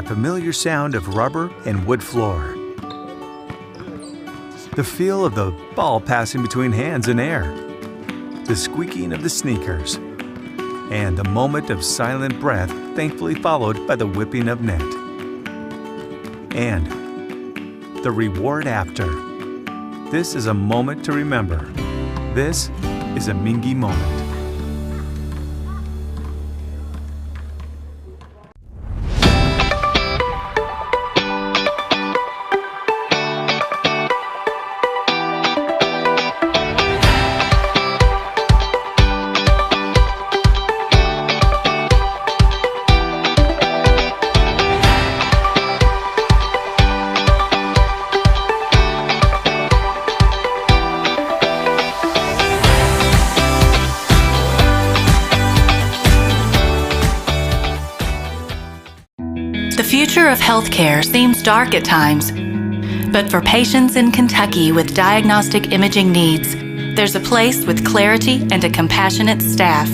That familiar sound of rubber and wood floor. The feel of the ball passing between hands and air. The squeaking of the sneakers. And a moment of silent breath, thankfully followed by the whipping of net. And the reward after. This is a moment to remember. This is a Mingua moment. The future of healthcare seems dark at times, but for patients in Kentucky with diagnostic imaging needs, there's a place with clarity and a compassionate staff.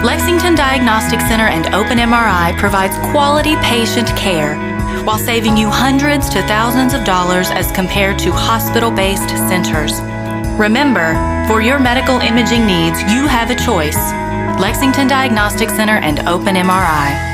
Lexington Diagnostic Center and Open MRI provides quality patient care while saving you hundreds to thousands of dollars as compared to hospital-based centers. Remember, for your medical imaging needs, you have a choice. Lexington Diagnostic Center and Open MRI.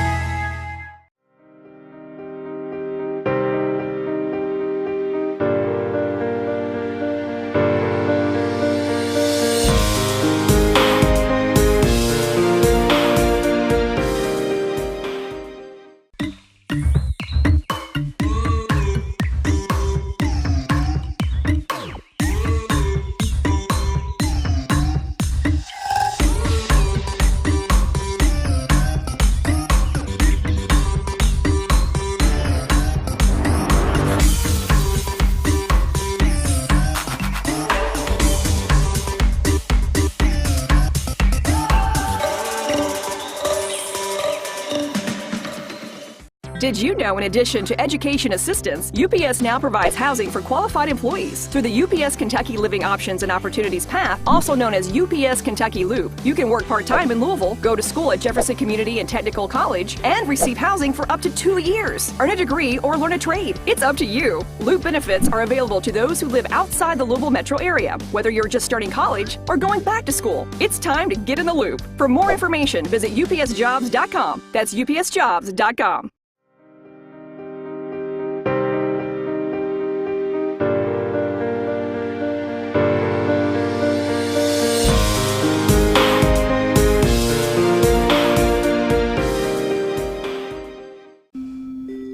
Did you know, in addition to education assistance, UPS now provides housing for qualified employees? Through the UPS Kentucky Living Options and Opportunities Path, also known as UPS Kentucky Loop, you can work part-time in Louisville, go to school at Jefferson Community and Technical College, and receive housing for up to 2 years. Earn a degree or learn a trade. It's up to you. Loop benefits are available to those who live outside the Louisville metro area, whether you're just starting college or going back to school. It's time to get in the loop. For more information, visit upsjobs.com. That's upsjobs.com.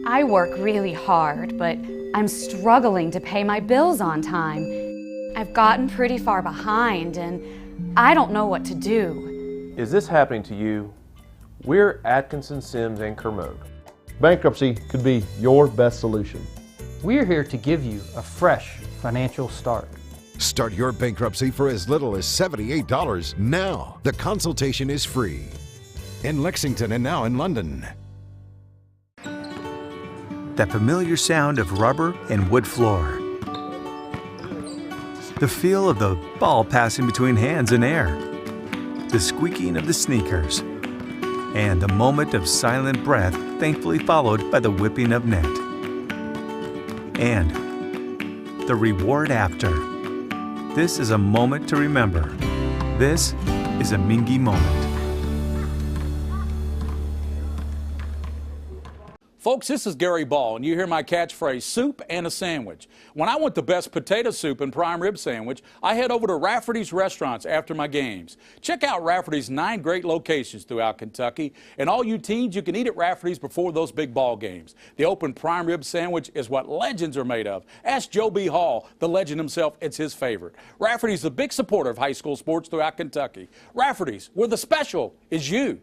I work really hard, but I'm struggling to pay my bills on time. I've gotten pretty far behind, and I don't know what to do. Is this happening to you? We're Atkinson, Sims, and Kermode. Bankruptcy could be your best solution. We're here to give you a fresh financial start. Start your bankruptcy for as little as $78 now. The consultation is free. In Lexington and now in London. That familiar sound of rubber and wood floor. The feel of the ball passing between hands and air. The squeaking of the sneakers. And a moment of silent breath, thankfully followed by the whipping of net. And the reward after. This is a moment to remember. This is a Mingua moment. Folks, this is Gary Ball, and you hear my catchphrase, soup and a sandwich. When I want the best potato soup and prime rib sandwich, I head over to Rafferty's Restaurants after my games. Check out Rafferty's 9 great locations throughout Kentucky, and all you teens, you can eat at Rafferty's before those big ball games. The open prime rib sandwich is what legends are made of. Ask Joe B. Hall, the legend himself, it's his favorite. Rafferty's a big supporter of high school sports throughout Kentucky. Rafferty's, where the special is you.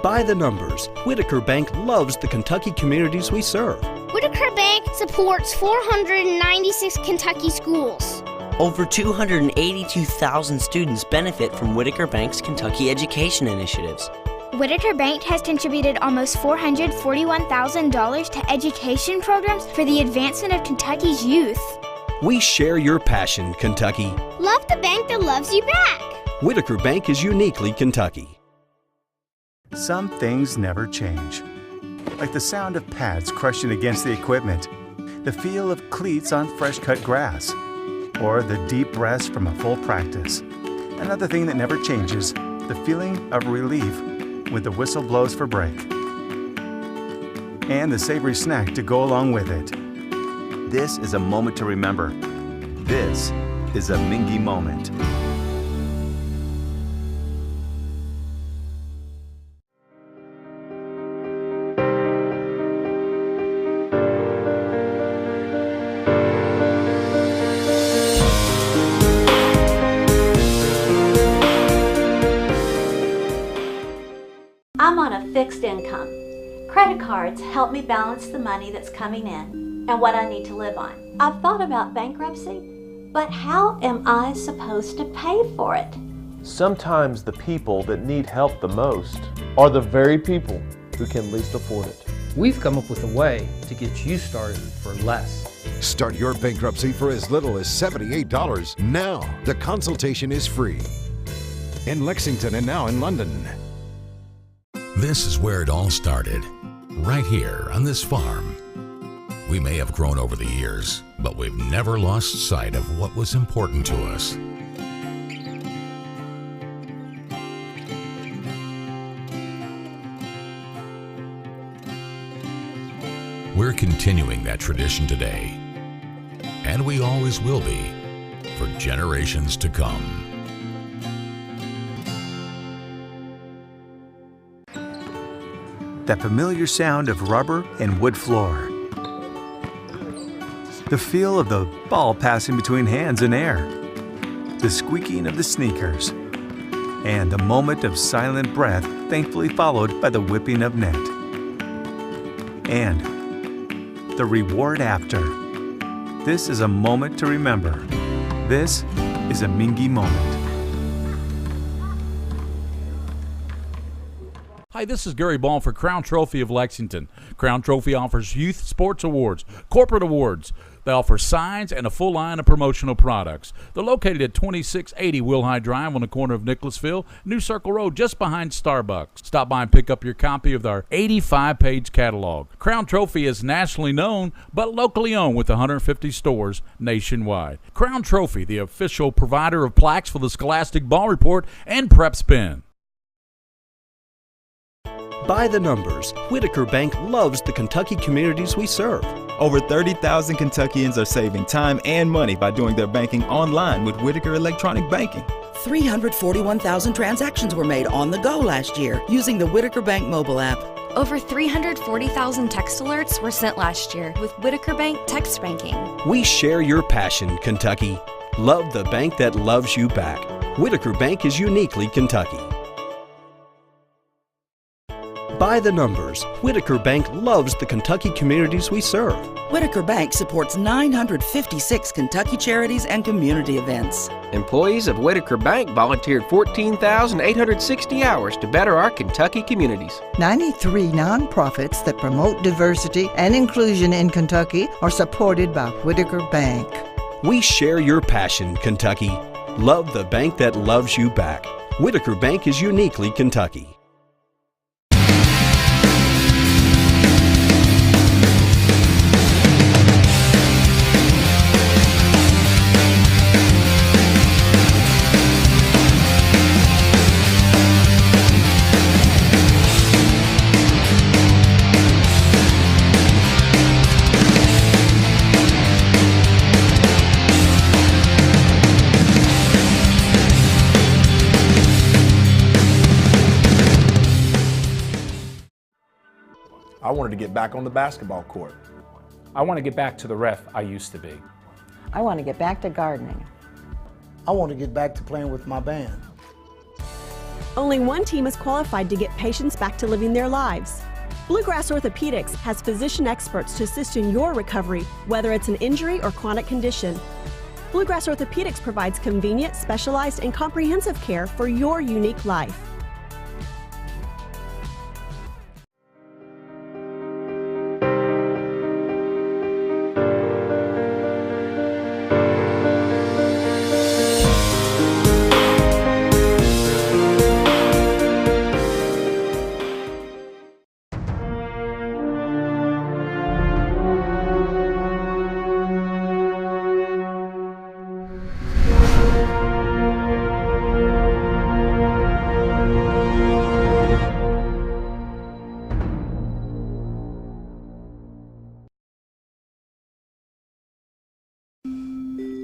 By the numbers, Whitaker Bank loves the Kentucky communities we serve. Whitaker Bank supports 496 Kentucky schools. Over 282,000 students benefit from Whitaker Bank's Kentucky education initiatives. Whitaker Bank has contributed almost $441,000 to education programs for the advancement of Kentucky's youth. We share your passion, Kentucky. Love the bank that loves you back. Whitaker Bank is uniquely Kentucky. some things never change. Like the sound of pads crushing against the equipment, the feel of cleats on fresh-cut grass, or the deep breaths from a full practice. Another thing that never changes, the feeling of relief when the whistle blows for break. And the savory snack to go along with it. This is a moment to remember. This is a Mingua moment. I'm on a fixed income. Credit cards help me balance the money that's coming in and what I need to live on. I've thought about bankruptcy, but how am I supposed to pay for it? Sometimes the people that need help the most are the very people who can least afford it. We've come up with a way to get you started for less. Start your bankruptcy for as little as $78 now. The consultation is free. In Lexington and now in London. This is where it all started, right here on this farm. We may have grown over the years, but we've never lost sight of what was important to us. We're continuing that tradition today, and we always will be for generations to come. That familiar sound of rubber and wood floor. The feel of the ball passing between hands and air. The squeaking of the sneakers. And a moment of silent breath, thankfully followed by the whipping of net. And the reward after. This is a moment to remember. This is a Mingua moment. Hi, this is Gary Ball for Crown Trophy of Lexington. Crown Trophy offers youth sports awards, corporate awards. They offer signs and a full line of promotional products. They're located at 2680 Wilhite Drive on the corner of Nicholasville, New Circle Road, just behind Starbucks. Stop by and pick up your copy of our 85-page catalog. Crown Trophy is nationally known, but locally owned with 150 stores nationwide. Crown Trophy, the official provider of plaques for the Scholastic Ball Report and PrepSpin. By the numbers, Whitaker Bank loves the Kentucky communities we serve. Over 30,000 Kentuckians are saving time and money by doing their banking online with Whitaker Electronic Banking. 341,000 transactions were made on the go last year using the Whitaker Bank mobile app. Over 340,000 text alerts were sent last year with Whitaker Bank text banking. We share your passion, Kentucky. Love the bank that loves you back. Whitaker Bank is uniquely Kentucky. By the numbers, Whitaker Bank loves the Kentucky communities we serve. Whitaker Bank supports 956 Kentucky charities and community events. Employees of Whitaker Bank volunteered 14,860 hours to better our Kentucky communities. 93 nonprofits that promote diversity and inclusion in Kentucky are supported by Whitaker Bank. We share your passion, Kentucky. Love the bank that loves you back. Whitaker Bank is uniquely Kentucky. I wanted to get back on the basketball court. I want to get back to the ref I used to be. I want to get back to gardening. I want to get back to playing with my band. Only one team is qualified to get patients back to living their lives. Bluegrass Orthopedics has physician experts to assist in your recovery, whether it's an injury or chronic condition. Bluegrass Orthopedics provides convenient, specialized, and comprehensive care for your unique life.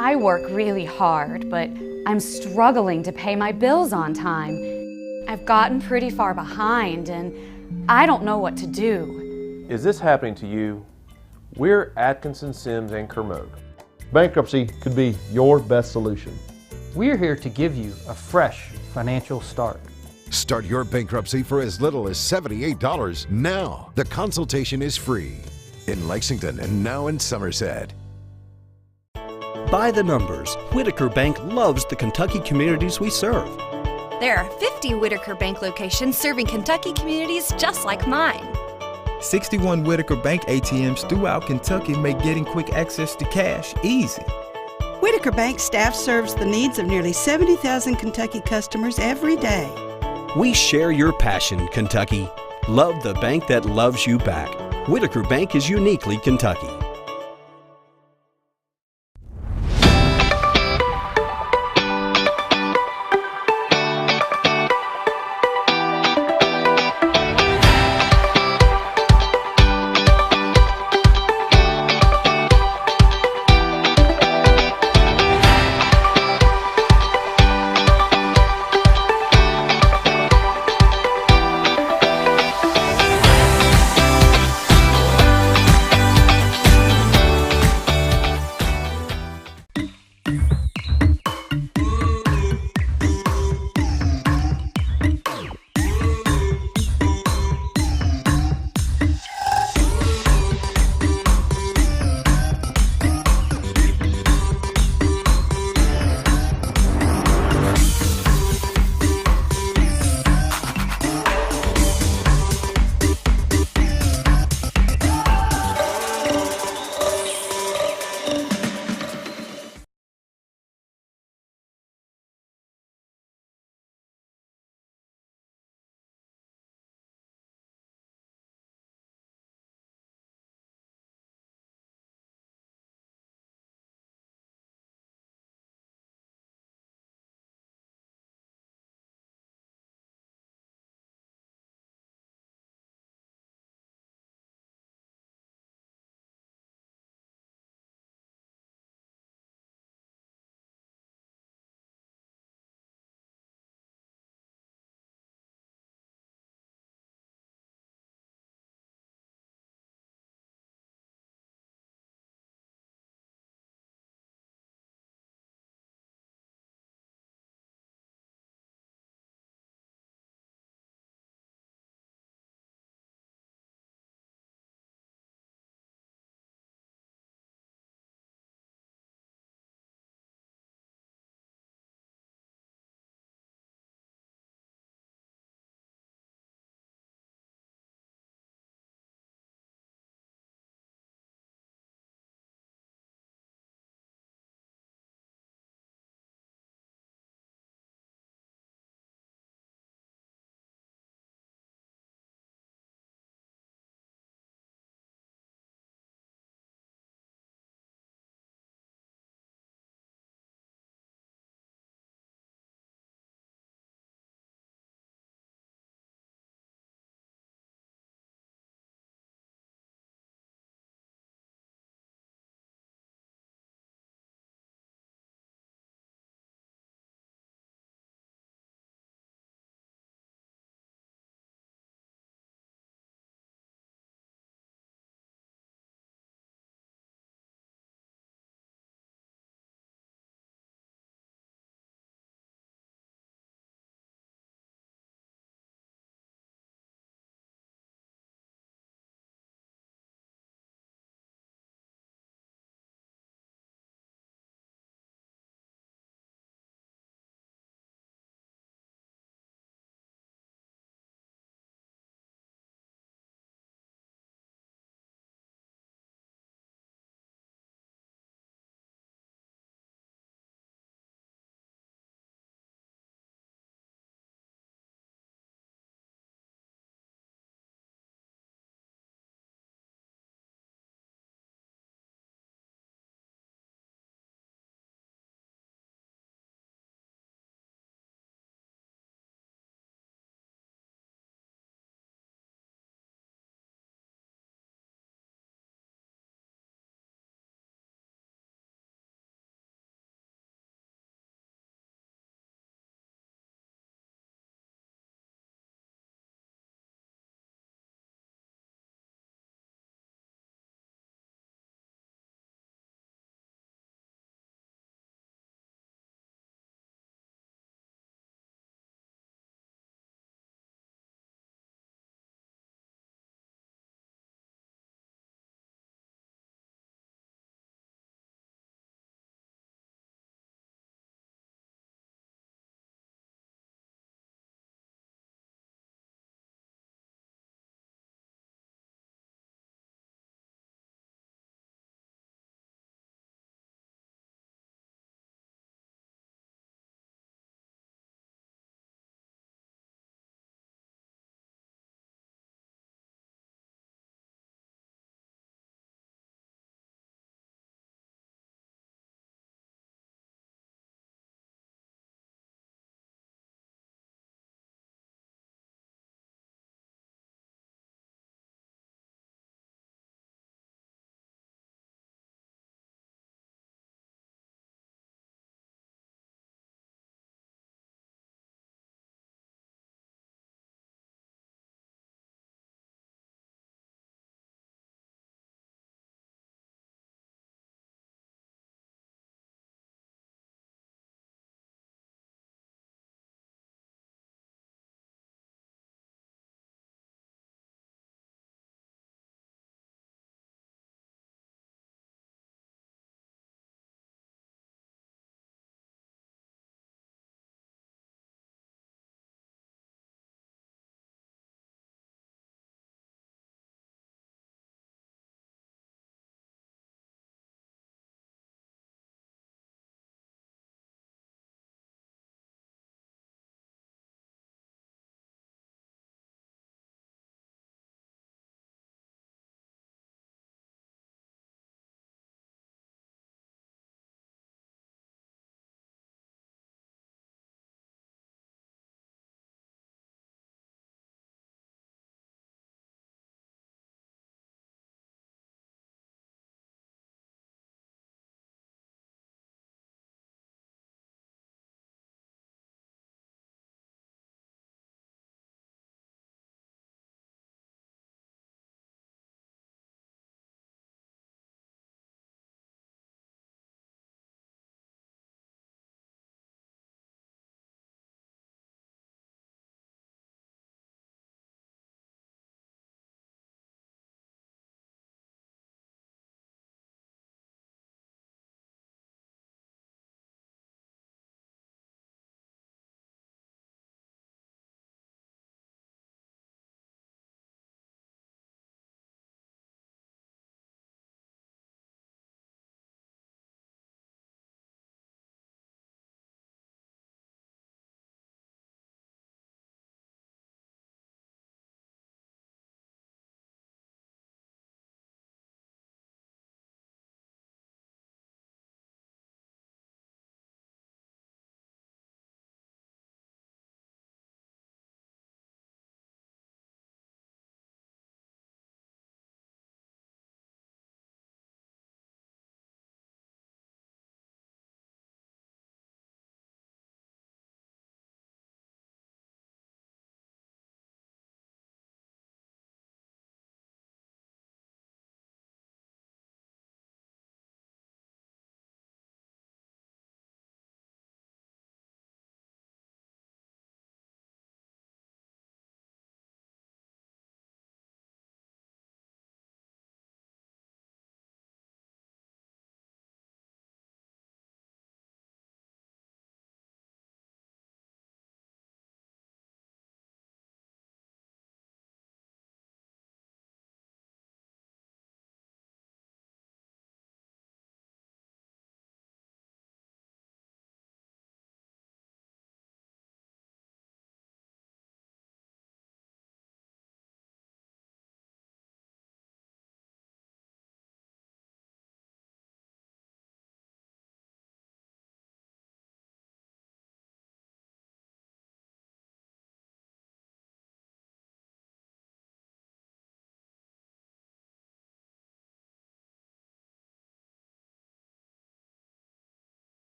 I work really hard, but I'm struggling to pay my bills on time. I've gotten pretty far behind and I don't know what to do. Is this happening to you? We're Atkinson, Sims, and Kermode. Bankruptcy could be your best solution. We're here to give you a fresh financial start. Start your bankruptcy for as little as $78 now. The consultation is free in Lexington and now in Somerset. By the numbers, Whitaker Bank loves the Kentucky communities we serve. There are 50 Whitaker Bank locations serving Kentucky communities just like mine. 61 Whitaker Bank ATMs throughout Kentucky make getting quick access to cash easy. Whitaker Bank staff serves the needs of nearly 70,000 Kentucky customers every day. We share your passion, Kentucky. Love the bank that loves you back. Whitaker Bank is uniquely Kentucky.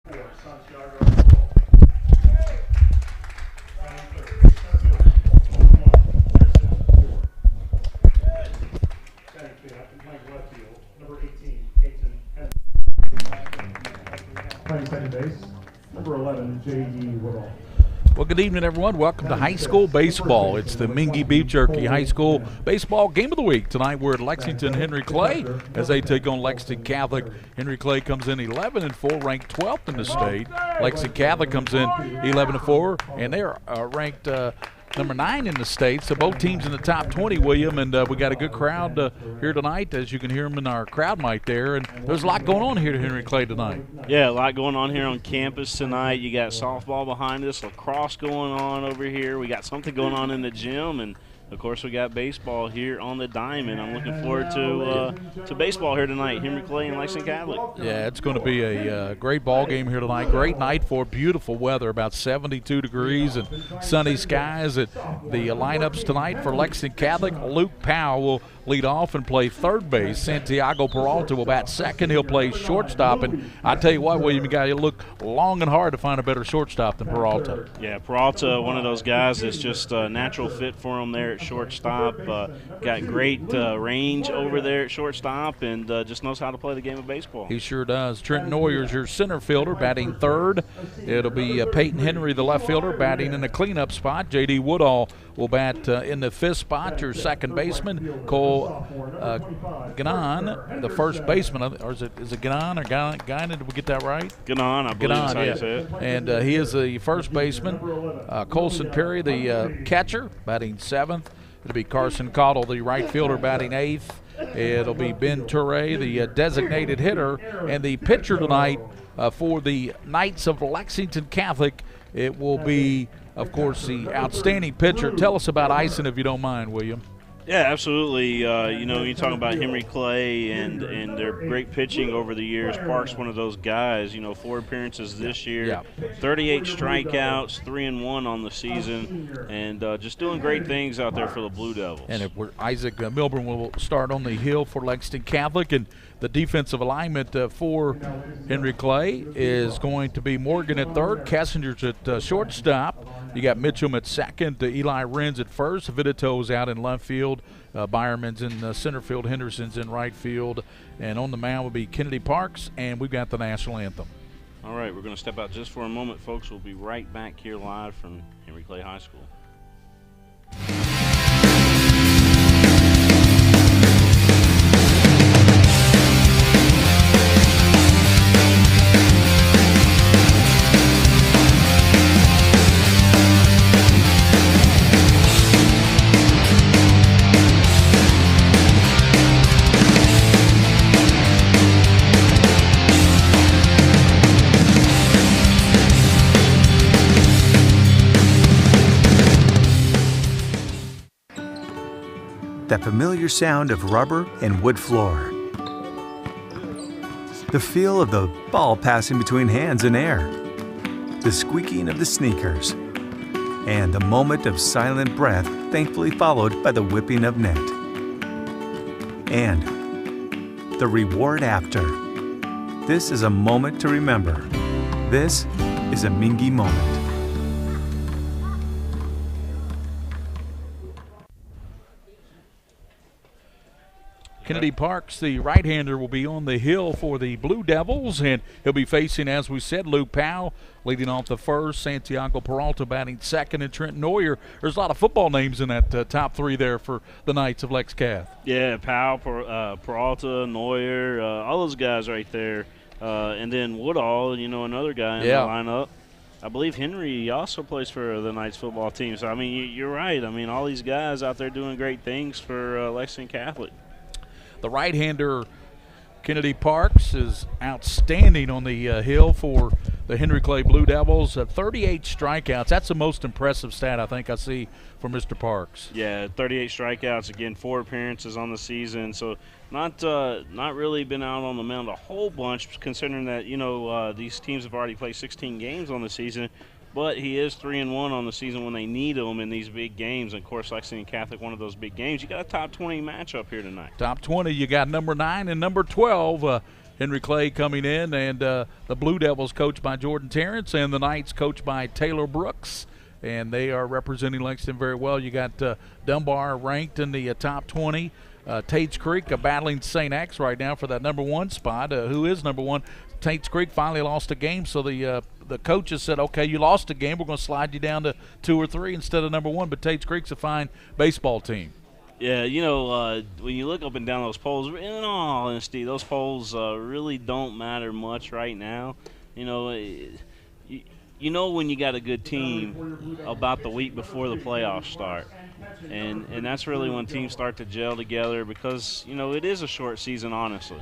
Playing second base, number 11, J.D. Woodall. Well, good evening, everyone. Welcome to high school baseball. It's the Mingua Beef Jerky High School Baseball Game of the Week. Tonight we're at Lexington Henry Clay as they take on Lexington Catholic. Henry Clay comes in 11-4, ranked 12th in the state. Lexington Catholic comes in 11-4, and they're ranked number 9 in the state. So both teams in the top 20, William, and we got a good crowd here tonight, as you can hear them in our crowd mic there. And there's a lot going on here at Henry Clay tonight. Yeah, a lot going on here on campus tonight. You got softball behind us, lacrosse going on over here. We got something going on in the gym, and of course we got baseball here on the diamond. I'm looking forward to baseball here tonight, Henry Clay and Lexington Catholic. Yeah, it's going to be a great ball game here tonight. Great night for beautiful weather, about 72 degrees and sunny skies. The lineups tonight for Lexington Catholic: Luke Powell will lead off and play third base. Santiago Peralta will bat second. He'll play shortstop. And I tell you what, William, you got to look long and hard to find a better shortstop than Peralta. Yeah, Peralta, one of those guys that's just a natural fit for him there at shortstop. Got great range over there at shortstop, and just knows how to play the game of baseball. He sure does. Trent Noyer's your center fielder, batting third. It'll be Peyton Henry, the left fielder, batting in the cleanup spot. J.D. Woodall will bat in the fifth spot. Your second baseman, Cole Ganon, the first baseman, or is it Ganon or Ganon? Did we get that right? Ganon, I believe is how you say it. And he is the first baseman. Colson Perry, the catcher, batting seventh. It'll be Carson Cottle, the right fielder, batting eighth. It'll be Ben Toure, the designated hitter, and the pitcher tonight for the Knights of Lexington Catholic. It will be, of course, the outstanding pitcher. Tell us about Ison, if you don't mind, William. Yeah, absolutely. You talk about Henry Clay and their great pitching over the years. Park's one of those guys. 4 appearances this year, 38 strikeouts, 3-1 on the season, and just doing great things out there for the Blue Devils. And Isaac Milburn will start on the hill for Lexington Catholic, and the defensive alignment for Henry Clay is going to be Morgan at third, Kessinger's at shortstop. You got Mitchum at second, Eli Renz at first, Vidito's out in left field, Byerman's in center field, Henderson's in right field, and on the mound will be Kennedy Parks, and we've got the national anthem. All right, we're going to step out just for a moment, folks. We'll be right back here live from Henry Clay High School. That familiar sound of rubber and wood floor. The feel of the ball passing between hands and air. The squeaking of the sneakers. And a moment of silent breath, thankfully followed by the whipping of net. And the reward after. This is a moment to remember. This is a Mingua moment. Kennedy Parks, the right-hander, will be on the hill for the Blue Devils, and he'll be facing, as we said, Luke Powell leading off the first, Santiago Peralta batting second, and Trent Noyer. There's a lot of football names in that top three there for the Knights of Lex Cath. Yeah, Powell, Peralta, Noyer, all those guys right there. And then Woodall, another guy in the lineup. I believe Henry also plays for the Knights football team. So, you're right. All these guys out there doing great things for Lexington Catholic. The right-hander, Kennedy Parks, is outstanding on the hill for the Henry Clay Blue Devils. 38 strikeouts. That's the most impressive stat I think I see for Mr. Parks. Yeah, 38 strikeouts. Again, 4 appearances on the season. So not really been out on the mound a whole bunch, considering that these teams have already played 16 games on the season. But he is 3-1 on the season when they need him in these big games. And of course, Lexington Catholic, one of those big games. You got a top 20 matchup here tonight. Top 20, you got number 9 and number 12. Henry Clay coming in, and the Blue Devils coached by Jordan Terrence, and the Knights coached by Taylor Brooks. And they are representing Lexington very well. You got Dunbar ranked in the top 20. Tates Creek battling St. X right now for that number 1 spot. Who is number 1? Tates Creek finally lost a game, so the coaches said, okay, you lost a game. We're going to slide you down to 2 or 3 instead of number 1. But Tates Creek's a fine baseball team. Yeah, you know, when you look up and down those polls, in all honesty, those polls really don't matter much right now. You know, you know when you got a good team about the week before the playoffs start. And that's really when teams start to gel together because, you know, it is a short season, honestly.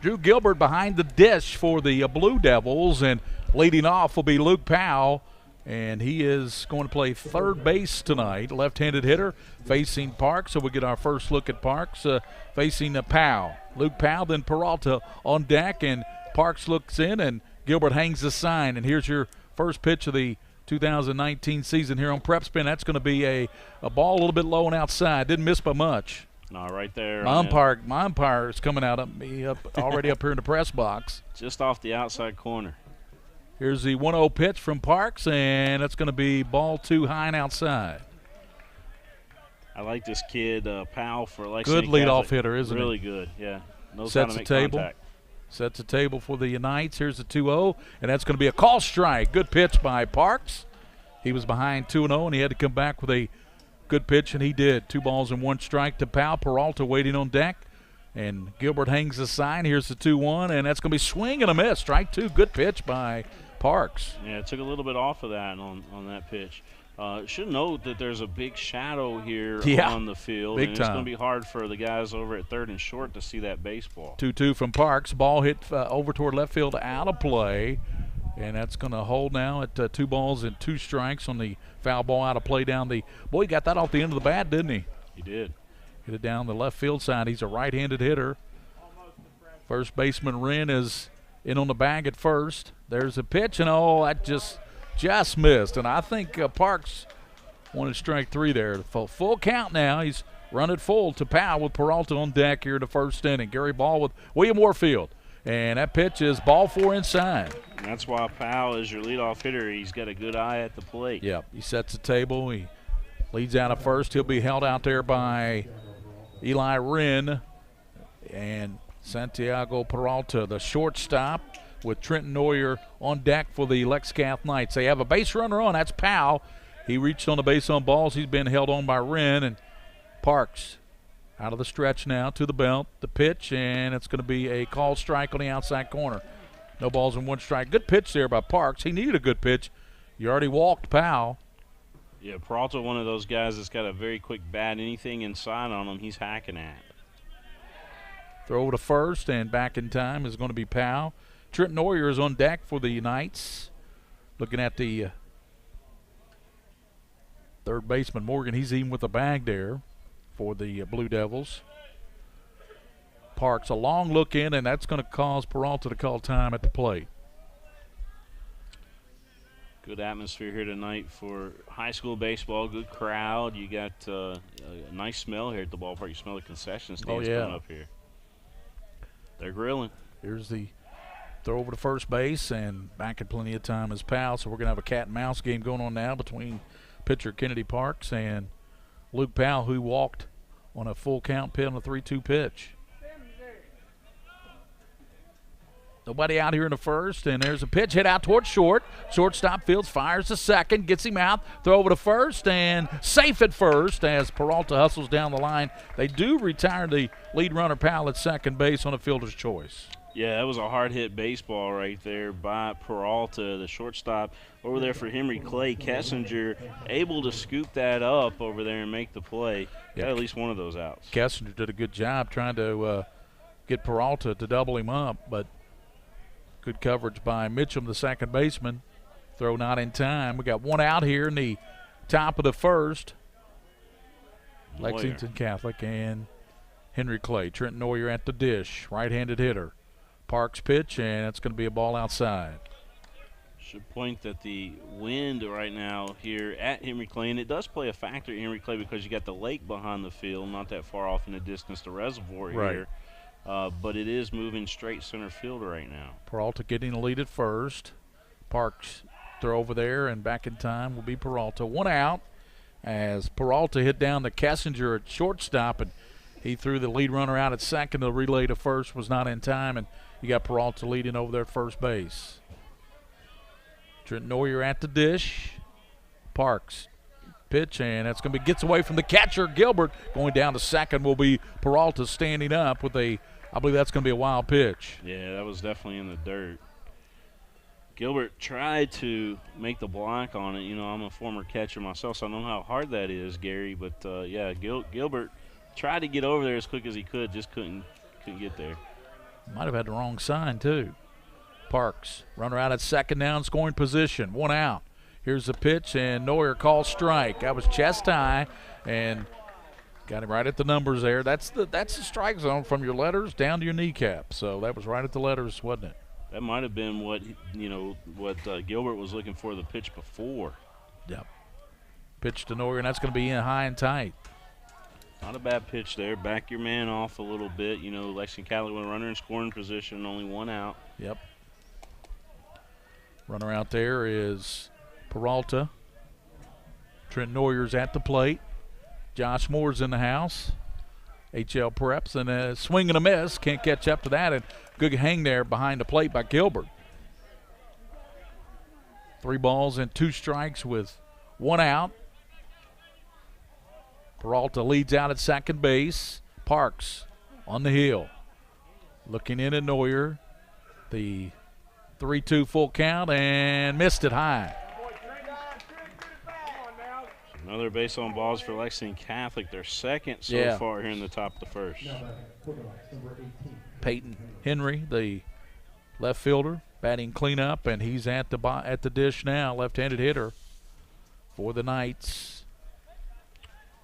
Drew Gilbert behind the dish for the Blue Devils, and leading off will be Luke Powell, and he is going to play third base tonight. Left-handed hitter facing Parks, so we'll get our first look at Parks facing Powell. Luke Powell, then Peralta on deck, and Parks looks in, and Gilbert hangs the sign, and here's your first pitch of the 2019 season here on PrepSpin. That's going to be a ball a little bit low and outside. Didn't miss by much. No, right there. My umpire is coming out of me already up here in the press box. Just off the outside corner. Here's the 1-0 pitch from Parks, and that's going to be ball 2 high and outside. I like this kid, Powell, for Lexington. Good leadoff hitter, isn't he? Really good, yeah. Knows Sets how to make the table. contact. Sets the table for the Knights. Here's the 2-0, and that's going to be a call strike. Good pitch by Parks. He was behind 2-0, and he had to come back with a good pitch, and he did. 2 balls and 1 strike to Powell. Peralta waiting on deck, and Gilbert hangs the sign. Here's the 2-1, and that's going to be swing and a miss. Strike 2. Good pitch by Parks. Yeah, it took a little bit off of that on that pitch. Should note that there's a big shadow here on the field, and it's going to be hard for the guys over at third and short to see that baseball. 2-2 from Parks. Ball hit over toward left field, out of play, and that's going to hold now at 2 balls and 2 strikes on the foul ball out of play down the – boy, he got that off the end of the bat, didn't he? He did. Hit it down the left field side. He's a right-handed hitter. First baseman Wren is in on the bag at first. There's a pitch, and that just missed. And I think Parks wanted strike 3 there. Full count now. He's run it full to Powell with Peralta on deck here in the first inning. Gary Ball with William Warfield. And that pitch is ball 4 inside. And that's why Powell is your leadoff hitter. He's got a good eye at the plate. Yep, he sets the table. He leads out of first. He'll be held out there by Eli Wren and Santiago Peralta, the shortstop, with Trenton Neuer on deck for the Lexcath Knights. They have a base runner on. That's Powell. He reached on the base on balls. He's been held on by Wren, and Parks out of the stretch now to the belt. The pitch, and it's going to be a call strike on the outside corner. No balls and 1 strike. Good pitch there by Parks. He needed a good pitch. You already walked Powell. Yeah, Peralta, one of those guys that's got a very quick bat. Anything inside on him, he's hacking at. Throw to first, and back in time is going to be Powell. Trent Neuer is on deck for the Knights. Looking at the third baseman, Morgan. He's even with a bag there for the Blue Devils. Parks, a long look in, and that's going to cause Peralta to call time at the plate. Good atmosphere here tonight for high school baseball. Good crowd. You got a nice smell here at the ballpark. You smell the concession stands coming up here. They're grilling. Here's the throw over to first base, and back in plenty of time is Powell. So we're going to have a cat and mouse game going on now between pitcher Kennedy Parks and Luke Powell, who walked on a full count pin on a 3-2 pitch. Nobody out here in the first, and there's a pitch hit out towards short. Shortstop Fields fires to second, gets him out, throw over to first, and safe at first as Peralta hustles down the line. They do retire the lead runner Powell at second base on a fielder's choice. Yeah, that was a hard-hit baseball right there by Peralta, the shortstop over there for Henry Clay. Kessinger able to scoop that up over there and make the play. Got at least one of those outs. Kessinger did a good job trying to get Peralta to double him up, but good coverage by Mitchum, the second baseman. Throw not in time. We got one out here in the top of the first. Lexington Catholic and Henry Clay. Trent Neuer at the dish, right-handed hitter. Parks pitch, and it's going to be a ball outside. Should point that the wind right now here at Henry Clay, and it does play a factor at Henry Clay because you got the lake behind the field, not that far off in the distance, the reservoir here. but it is moving straight center field right now. Peralta getting the lead at first. Parks throw over there, and back in time will be Peralta. 1 out as Peralta hit down the Kessinger at shortstop, and he threw the lead runner out at second. The relay to first was not in time, and you got Peralta leading over there at first base. Trent Neuer at the dish. Parks pitch, and that's going to be gets away from the catcher. Gilbert going down to second will be Peralta standing up with a, I believe that's going to be a wild pitch. Yeah, that was definitely in the dirt. Gilbert tried to make the block on it. You know, I'm a former catcher myself, so I know how hard that is, Gary. But, yeah, Gilbert tried to get over there as quick as he could, just couldn't get there. Might have had the wrong sign, too. Parks, runner out at second now in scoring position. 1 out. Here's the pitch, and Neuer calls strike. That was chest high, and got him right at the numbers there. That's the strike zone from your letters down to your kneecap. So that was right at the letters, wasn't it? That might have been what Gilbert was looking for the pitch before. Yep. Pitch to Neuer, and that's going to be in high and tight. Not a bad pitch there. Back your man off a little bit. You know, Lexington Catholic with a runner in scoring position, only 1 out. Yep. Runner out there is Peralta. Trent Neuer's at the plate. Josh Moore's in the house. HL Preps, and a swing and a miss. Can't catch up to that, and good hang there behind the plate by Gilbert. 3 balls and 2 strikes with 1 out. Peralta leads out at second base. Parks on the hill. Looking in at Neuer. The 3-2 full count, and missed it high. Another base on balls for Lexington Catholic. Their second so far here in the top of the first. Peyton Henry, the left fielder, batting cleanup, and he's at the dish now, left-handed hitter for the Knights.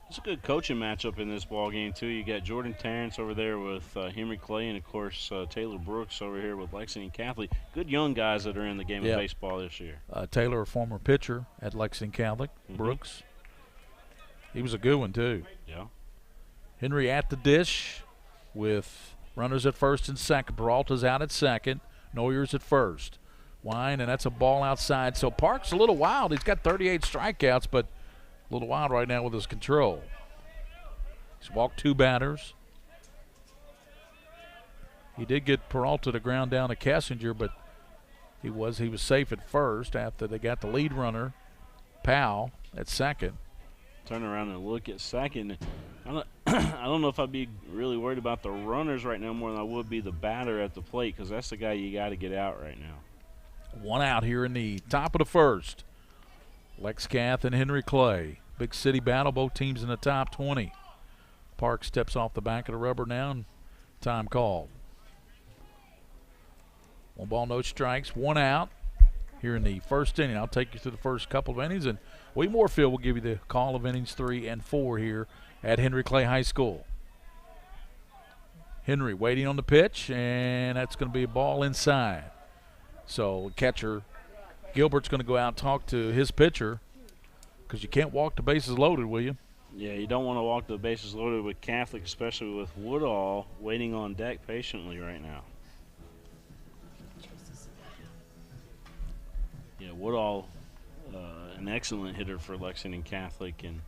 It's a good coaching matchup in this ball game too. You got Jordan Terrence over there with Henry Clay, and of course Taylor Brooks over here with Lexington Catholic. Good young guys that are in the game of baseball this year. Taylor, a former pitcher at Lexington Catholic. Brooks, he was a good one too. Yeah. Henry at the dish with runners at first and second. Peralta's out at second. Neuer's at first. Wine, and that's a ball outside. So Park's a little wild. He's got 38 strikeouts, but a little wild right now with his control. He's walked 2 batters. He did get Peralta to ground down to Kessinger, but he was safe at first after they got the lead runner, Powell, at second. Turn around and look at second. I don't know if I'd be really worried about the runners right now more than I would be the batter at the plate, because that's the guy you got to get out right now. 1 out here in the top of the first. Lex Cath and Henry Clay. Big city battle, both teams in the top 20. Park steps off the back of the rubber now, and time called. 1 ball, no strikes, 1 out here in the first inning. I'll take you through the first couple of innings, and Wade Moorfield will give you the call of innings 3 and 4 here at Henry Clay High School. Henry waiting on the pitch, and that's going to be a ball inside. So catcher Gilbert's going to go out and talk to his pitcher, because you can't walk the bases loaded, will you? Yeah, you don't want to walk the bases loaded with Catholic, especially with Woodall waiting on deck patiently right now. Yeah, Woodall, an excellent hitter for Lexington Catholic, and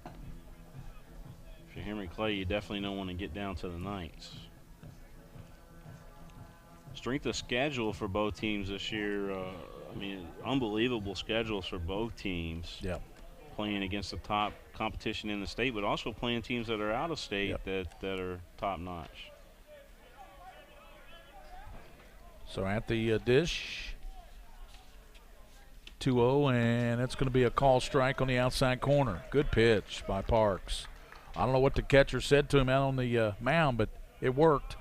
for Henry Clay, you definitely don't want to get down to the Knights. Strength of schedule for both teams this year. I mean, unbelievable schedules for both teams. Yep. Playing against the top competition in the state, but also playing teams that are out of state that are top notch. So at the dish, 2-0, and that's going to be a call strike on the outside corner. Good pitch by Parks. I don't know what the catcher said to him out on the mound, but it worked.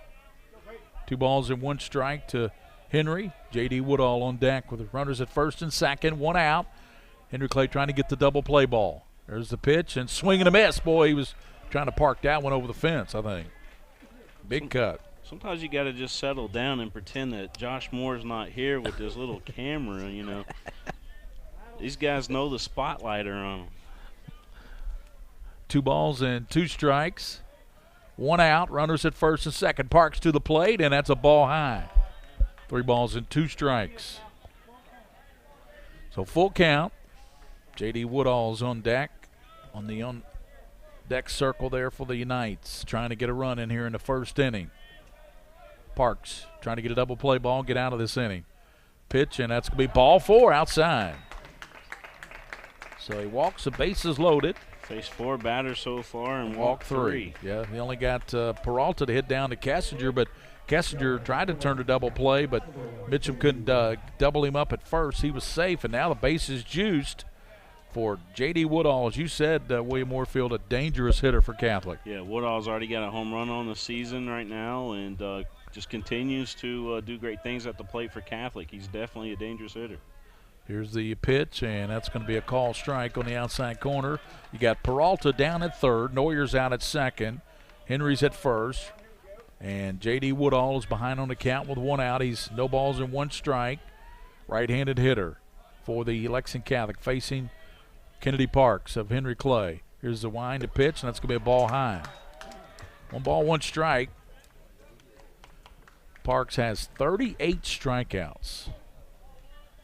2 balls and 1 strike to Henry. J.D. Woodall on deck with runners at first and second, 1 out. Henry Clay trying to get the double play ball. There's the pitch, and swing and a miss. Boy, he was trying to park that one over the fence, I think. Big cut. Sometimes you got to just settle down and pretend that Josh Moore's not here with this little camera, you know. These guys know the spotlight are on them. 2 balls and 2 strikes. One out, runners at first and second. Parks to the plate, and that's a ball high. 3 balls and 2 strikes. So full count. J.D. Woodall's on deck, on the on-deck circle there for the Knights, trying to get a run in here in the first inning. Parks trying to get a double play ball, get out of this inning. Pitch, and that's going to be ball 4 outside. So he walks, the bases loaded. Faced 4 batters so far and walked 3. Yeah, he only got Peralta to hit down to Kessinger, but Kessinger tried to turn a double play, but Mitchum couldn't double him up at first. He was safe, and now the base is juiced for J.D. Woodall. As you said, William Warfield, a dangerous hitter for Catholic. Yeah, Woodall's already got a home run on the season right now, and just continues to do great things at the plate for Catholic. He's definitely a dangerous hitter. Here's the pitch, and that's going to be a call strike on the outside corner. You got Peralta down at third, Neuer's out at second, Henry's at first, and J.D. Woodall is behind on the count with 1 out. He's no balls and 1 strike. Right-handed hitter for the Lexington Catholic, facing Kennedy Parks of Henry Clay. Here's the wind to pitch, and that's going to be a ball high. 1 ball, 1 strike. Parks has 38 strikeouts.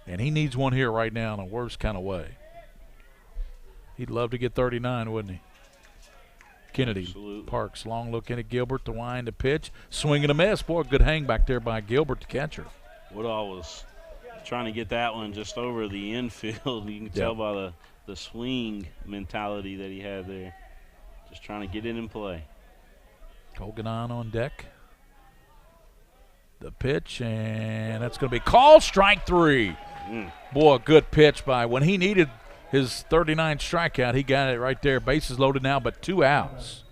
And he needs one here right now in a worse kind of way. He'd love to get 39, wouldn't he? Kennedy, Absolutely. Parks, long look in at Gilbert, the wind, the pitch. Swing and a miss. Boy, good hang back there by Gilbert, the catcher. Woodall was trying to get that one just over the infield. You can tell by the swing mentality that he had there. Just trying to get it in play. Colganon on deck. The pitch, and that's going to be called strike 3. Boy, good pitch by, when he needed his 39 strikeout, he got it right there. Bases loaded now, but 2 outs.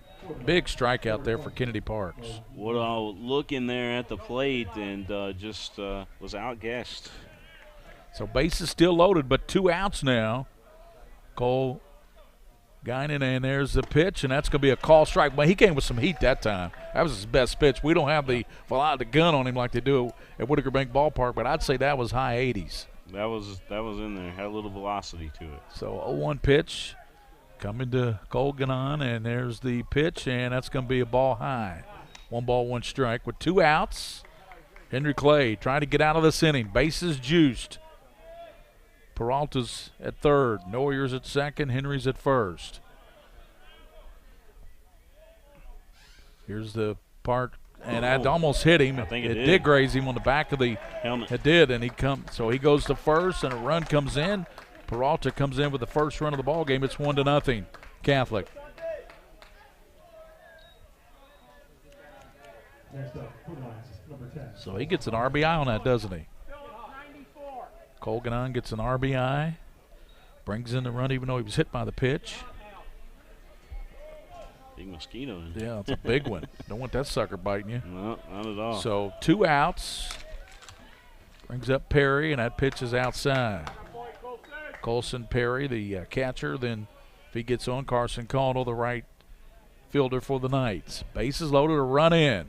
Big strikeout there for Kennedy Parks. Woodall looking there at the plate and just was outguessed. So bases still loaded, but 2 outs now. Cole Guinan, and there's the pitch, and that's going to be a call strike. But he came with some heat that time. That was his best pitch. We don't have the gun on him like they do at Whitaker Bank Ballpark, but I'd say that was high 80s. That was in there. Had a little velocity to it. So 0-1 pitch coming to Cole Guinan, and there's the pitch, and that's going to be a ball high. 1 ball, 1 strike with 2 outs. Henry Clay trying to get out of this inning. Bases juiced. Peralta's at third, Neuer's at second, Henry's at first. Here's the part, and that almost hit him. I think it did graze him on the back of the helmet. It did, and so he goes to first, and a run comes in. Peralta comes in with the first run of the ball game. It's 1-0, Catholic. Next up, number 10. So he gets an RBI on that, doesn't he? Colganon gets an RBI, brings in the run even though he was hit by the pitch. Big mosquito in. Yeah, it's a big one. Don't want that sucker biting you. No, not at all. So 2 outs. Brings up Perry, and that pitch is outside. Colson Perry, the catcher. Then if he gets on, Carson Caldwell, the right fielder for the Knights. Bases loaded, a run in.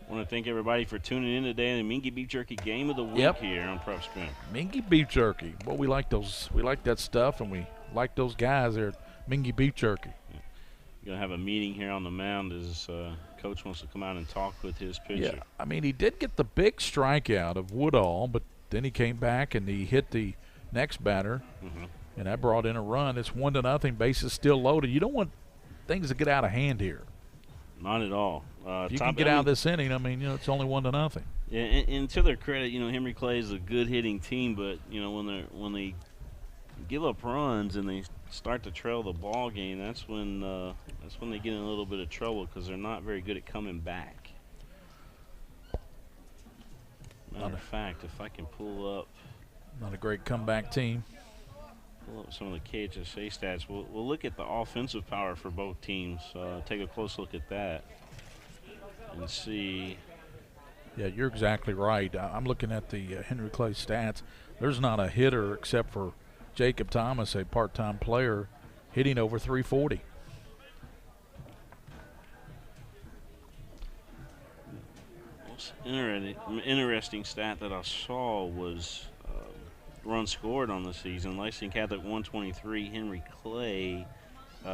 I want to thank everybody for tuning in today in the Mingua Beef Jerky Game of the Week here on PrepSpin. Mingua Beef Jerky. Well, we like those. We like that stuff, and we like those guys there at Mingua Beef Jerky. We're going to have a meeting here on the mound as Coach wants to come out and talk with his pitcher. Yeah, I mean, he did get the big strikeout of Woodall, but then he came back and he hit the next batter, and that brought in a run. It's 1-0, bases still loaded. You don't want things to get out of hand here. Not at all. If you can get out of this inning, I mean, it's only 1-0. Yeah, and to their credit, Henry Clay is a good hitting team, but when they give up runs and they start to trail the ball game, that's when they get in a little bit of trouble because they're not very good at coming back. Matter of fact, if I can pull up, not a great comeback team. Pull up some of the KHSA stats. We'll look at the offensive power for both teams. Take a close look at that and see. Yeah, you're exactly right. I'm looking at the Henry Clay stats. There's not a hitter except for Jacob Thomas, a part-time player, hitting over 340. Interesting stat that I saw was runs scored on the season. Lexington Catholic 123, Henry Clay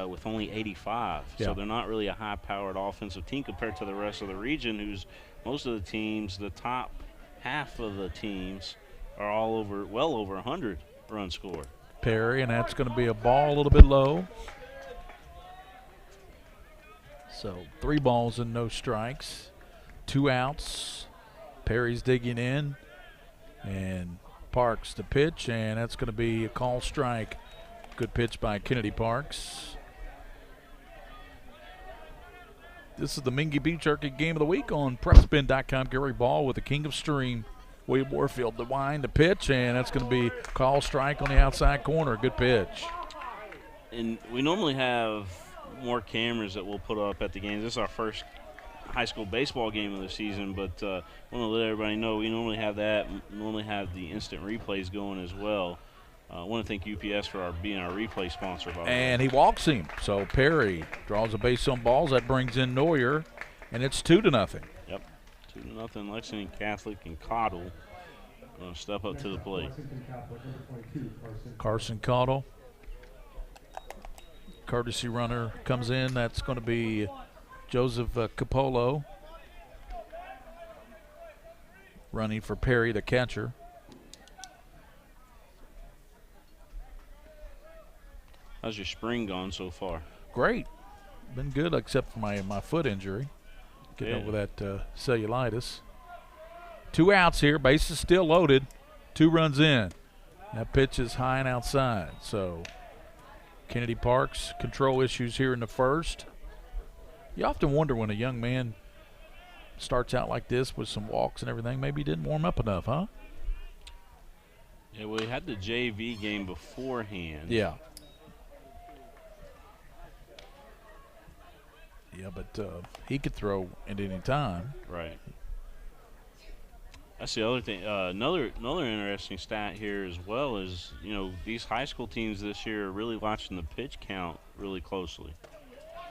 with only 85. Yeah. So they're not really a high-powered offensive team compared to the rest of the region, who's most of the teams, the top half of the teams are all over, well over 100 runs scored. Perry, and that's going to be a ball a little bit low. So 3 balls and no strikes. 2 outs. Perry's digging in. And Parks the pitch, and that's going to be a call strike. Good pitch by Kennedy Parks. This is the Mingua Beef Jerky Game of the Week on PrepSpin.com. Gary Ball with the King of Stream. William Warfield the wind, the pitch, and that's going to be call strike on the outside corner. Good pitch. And we normally have more cameras that we'll put up at the games. This is our first high school baseball game of the season, but I want to let everybody know we normally have that. Normally have the instant replays going as well. I want to thank UPS for being our replay sponsor. And he walks him. So Perry draws a base on balls. That brings in Neuer, and it's 2-0. Yep, 2-0. Lexington Catholic and Cottle going to step up to the plate. Carson Cottle. Courtesy runner comes in. That's going to be Joseph Capolo. Running for Perry, the catcher. How's your spring gone so far? Great. Been good except for my foot injury. Getting over that cellulitis. 2 outs here. Base is still loaded. 2 runs in. That pitch is high and outside. So Kennedy Parks, control issues here in the first. You often wonder when a young man starts out like this with some walks and everything, maybe he didn't warm up enough, huh? Yeah, we had the JV game beforehand. Yeah. Yeah, but he could throw at any time. Right. That's the other thing. Another interesting stat here as well is, you know, these high school teams this year are really watching the pitch count really closely.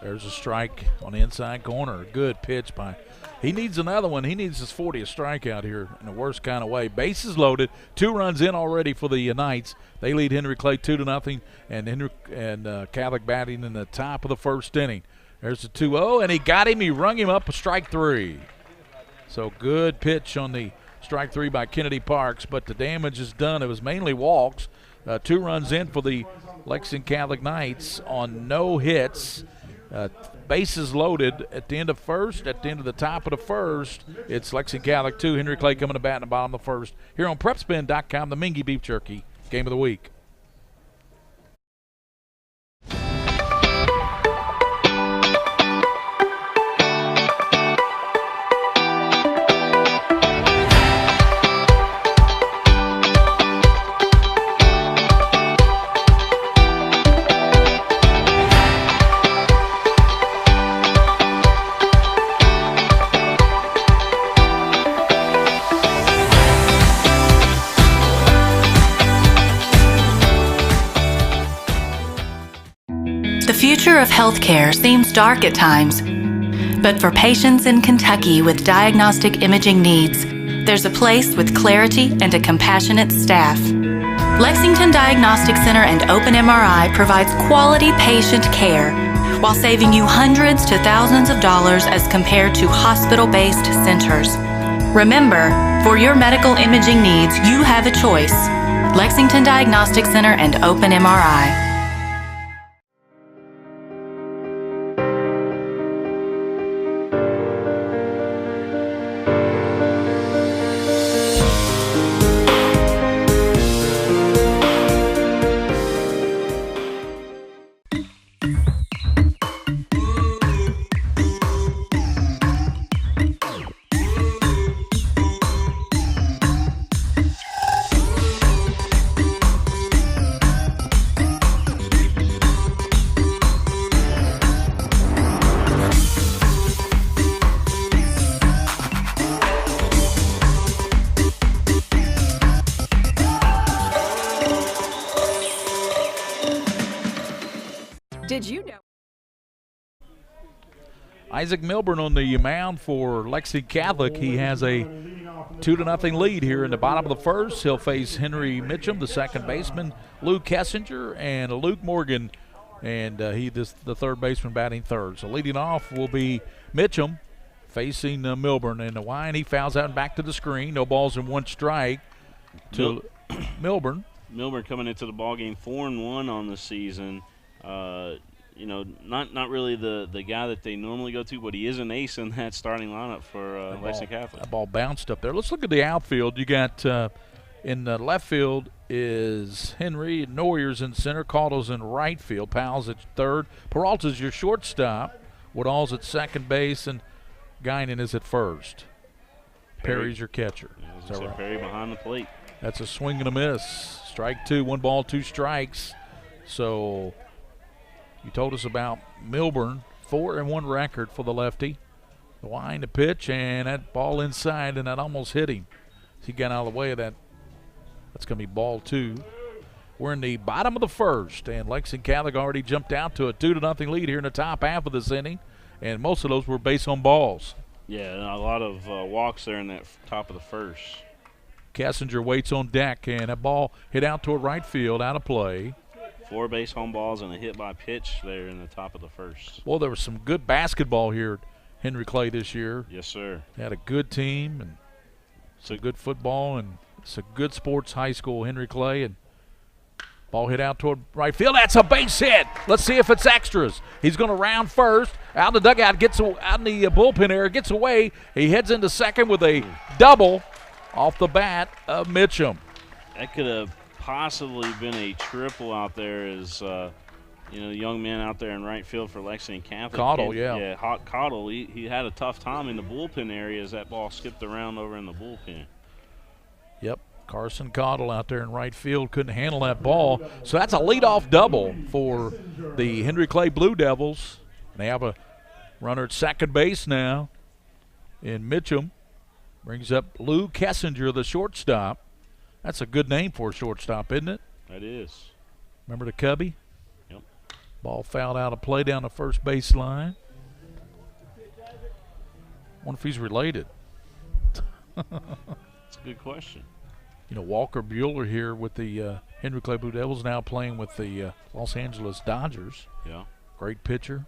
There's a strike on the inside corner. Good pitch by. He needs another one. He needs his 40th strikeout here in the worst kind of way. Bases loaded. 2 runs in already for the Knights. They lead Henry Clay 2-0, and Catholic batting in the top of the first inning. There's the 2-0, and he got him. He rung him up a strike 3. So good pitch on the strike 3 by Kennedy Parks, but the damage is done. It was mainly walks. 2 runs in for the Lexington Catholic Knights on no hits. Bases loaded at the end of first, at the end of the top of the first. It's Lexington Catholic 2, Henry Clay coming to bat in the bottom of the first. Here on PrepSpin.com, the Mingua Beef Jerky Game of the Week. The future of healthcare seems dark at times, but for patients in Kentucky with diagnostic imaging needs, there's a place with clarity and a compassionate staff. Lexington Diagnostic Center and Open MRI provides quality patient care while saving you hundreds to thousands of dollars as compared to hospital-based centers. Remember, for your medical imaging needs, you have a choice. Lexington Diagnostic Center and Open MRI. Did you know? Isaac Milburn on the mound for Lexington Catholic. He has a 2-0 lead here in the bottom of the first. He'll face Henry Mitchum, the second baseman, Luke Kessinger, and Luke Morgan and the third baseman batting third. So leading off will be Mitchum facing Milburn. And the Wine, he fouls out and back to the screen. No balls and 1 strike to Milburn. Milburn coming into the ball game 4-1 on the season. You know, not really the guy that they normally go to, but he is an ace in that starting lineup for Lexington Catholic. That ball bounced up there. Let's look at the outfield. You got in the left field is Henry. Noyer's in center. Caudle's in right field. Powell's at third. Peralta's your shortstop. Woodall's at second base, and Guinan is at first. Perry's your catcher. Yeah, right? Perry behind the plate. That's a swing and a miss. Strike 2, 1 ball, 2 strikes. So you told us about Milburn, 4-1 record for the lefty. The Wine to pitch, and that ball inside, and that almost hit him. He got out of the way of that. That's going to be ball 2. We're in the bottom of the first, and Lexington Catholic already jumped out to a 2-0 lead here in the top half of this inning, and most of those were base on balls. Yeah, a lot of walks there in that top of the first. Kessinger waits on deck, and that ball hit out toward right field, out of play. 4 base home balls and a hit by pitch there in the top of the first. Well, there was some good basketball here at Henry Clay this year. Yes, sir. They had a good team and some good football, and it's a good sports high school, Henry Clay. And ball hit out toward right field. That's a base hit. Let's see if it's extras. He's going to round first. Out in the dugout, gets out in the bullpen area, gets away. He heads into second with a double off the bat of Mitchum. That could have possibly been a triple out there as, you know, the young man out there in right field for Lexington Catholic. Caudle, yeah. Yeah, Hot Caudle. He had a tough time in the bullpen area as that ball skipped around over in the bullpen. Yep. Carson Caudle out there in right field couldn't handle that ball. So that's a leadoff double for the Henry Clay Blue Devils. They have a runner at second base now in Mitchum. Brings up Lou Kessinger, the shortstop. That's a good name for a shortstop, isn't it? That is. Remember the Cubby? Yep. Ball fouled out of play down the first base line. Wonder if he's related. That's a good question. You know, Walker Bueller here with the Henry Clay Blue Devils, now playing with the Los Angeles Dodgers. Yeah. Great pitcher.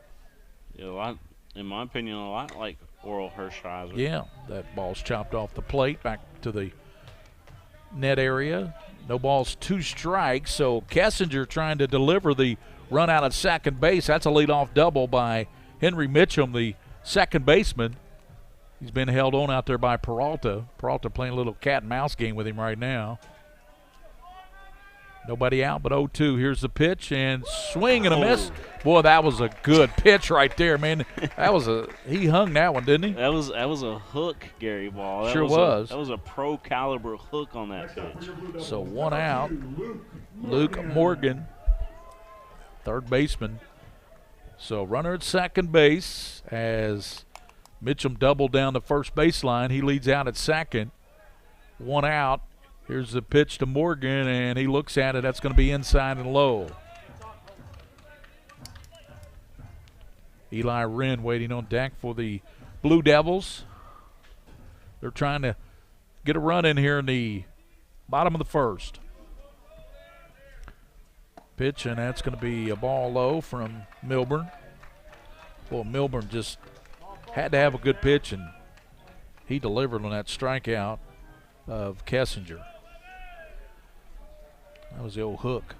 Yeah, a lot, in my opinion, a lot like Oral Hershiser. Yeah, that ball's chopped off the plate back to the net area. No balls, 2 strikes. So Kessinger trying to deliver the run out at second base. That's a leadoff double by Henry Mitchum, the second baseman. He's been held on out there by Peralta. Peralta playing a little cat and mouse game with him right now. Nobody out but 0-2. Here's the pitch and swing and a miss. Boy, that was a good pitch right there, man. That was he hung that one, didn't he? That was a hook, Gary Ball. That sure was. That was a pro caliber hook on that pitch. So 1 out. Luke Morgan, third baseman. So runner at second base as Mitchum doubled down the first baseline. He leads out at second. 1 out. Here's the pitch to Morgan, and he looks at it. That's going to be inside and low. Eli Wren waiting on deck for the Blue Devils. They're trying to get a run in here in the bottom of the first. Pitch, and that's going to be a ball low from Milburn. Well, Milburn just had to have a good pitch, and he delivered on that strikeout of Kessinger. That was the old hook.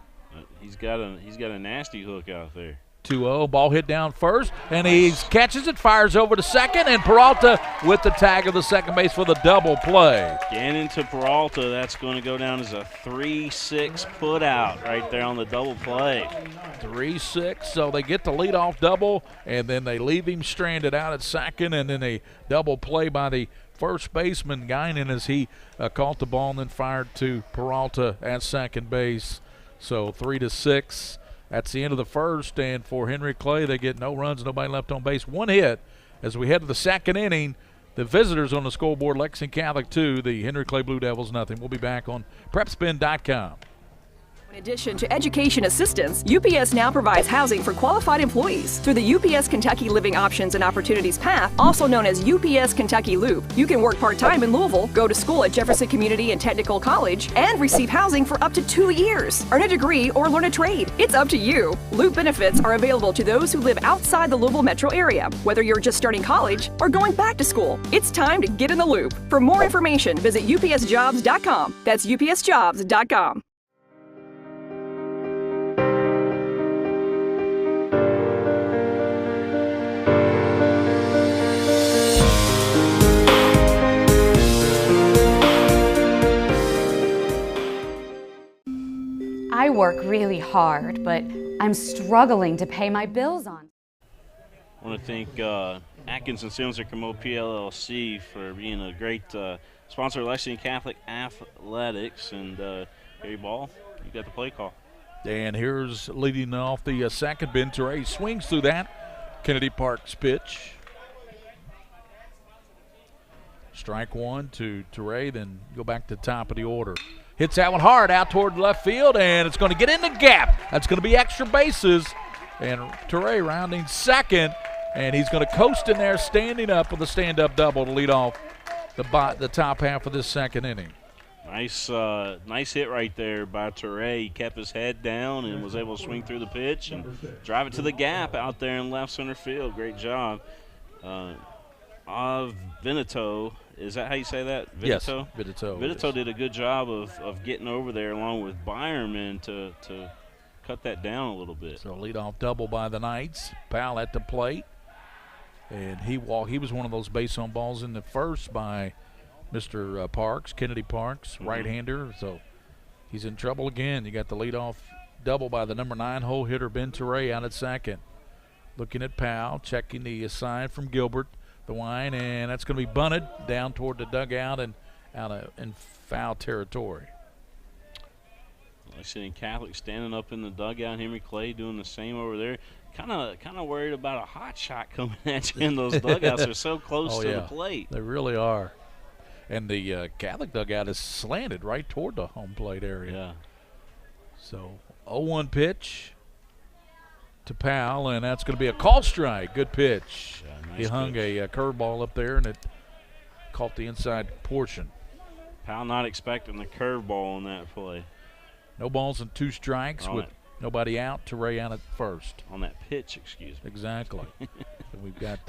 He's got a nasty hook out there. 2-0, ball hit down first, and he catches it, fires over to second, and Peralta with the tag of the second base for the double play. Gannon to Peralta, that's going to go down as a 3-6 put out right there on the double play. 3-6, so they get the leadoff double, and then they leave him stranded out at second, and then a double play by the first baseman Guinan as he caught the ball and then fired to Peralta at second base. So 3-6. That's the end of the first, and for Henry Clay, they get no runs, nobody left on base. 1 hit as we head to the second inning. The visitors on the scoreboard, Lexington Catholic 2, the Henry Clay Blue Devils nothing. We'll be back on PrepSpin.com. In addition to education assistance, UPS now provides housing for qualified employees. Through the UPS Kentucky Living Options and Opportunities Path, also known as UPS Kentucky Loop, you can work part-time in Louisville, go to school at Jefferson Community and Technical College, and receive housing for up to 2 years. Earn a degree or learn a trade. It's up to you. Loop benefits are available to those who live outside the Louisville metro area, whether you're just starting college or going back to school. It's time to get in the loop. For more information, visit upsjobs.com. That's upsjobs.com. I work really hard, but I'm struggling to pay my bills on. I want to thank Atkinson Sims and Kermode PLLC for being a great sponsor of Lexington Catholic Athletics. And Gary Ball, you got the play call. And here's leading off the second. Ben Teray swings through that. Kennedy Park's pitch. Strike one to Teray, then go back to the top of the order. Hits that one hard out toward left field, and it's going to get in the gap. That's going to be extra bases. And Teray rounding second, and he's going to coast in there, standing up with a stand-up double to lead off the top half of this second inning. Nice hit right there by Teray. He kept his head down and was able to swing through the pitch and drive it to the gap out there in left center field. Great job. Veneto, is that how you say that? Veneto? Yes, Veneto. Veneto did a good job of getting over there along with Byerman to cut that down a little bit. So leadoff double by the Knights. Powell at the plate. And he was one of those base on balls in the first by Mr. Parks, Kennedy Parks, right-hander. So he's in trouble again. You got the leadoff double by the number 9 hole hitter, Ben Teray, out at second. Looking at Powell, checking the sign from Gilbert. The wine, and that's going to be bunted down toward the dugout and out in foul territory. Lexington Catholic standing up in the dugout. Henry Clay doing the same over there. Kind of worried about a hot shot coming at you in those dugouts. They're so close to the plate. They really are. And the Catholic dugout is slanted right toward the home plate area. Yeah. So 0-1 pitch to Powell, and that's going to be a call strike. Good pitch. Yeah, nice he hung pitch. a curveball up there, and it caught the inside portion. Powell not expecting the curveball on that play. No balls and 2 strikes with nobody out. Teray out at first. On that pitch, excuse me. Exactly. And we've got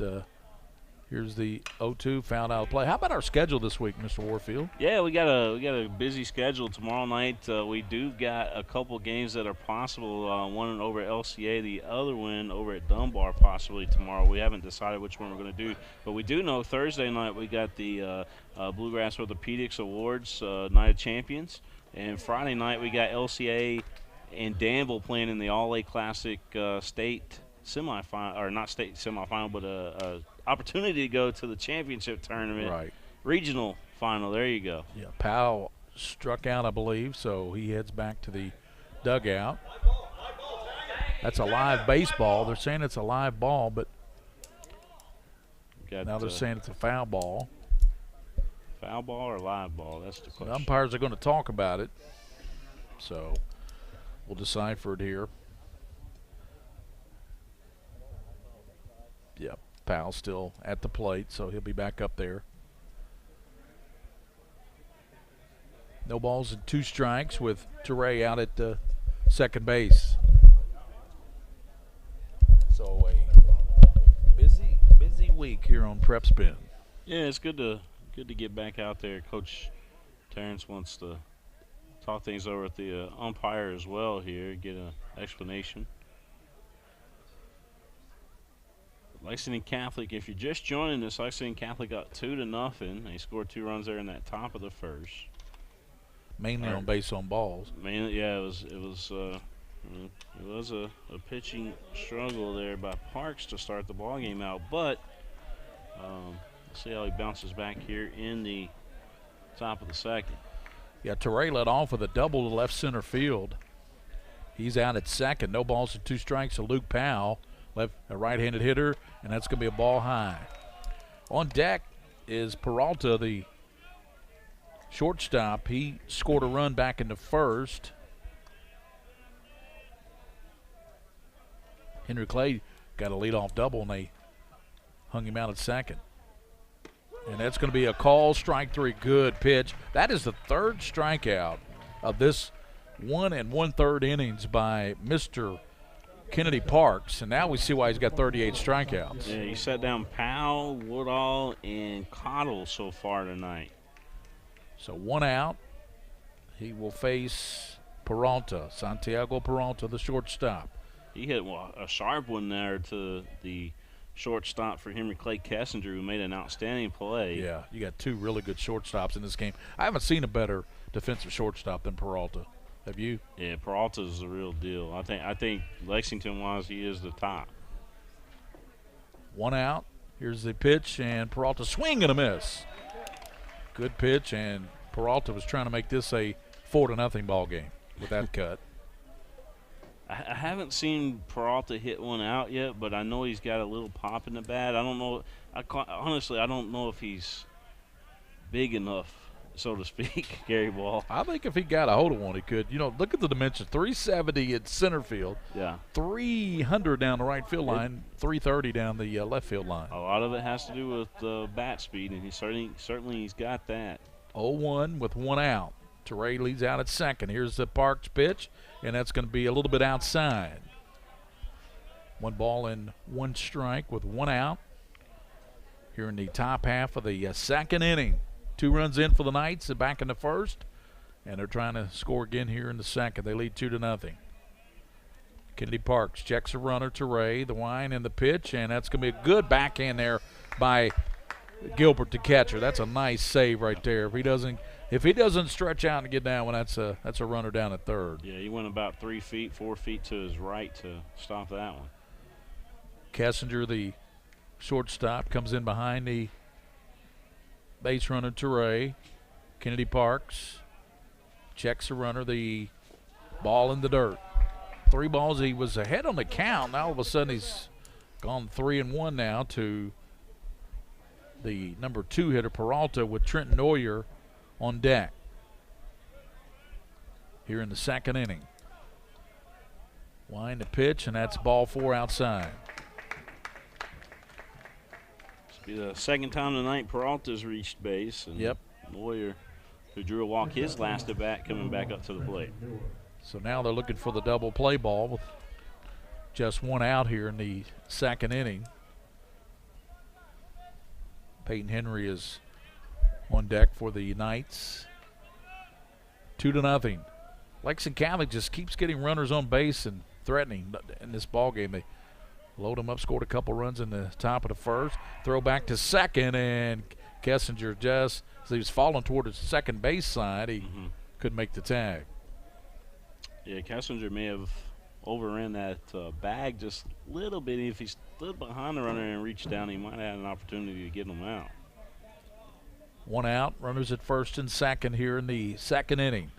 here's the 0-2 fouled out of play. How about our schedule this week, Mr. Warfield? Yeah, we got a busy schedule tomorrow night. We do got a couple games that are possible. One over at LCA, the other one over at Dunbar possibly tomorrow. We haven't decided which one we're going to do, but we do know Thursday night we got the Bluegrass Orthopedics Awards Night of Champions, and Friday night we got LCA and Danville playing in the All-A Classic state semifinal, or not state semifinal, but a opportunity to go to the championship tournament. Right. Regional final. There you go. Yeah, Powell struck out, I believe, so he heads back to the dugout. That's a live baseball. They're saying it's a live ball, but now they're saying it's a foul ball. Foul ball or live ball? That's the question. The umpires are going to talk about it, so we'll decipher it here. Yep. Powell still at the plate, so he'll be back up there. No balls and 2 strikes with Teray out at second base. So a busy week here on PrepSpin. Yeah, it's good to get back out there. Coach Terrence wants to talk things over with the umpire as well here, get an explanation. Lexington Catholic, if you're just joining us, Lexington Catholic got 2-0. They scored 2 runs there in that top of the first. Mainly on base on balls. Mainly, yeah, it was a pitching struggle there by Parks to start the ball game out, but let's see how he bounces back here in the top of the second. Yeah, Teray led off with a double to left center field. He's out at second. No balls and 2 strikes to Luke Powell. A right-handed hitter, and that's going to be a ball high. On deck is Peralta, the shortstop. He scored a run back in the first. Henry Clay got a leadoff double, and they hung him out at second. And that's going to be a call, strike three. Good pitch. That is the third strikeout of this 1 1/3 innings by Mr. Kennedy Parks, and now we see why he's got 38 strikeouts. Yeah, he set down Powell, Woodall, and Cottle so far tonight. So 1 out. He will face Peralta, Santiago Peralta, the shortstop. He hit a sharp one there to the shortstop for Henry Clay Kessinger, who made an outstanding play. Yeah, you got two really good shortstops in this game. I haven't seen a better defensive shortstop than Peralta. Have you? Yeah, Peralta's the real deal. I think Lexington-wise, he is the top. 1 out. Here's the pitch, and Peralta swing and a miss. Good pitch, and Peralta was trying to make this a 4-0 ball game with that cut. I haven't seen Peralta hit one out yet, but I know he's got a little pop in the bat. I don't know. Honestly, I don't know if he's big enough, so to speak, Gary Ball. I think if he got a hold of one, he could. You know, look at the dimensions. 370 at center field. Yeah. 300 down the right field line, 330 down the left field line. A lot of it has to do with bat speed, and he certainly he's got that. 0-1 with 1 out. Teray leads out at second. Here's the Parks pitch, and that's going to be a little bit outside. 1 ball and 1 strike with 1 out. Here in the top half of the second inning. 2 runs in for the Knights, back in the first, and they're trying to score again here in the second. They lead 2-0. Kennedy Parks checks a runner. Teray, the wind and the pitch, and that's going to be a good backhand there by Gilbert, the catcher. That's a nice save right there. If he doesn't stretch out and get down one, that's a runner down at third. Yeah, he went about 3 feet, 4 feet to his right to stop that one. Kessinger, the shortstop, comes in behind the base runner, Teray. Kennedy Parks checks the runner, the ball in the dirt. 3 balls. He was ahead on the count. Now all of a sudden he's gone 3-1 now to the number 2 hitter, Peralta, with Trent Neuer on deck here in the second inning. Wind the pitch, and that's ball 4 outside. This will be the second time tonight Peralta's reached base. And yep. Neuer, who drew a walk his last at bat, coming back up to the plate. So now they're looking for the double play ball with just 1 out here in the second inning. Peyton Henry is on deck for the Knights. 2-0. Lexington Catholic just keeps getting runners on base and threatening in this ball game. They load them up, scored a couple runs in the top of the first. Throw back to second, and Kessinger just, as he was falling toward the second base side, he couldn't make the tag. Yeah, Kessinger may have overran that bag just a little bit. If he stood behind the runner and reached down, he might have had an opportunity to get him out. 1 out, runners at first and second here in the second inning.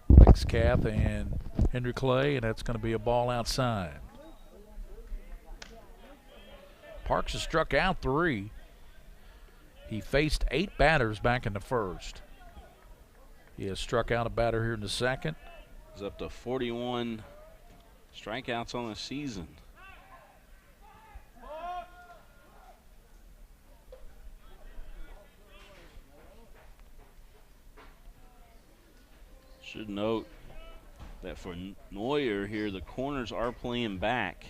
Lex Cath and Henry Clay, and that's going to be a ball outside. Parks has struck out 3. He faced 8 batters back in the first. He has struck out a batter here in the second. He's up to 41 strikeouts on the season. Should note that for Neuer here, the corners are playing back.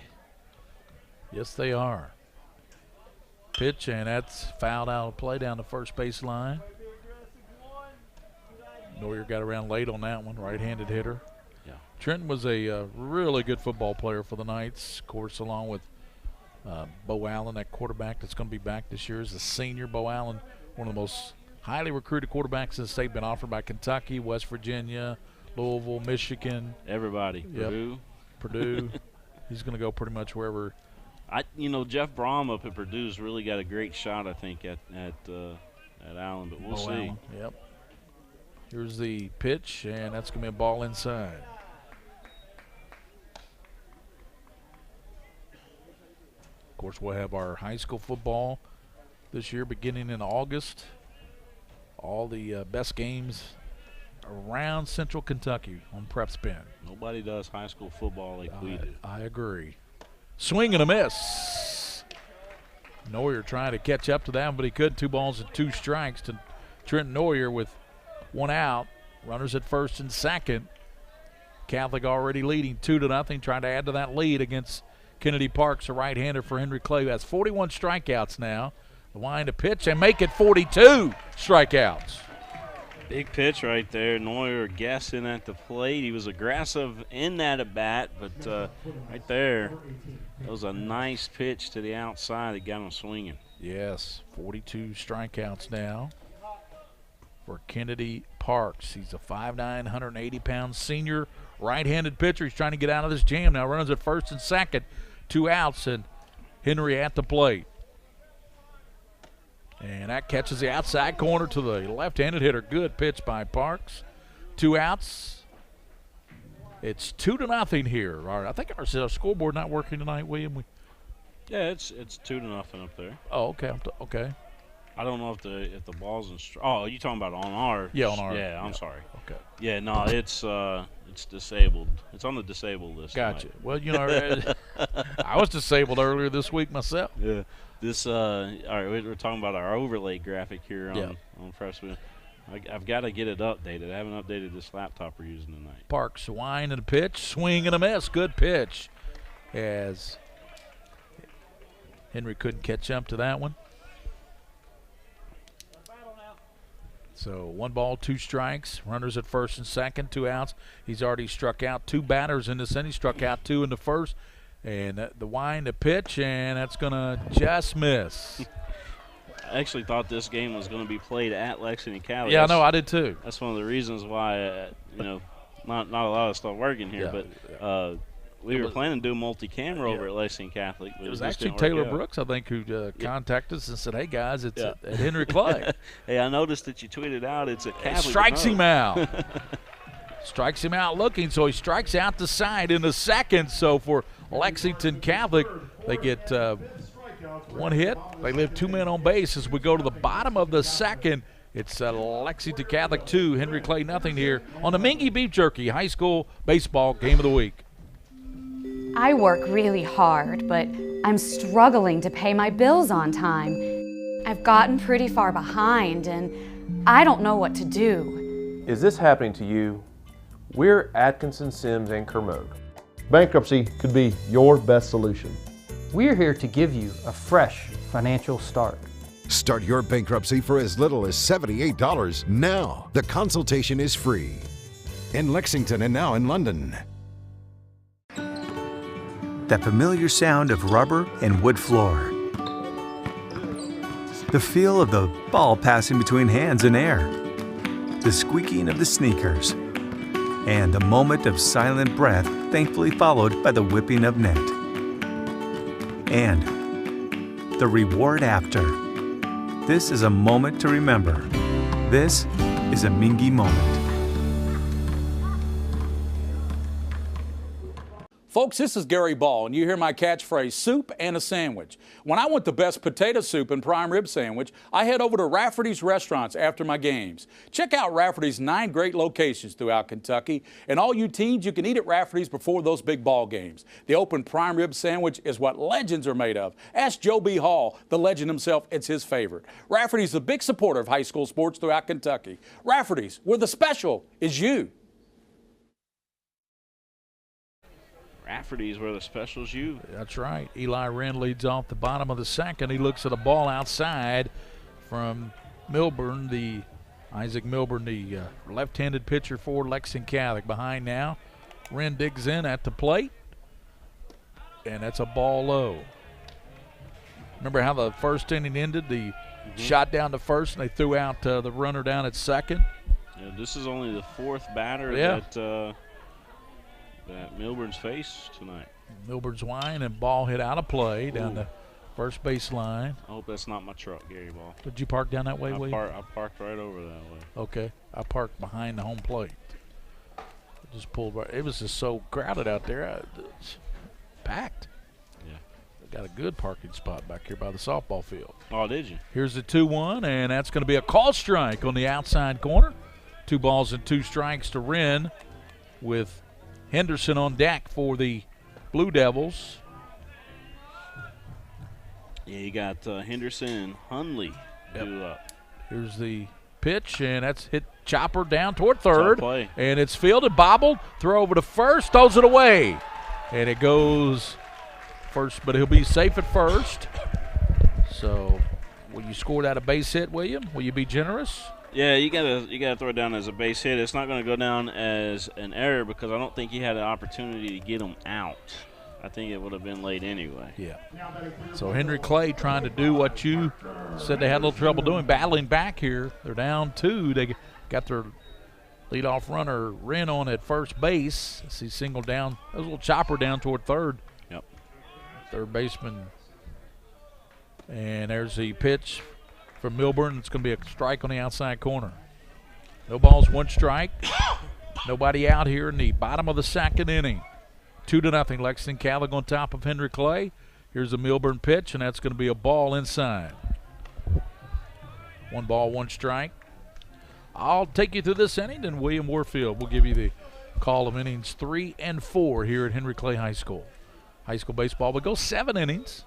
Yes, they are. Pitch, and that's fouled out of play down the first base line. Neuer got around late on that one, right-handed hitter. Yeah. Trenton was a really good football player for the Knights, of course, along with Bo Allen, that quarterback that's going to be back this year is a senior. Bo Allen, one of the most highly recruited quarterbacks in the state, been offered by Kentucky, West Virginia, Louisville, Michigan. Everybody. Yep. Purdue. He's going to go pretty much wherever. Jeff Brom up at Purdue's really got a great shot, I think, at Allen, but we'll see. Allen. Yep. Here's the pitch, and that's going to be a ball inside. Of course, we'll have our high school football this year beginning in August. All the best games around Central Kentucky on PrepSpin. Nobody does high school football like we do. I agree. Swing and a miss. Neuer trying to catch up to that, but he couldn't. 2 balls and 2 strikes to Trent Neuer with 1 out. Runners at first and second. Catholic already leading 2-0, trying to add to that lead against Kennedy Parks, a right-hander for Henry Clay, who has 41 strikeouts now. The wind to pitch and make it 42 strikeouts. Big pitch right there. Neuer guessing at the plate. He was aggressive in that at bat, but right there, that was a nice pitch to the outside that got him swinging. Yes, 42 strikeouts now for Kennedy Parks. He's a 5'9", 180-pound senior right-handed pitcher. He's trying to get out of this jam now. Runs at first and second. 2 outs, and Henry at the plate. And that catches the outside corner to the left-handed hitter. Good pitch by Parks. 2 outs. It's 2-0 here. All right, I think our scoreboard not working tonight, William. Yeah, it's 2-0 up there. Oh, okay. Okay. I don't know if the ball's in. Oh, you talking about on our? Yeah, on our. Yeah, I'm sorry. Okay. Yeah, no, it's disabled. It's on the disabled list. Gotcha. Tonight. Well, you know, I was disabled earlier this week myself. Yeah. This all right. We're talking about our overlay graphic here on PrepSpin. I've got to get it updated. I haven't updated this laptop we're using tonight. Parks wind and a pitch, swing and a miss. Good pitch, as Henry couldn't catch up to that one. So 1 ball, 2 strikes. Runners at first and second, 2 outs. He's already struck out 2 batters in this inning. He struck out 2 in the first. And the wind, the pitch, and that's going to just miss. I actually thought this game was going to be played at Lexington Catholic. Yeah, no, I did too. That's one of the reasons why, not a lot of stuff working here, but we were planning to do multi-camera over at Lexington Catholic. But it was actually Taylor Brooks, I think, who contacted us and said, hey, guys, it's at Henry Clay. Hey, I noticed that you tweeted out it's at Catholic. Strikes him out. Strikes him out looking, so he strikes out the side in the second. So for Lexington Catholic, they get 1 hit. They leave 2 men on base as we go to the bottom of the second. It's Lexington Catholic 2, Henry Clay nothing here on the Mingua Beef Jerky High School Baseball Game of the Week. I work really hard, but I'm struggling to pay my bills on time. I've gotten pretty far behind, and I don't know what to do. Is this happening to you? We're Atkinson, Sims, and Kermode. Bankruptcy could be your best solution. We're here to give you a fresh financial start. Start your bankruptcy for as little as $78 now. The consultation is free. In Lexington and now in London. That familiar sound of rubber and wood floor. The feel of the ball passing between hands and air. The squeaking of the sneakers. And a moment of silent breath, thankfully followed by the whipping of net. And the reward after. This is a moment to remember. This is a Mingua moment. Folks, this is Gary Ball, and you hear my catchphrase, soup and a sandwich. When I want the best potato soup and prime rib sandwich, I head over to Rafferty's restaurants after my games. Check out Rafferty's 9 great locations throughout Kentucky, and all you teens, you can eat at Rafferty's before those big ball games. The open prime rib sandwich is what legends are made of. Ask Joe B. Hall, the legend himself, it's his favorite. Rafferty's is a big supporter of high school sports throughout Kentucky. Rafferty's, where the special is you. Rafferty's where the special's you. That's right. Eli Wren leads off the bottom of the second. He looks at a ball outside from Milburn, Isaac Milburn, the left-handed pitcher for Lexington Catholic. Behind now, Wren digs in at the plate, and that's a ball low. Remember how the first inning ended? The shot down to first, and they threw out the runner down at second. Yeah, this is only the 4th batter that Milburn's faced tonight. Milburn's wine and ball hit out of play down the first base line. I hope that's not my truck, Gary Ball. Did you park down that way, William? I parked right over that way. Okay. I parked behind the home plate. Just pulled right. It was just so crowded out there. It's packed. Yeah. They got a good parking spot back here by the softball field. Oh, did you? Here's the 2-1, and that's going to be a call strike on the outside corner. 2 balls and 2 strikes to Wren with Henderson on deck for the Blue Devils. Yeah, you got Henderson and Hundley. Here's the pitch, and that's hit chopper down toward third. Play. And it's fielded, bobbled, throw over to first, throws it away. And it goes first, but he'll be safe at first. So will you score that a base hit, William? Will you be generous? Yeah, you gotta throw it down as a base hit. It's not going to go down as an error because I don't think he had an opportunity to get him out. I think it would have been late anyway. Yeah. So Henry Clay trying to do what you said they had a little trouble doing, battling back here. They're down 2. They got their leadoff runner Wren on at first base. He singled down. That was a little chopper down toward third. Yep. Third baseman. And there's the pitch from Milburn. It's going to be a strike on the outside corner. No balls, 1 strike. Nobody out here in the bottom of the 2nd inning. 2-0, Lexington Catholic on top of Henry Clay. Here's a Milburn pitch, and that's going to be a ball inside. 1 ball, 1 strike. I'll take you through this inning, and William Warfield will give you the call of innings 3 and 4 here at Henry Clay High School. High school baseball would go 7 innings.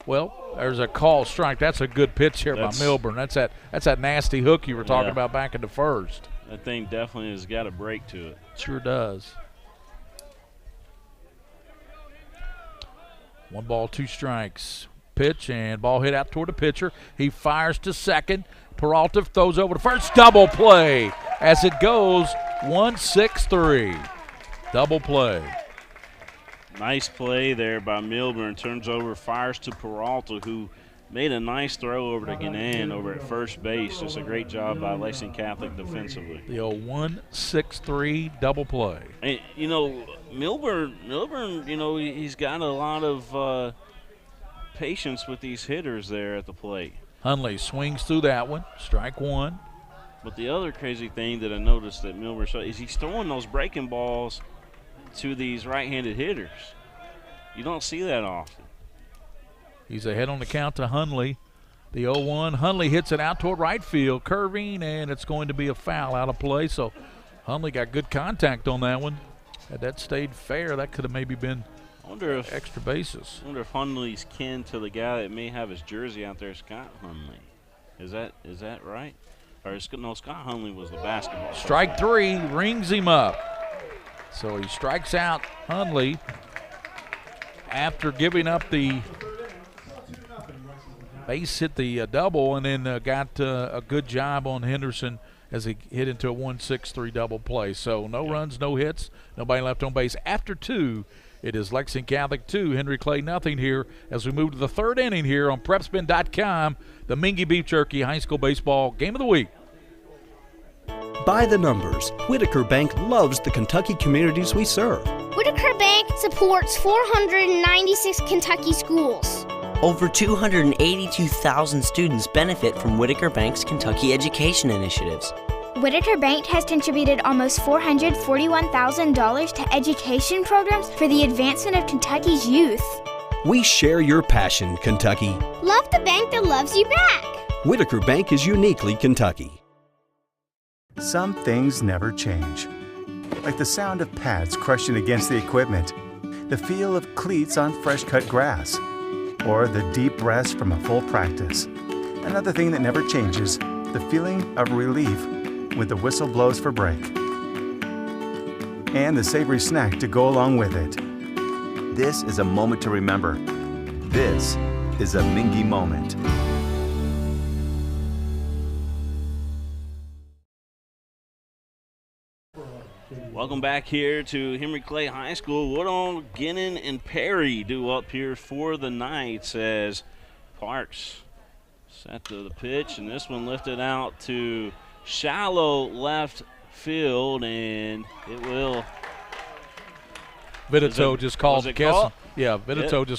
Well, there's a call strike. That's a good pitch here by Milburn. That's that nasty hook you were talking about back in the first. That thing definitely has got a break to it. Sure does. 1 ball, 2 strikes. Pitch and ball hit out toward the pitcher. He fires to second. Peralta throws over to first. Double play as it goes 1-6-3. Double play. Nice play there by Milburn. Turns over, fires to Peralta, who made a nice throw over to Garner over at first base. Just a great job by Lexington Catholic defensively. The old 1-6-3 double play. And, you know, Milburn, you know, he's got a lot of patience with these hitters there at the plate. Hundley swings through that one. Strike 1. But the other crazy thing that I noticed that Milburn showed is he's throwing those breaking balls to these right-handed hitters. You don't see that often. He's ahead on the count to Hundley. The 0-1. Hundley hits it out toward right field, curving, and it's going to be a foul out of play. So Hundley got good contact on that one. Had that stayed fair, that could have maybe been extra bases. I wonder if Hundley's kin to the guy that may have his jersey out there, Scott Hundley. Is that right? Or no, Scott Hundley was the basketball player. Strike 3 rings him up. So he strikes out Hundley after giving up the base hit, the double, and then got a good job on Henderson as he hit into a 1-6-3 double play. So no runs, no hits, nobody left on base. After 2, it is Lexington Catholic 2, Henry Clay nothing here as we move to the 3rd inning here on PrepSpin.com, the Mingua Beef Jerky High School Baseball Game of the Week. By the numbers, Whitaker Bank loves the Kentucky communities we serve. Whitaker Bank supports 496 Kentucky schools. Over 282,000 students benefit from Whitaker Bank's Kentucky education initiatives. Whitaker Bank has contributed almost $441,000 to education programs for the advancement of Kentucky's youth. We share your passion, Kentucky. Love the bank that loves you back. Whitaker Bank is uniquely Kentucky. Some things never change. Like the sound of pads crushing against the equipment, the feel of cleats on fresh-cut grass, or the deep breaths from a full practice. Another thing that never changes, the feeling of relief when the whistle blows for break. And the savory snack to go along with it. This is a moment to remember. This is a Mingua moment. Welcome back here to Henry Clay High School. Woodall, Gannon, and Perry do up here for the Knights as Parks set to the pitch, and this one lifted out to shallow left field, and it will. Vidito just called just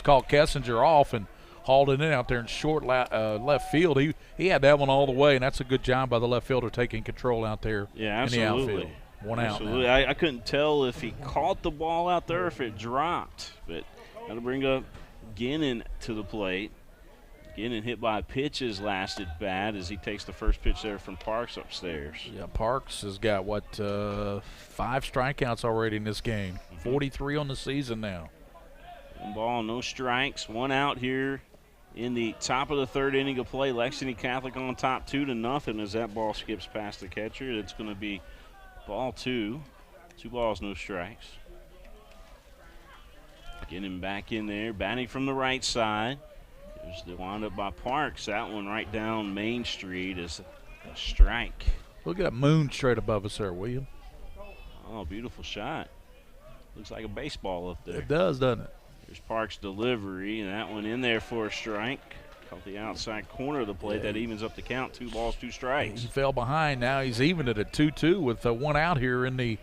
called Kessinger off and hauled it in out there in short left field. He had that one all the way, and that's a good job by the left fielder taking control out there in the outfield. One out now. I couldn't tell if he caught the ball out there or if it dropped, but that'll bring up Gannon to the plate. Getting hit by a pitch has lasted bad as he takes the first pitch there from Parks upstairs. Yeah, Parks has got, 5 strikeouts already in this game. 43 on the season now. 1 ball, no strikes. 1 out here in the top of the 3rd inning of play. Lexington Catholic on top 2-0 as that ball skips past the catcher. It's going to be ball 2. 2 balls, no strikes. Getting back in there, batting from the right side. There's the windup by Parks. That one right down Main Street is a strike. Look at that moon straight above us there, William. Oh, beautiful shot. Looks like a baseball up there. It does, doesn't it? There's Parks' delivery, and that one in there for a strike. Off the outside corner of the plate, that evens up the count. 2 balls, 2 strikes. He fell behind. Now he's even at 2-2 with 1 out here in the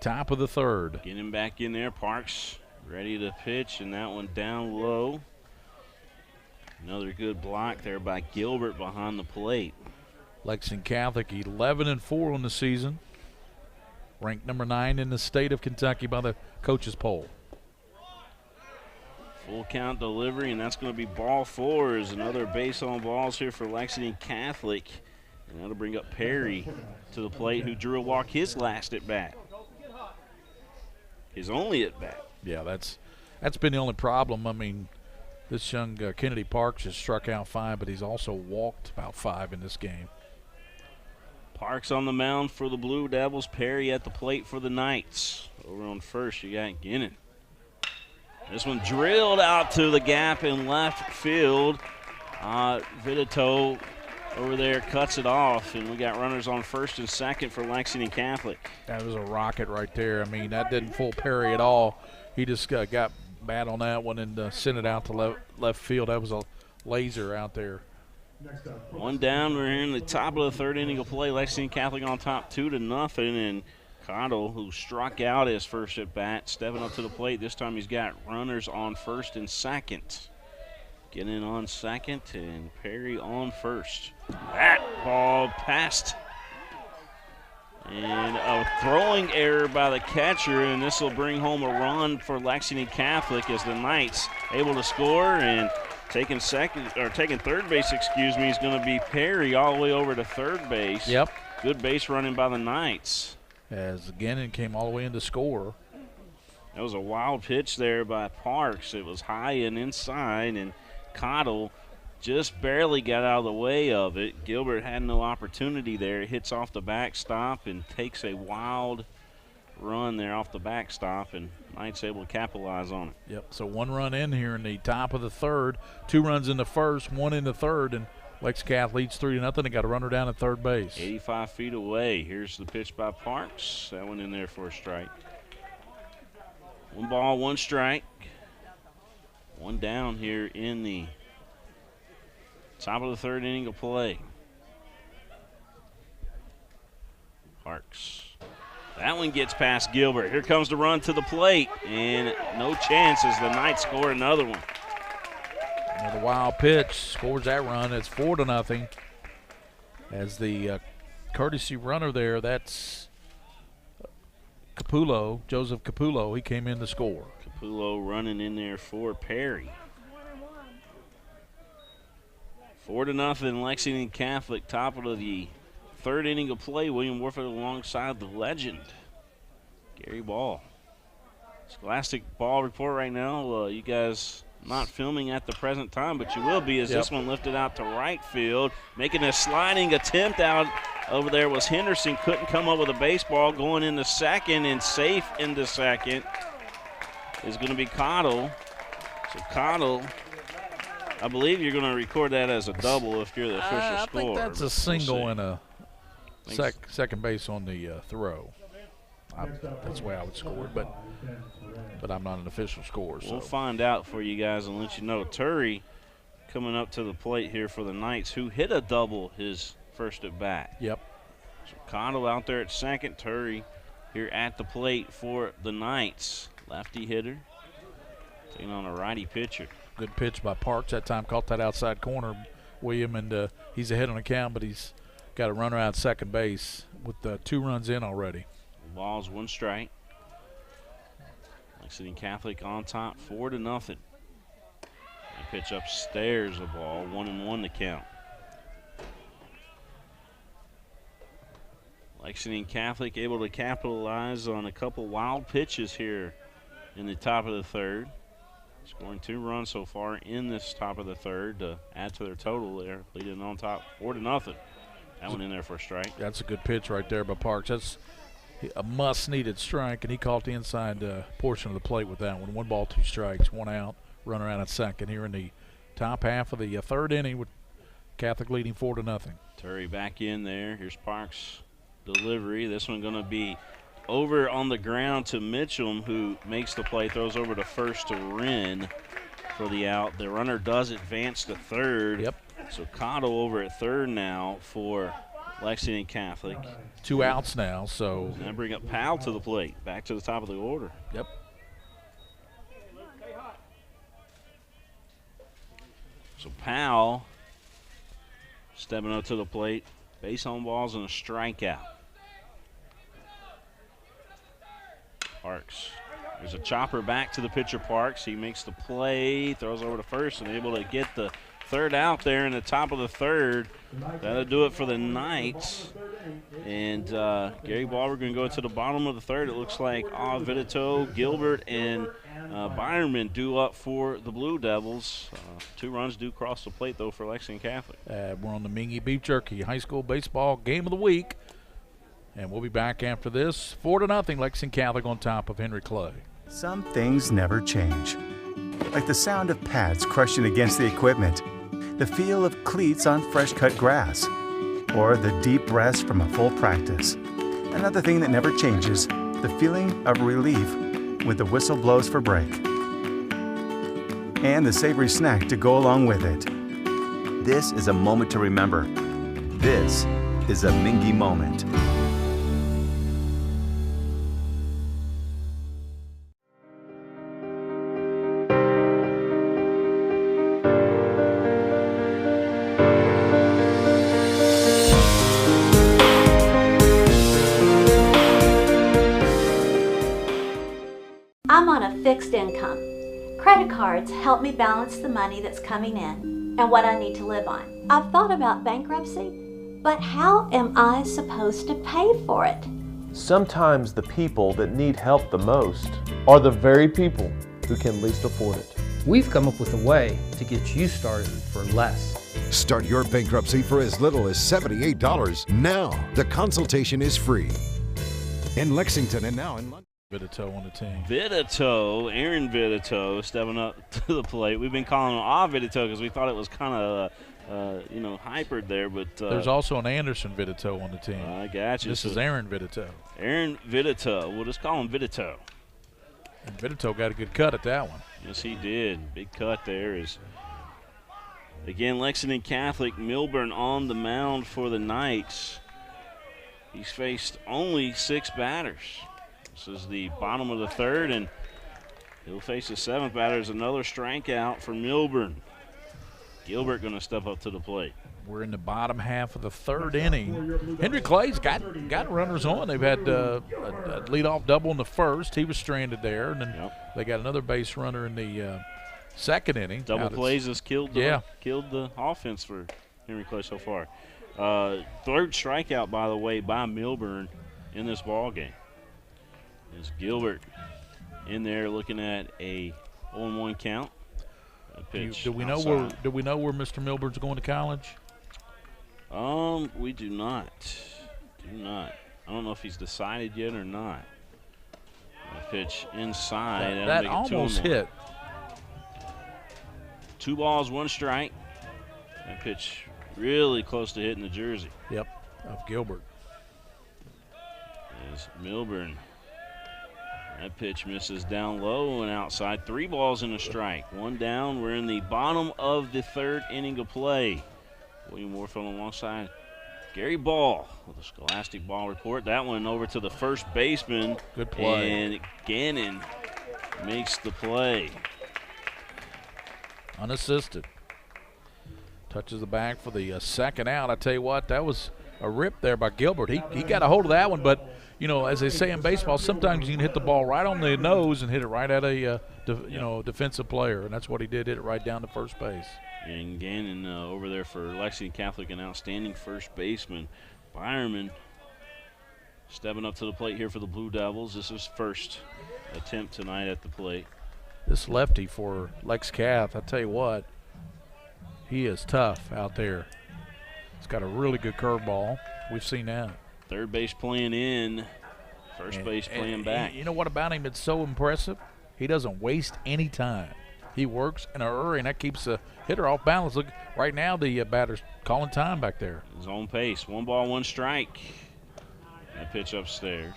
top of the 3rd. Getting back in there, Parks ready to pitch, and that one down low. Another good block there by Gilbert behind the plate. Lexington Catholic 11-4 on the season. Ranked number 9 in the state of Kentucky by the coaches poll. Full count delivery, and that's going to be ball 4 as another base on balls here for Lexington Catholic. And that'll bring up Perry to the plate, who drew a walk his last at bat. His only at bat. Yeah, that's been the only problem. I mean, this young Kennedy Parks has struck out 5, but he's also walked about 5 in this game. Parks on the mound for the Blue Devils. Perry at the plate for the Knights. Over on first, you got Gannon. This one drilled out to the gap in left field. Vidito over there cuts it off, and we got runners on first and second for Lexington Catholic. That was a rocket right there. I mean, that didn't fool Perry at all. He just got bad on that one and sent it out to left field. That was a laser out there. 1 down. We're in the top of the 3rd inning of play. Lexington Catholic on top 2-0, and Cottle, who struck out his first at bat, stepping up to the plate. This time he's got runners on first and second. Getting on second, and Perry on first. That ball passed. And a throwing error by the catcher, and this will bring home a run for Lexington Catholic as the Knights able to score. And taking third base, is going to be Perry all the way over to third base. Yep. Good base running by the Knights. As Gannon came all the way in to score. That was a wild pitch there by Parks. It was high and inside, and Cottle just barely got out of the way of it. Gilbert had no opportunity there. It hits off the backstop and takes a wild run there off the backstop, and Knights able to capitalize on it. Yep, so 1 run in here in the top of the 3rd, 2 runs in the 1st, 1 in the 3rd, and Lex Cath leads 3-0. They got a runner down at third base. 85 feet away. Here's the pitch by Parks. That one in there for a strike. 1 ball, 1 strike. 1 down here in the top of the 3rd inning of play. Parks. That one gets past Gilbert. Here comes the run to the plate, and no chance as the Knights score another one. Another wild pitch scores that run. It's 4-0. As the courtesy runner there, that's Capullo, Joseph Capullo. He came in to score. Capullo running in there for Perry. 4-0 Lexington Catholic, top of the 3rd inning of play. William Warford alongside the legend, Gary Ball. Scholastic Ball report right now. You guys not filming at the present time, but you will be as this one lifted out to right field. Making a sliding attempt out over there was Henderson. Couldn't come up with a baseball. Going into second, and safe into second is going to be Cottle. So Cottle, I believe you're going to record that as a double if you're the official score. I think that's a single and a second base on the throw. That's the way I would score it, but I'm not an official scorer. So. We'll find out for you guys and let you know. Turry coming up to the plate here for the Knights, who hit a double his first at bat. Yep. So Cottle out there at second. Turry here at the plate for the Knights. Lefty hitter taking on a righty pitcher. Good pitch by Parks that time. Caught that outside corner, William, and he's ahead on the count, but he's got a runner out second base with 2 runs in already. Balls, 1 strike. Lexington Catholic on top, 4-0. Pitch upstairs, the ball, 1-1 to count. Lexington Catholic able to capitalize on a couple wild pitches here in the top of the third. Scoring 2 runs so far in this top of the third to add to their total there, leading on top 4-0. That one in there for a strike. That's a good pitch right there by Parks. That's a must-needed strike, and he caught the inside portion of the plate with that one. 1 ball, 2 strikes, 1 out, runner out at second here in the top half of the third inning with Catholic leading 4-0. Turry back in there. Here's Parks' delivery. This one going to be over on the ground to Mitchum, who makes the play, throws over to first to Wren for the out. The runner does advance to third. Yep. So Cottle over at third now for Lexington Catholic. 2 outs now, so. Now bring up Powell to the plate, back to the top of the order. Yep. So Powell stepping up to the plate, base on balls and a strikeout. Parks. There's a chopper back to the pitcher, Parks. He makes the play, throws over to first, and able to get the third out there in the top of the third. That'll do it for the Knights. And Gary Ball, we're going to go to the bottom of the third. It looks like Vidito, Gilbert, and Byerman due up for the Blue Devils. 2 runs do cross the plate, though, for Lexington Catholic. We're on the Mingua Beef Jerky High School Baseball Game of the Week. And we'll be back after this. 4-0, Lexington Catholic on top of Henry Clay. Some things never change. Like the sound of pads crushing against the equipment, the feel of cleats on fresh-cut grass, or the deep breaths from a full practice. Another thing that never changes, the feeling of relief when the whistle blows for break. And the savory snack to go along with it. This is a moment to remember. This is a Mingua moment. I'm on a fixed income. Credit cards help me balance the money that's coming in and what I need to live on. I've thought about bankruptcy, but how am I supposed to pay for it? Sometimes the people that need help the most are the very people who can least afford it. We've come up with a way to get you started for less. Start your bankruptcy for as little as $78 now. The consultation is free. In Lexington and now in London. Vidito on the team. Vidito, Aaron Vidito, stepping up to the plate. We've been calling him Vidito because we thought it was kind of, hypered there. But there's also an Anderson Vidito on the team. I got you. This is Aaron Vidito. Aaron Vidito. We'll just call him Vidito. And Vidito got a good cut at that one. Yes, he did. Big cut there. Is again Lexington Catholic. Milburn on the mound for the Knights. He's faced only 6 batters. This is the bottom of the third, and he'll face the 7th batter as another strikeout for Milburn. Gilbert going to step up to the plate. We're in the bottom half of the third inning. Henry Clay's got runners on. They've had a leadoff double in the first. He was stranded there, and then they got another base runner in the second inning. Double plays has killed the offense for Henry Clay so far. 3rd strikeout, by the way, by Milburn in this ball game. Is Gilbert in there looking at a 0-1 count. A pitch. Do we know where Mr. Milburn's going to college? We do not. I don't know if he's decided yet or not. A pitch inside. That almost hit. 2 balls, 1 strike. That pitch really close to hitting the jersey. Yep, of Gilbert. As Milburn. That pitch misses down low and outside. 3 balls and a strike. 1 down. We're in the bottom of the 3rd inning of play. William Warfield alongside Gary Ball with a Scholastic Ball report. That one over to the first baseman. Good play. And Gannon makes the play. Unassisted. Touches the bag for the second out. I tell you what, that was a rip there by Gilbert. He got a hold of that one, but you know, as they say in baseball, sometimes you can hit the ball right on the nose and hit it right at a defensive player, and that's what he did. Hit it right down to first base. And Gannon over there for Lexington Catholic, an outstanding first baseman. Byerman stepping up to the plate here for the Blue Devils. This is first attempt tonight at the plate. This lefty for Lex Cath, I tell you what, he is tough out there. He's got a really good curveball. We've seen that. Third base playing in, first base playing back. You know what about him? It's so impressive. He doesn't waste any time. He works in a hurry, and that keeps the hitter off balance. Look, right now the batter's calling time back there. His own pace. 1 ball, 1 strike. That pitch upstairs.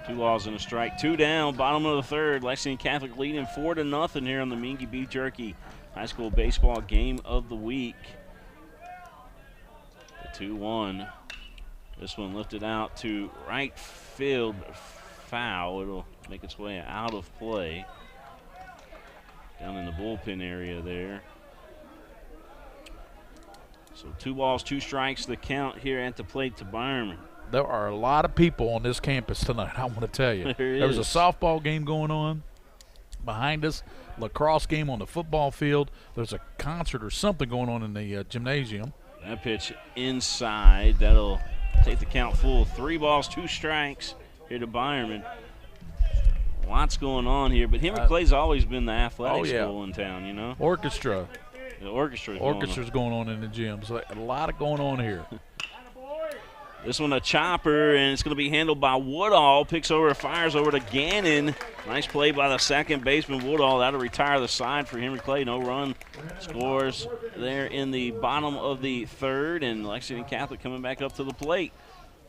2 balls and a strike. 2 down, bottom of the third. Lexington Catholic leading 4-0 here on the Mingua Beef Jerky High School Baseball Game of the Week. The 2-1. This one lifted out to right field, foul. It'll make its way out of play. Down in the bullpen area there. So 2 balls, 2 strikes, the count here at the plate to Byerman. There are a lot of people on this campus tonight, I want to tell you. There was a softball game going on behind us, lacrosse game on the football field. There's a concert or something going on in the gymnasium. That pitch inside. That'll take the count full. 3 balls, 2 strikes here to Byerman. Lots going on here, but Henry Clay's always been the athletic school in town, you know. Orchestra's going on in the gym. So a lot of going on here. This one a chopper, and it's going to be handled by Woodall. Picks over, fires over to Gannon. Nice play by the second baseman, Woodall. That'll retire the side for Henry Clay. No run scores there in the bottom of the third, and Lexington Catholic coming back up to the plate.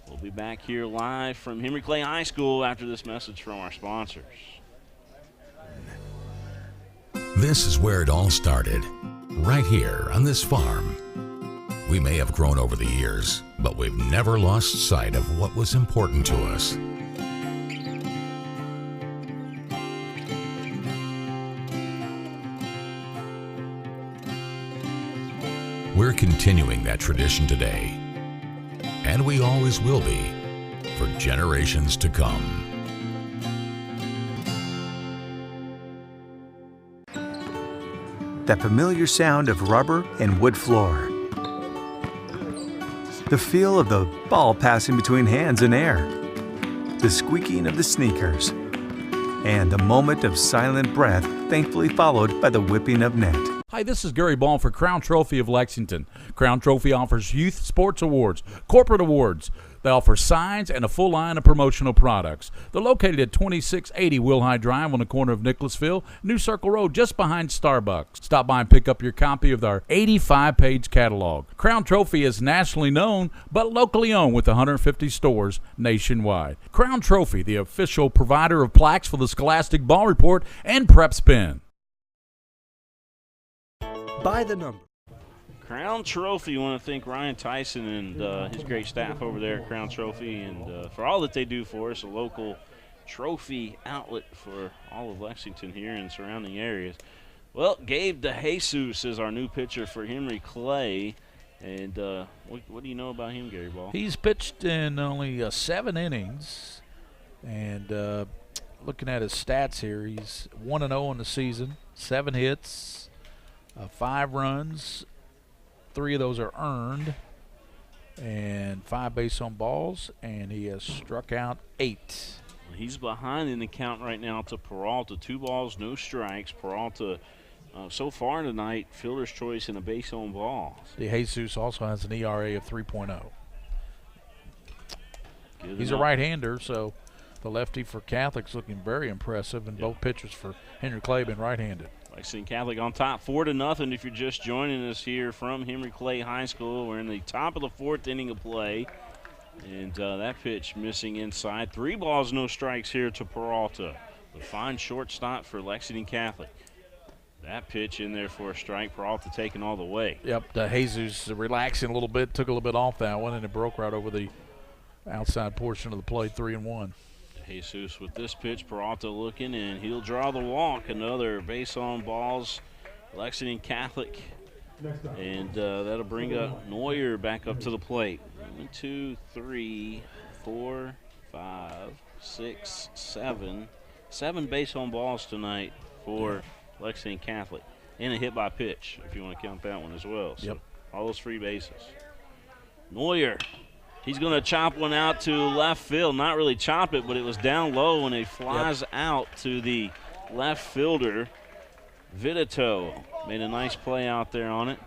We'll be back here live from Henry Clay High School after this message from our sponsors. This is where it all started, right here on this farm. We may have grown over the years, but we've never lost sight of what was important to us. We're continuing that tradition today, and we always will be for generations to come. That familiar sound of rubber and wood floor. The feel of the ball passing between hands and air. The squeaking of the sneakers. And a moment of silent breath, thankfully followed by the whipping of net. Hi, this is Gary Ball for Crown Trophy of Lexington. Crown Trophy offers youth sports awards, corporate awards. They offer signs and a full line of promotional products. They're located at 2680 Wilhite Drive on the corner of Nicholasville, New Circle Road, just behind Starbucks. Stop by and pick up your copy of our 85-page catalog. Crown Trophy is nationally known, but locally owned with 150 stores nationwide. Crown Trophy, the official provider of plaques for the Scholastic Ball Report and PrepSpin. By the number. Crown Trophy, I want to thank Ryan Tyson and his great staff over there at Crown Trophy, and for all that they do for us, a local trophy outlet for all of Lexington here and surrounding areas. Well, Gabe DeJesus is our new pitcher for Henry Clay, and what do you know about him, Gary Ball? He's pitched in only 7 innings, and looking at his stats here, he's 1-0 in the season, 7 hits, 5 runs. 3 of those are earned, and 5 base on balls, and he has struck out 8. He's behind in the count right now to Peralta. 2 balls, no strikes. Peralta, so far tonight, fielder's choice and a base on balls. DeJesus also has an ERA of 3.0. He's a right-hander, so the lefty for Catholic's looking very impressive, and both pitchers for Henry Clay been right-handed. Lexington Catholic on top 4-0 if you're just joining us here from Henry Clay High School. We're in the top of the 4th inning of play. And that pitch missing inside. 3 balls, no strikes here to Peralta. The fine shortstop for Lexington Catholic. That pitch in there for a strike. Peralta taking all the way. Yep, Jesus relaxing a little bit, took a little bit off that one, and it broke right over the outside portion of the plate, 3-1. Jesus with this pitch, Peralta looking, and he'll draw the walk. Another base on balls, Lexington Catholic. And that'll bring up Neuer back up to the plate. 1, 2, 3, 4, 5, 6, 7. 7 base on balls tonight for Lexington Catholic. And a hit by pitch, if you want to count that one as well. So all those free bases. Neuer, he's going to chop one out to left field. Not really chop it, but it was down low, and it flies out to the left fielder. Vidito made a nice play out there on it.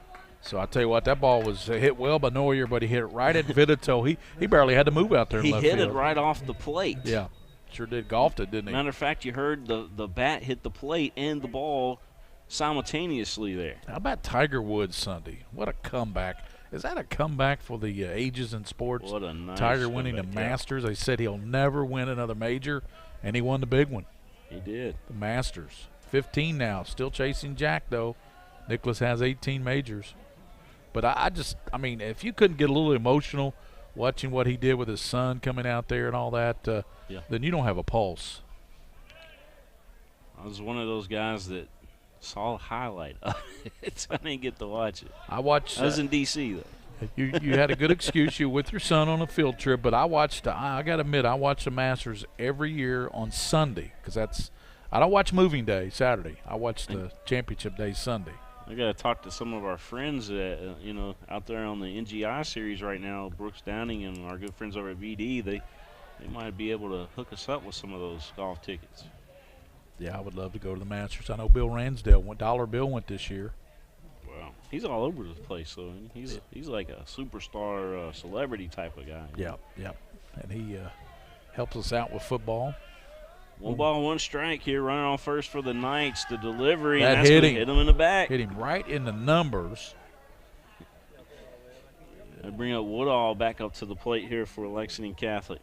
So I tell you what, that ball was hit well by Neuer, but he hit it right at Vidito. He barely had to move out there in left field. He hit it right off the plate. Yeah, sure did. Golfed it, didn't he? Matter of fact, you heard the bat hit the plate and the ball simultaneously there. How about Tiger Woods Sunday? What a comeback. Is that a comeback for the ages in sports? What a nice Tiger winning the comeback, Masters. They said he'll never win another major, and he won the big one. He did. The Masters. 15 now. Still chasing Jack, though. Nicholas has 18 majors. But I mean, if you couldn't get a little emotional watching what he did with his son coming out there and all that, then you don't have a pulse. I was one of those guys that saw a highlight of it, so I didn't get to watch it. I watched. I was in D.C., though. You had a good excuse. You were with your son on a field trip, but I got to admit, I watch the Masters every year on Sunday because I don't watch moving day Saturday. I watch the championship day Sunday. I got to talk to some of our friends that, out there on the NGI series right now, Brooks Downing and our good friends over at VD. They might be able to hook us up with some of those golf tickets. Yeah, I would love to go to the Masters. I know Bill Ransdale Dollar Bill went this year. Wow, he's all over the place. So he's like a superstar, celebrity type of guy. Yeah, and he helps us out with football. 1 ball, 1 strike here, running on first for the Knights. The delivery, that and that's going to hit him in the back. Hit him right in the numbers. They bring up Woodall back up to the plate here for Lexington Catholic.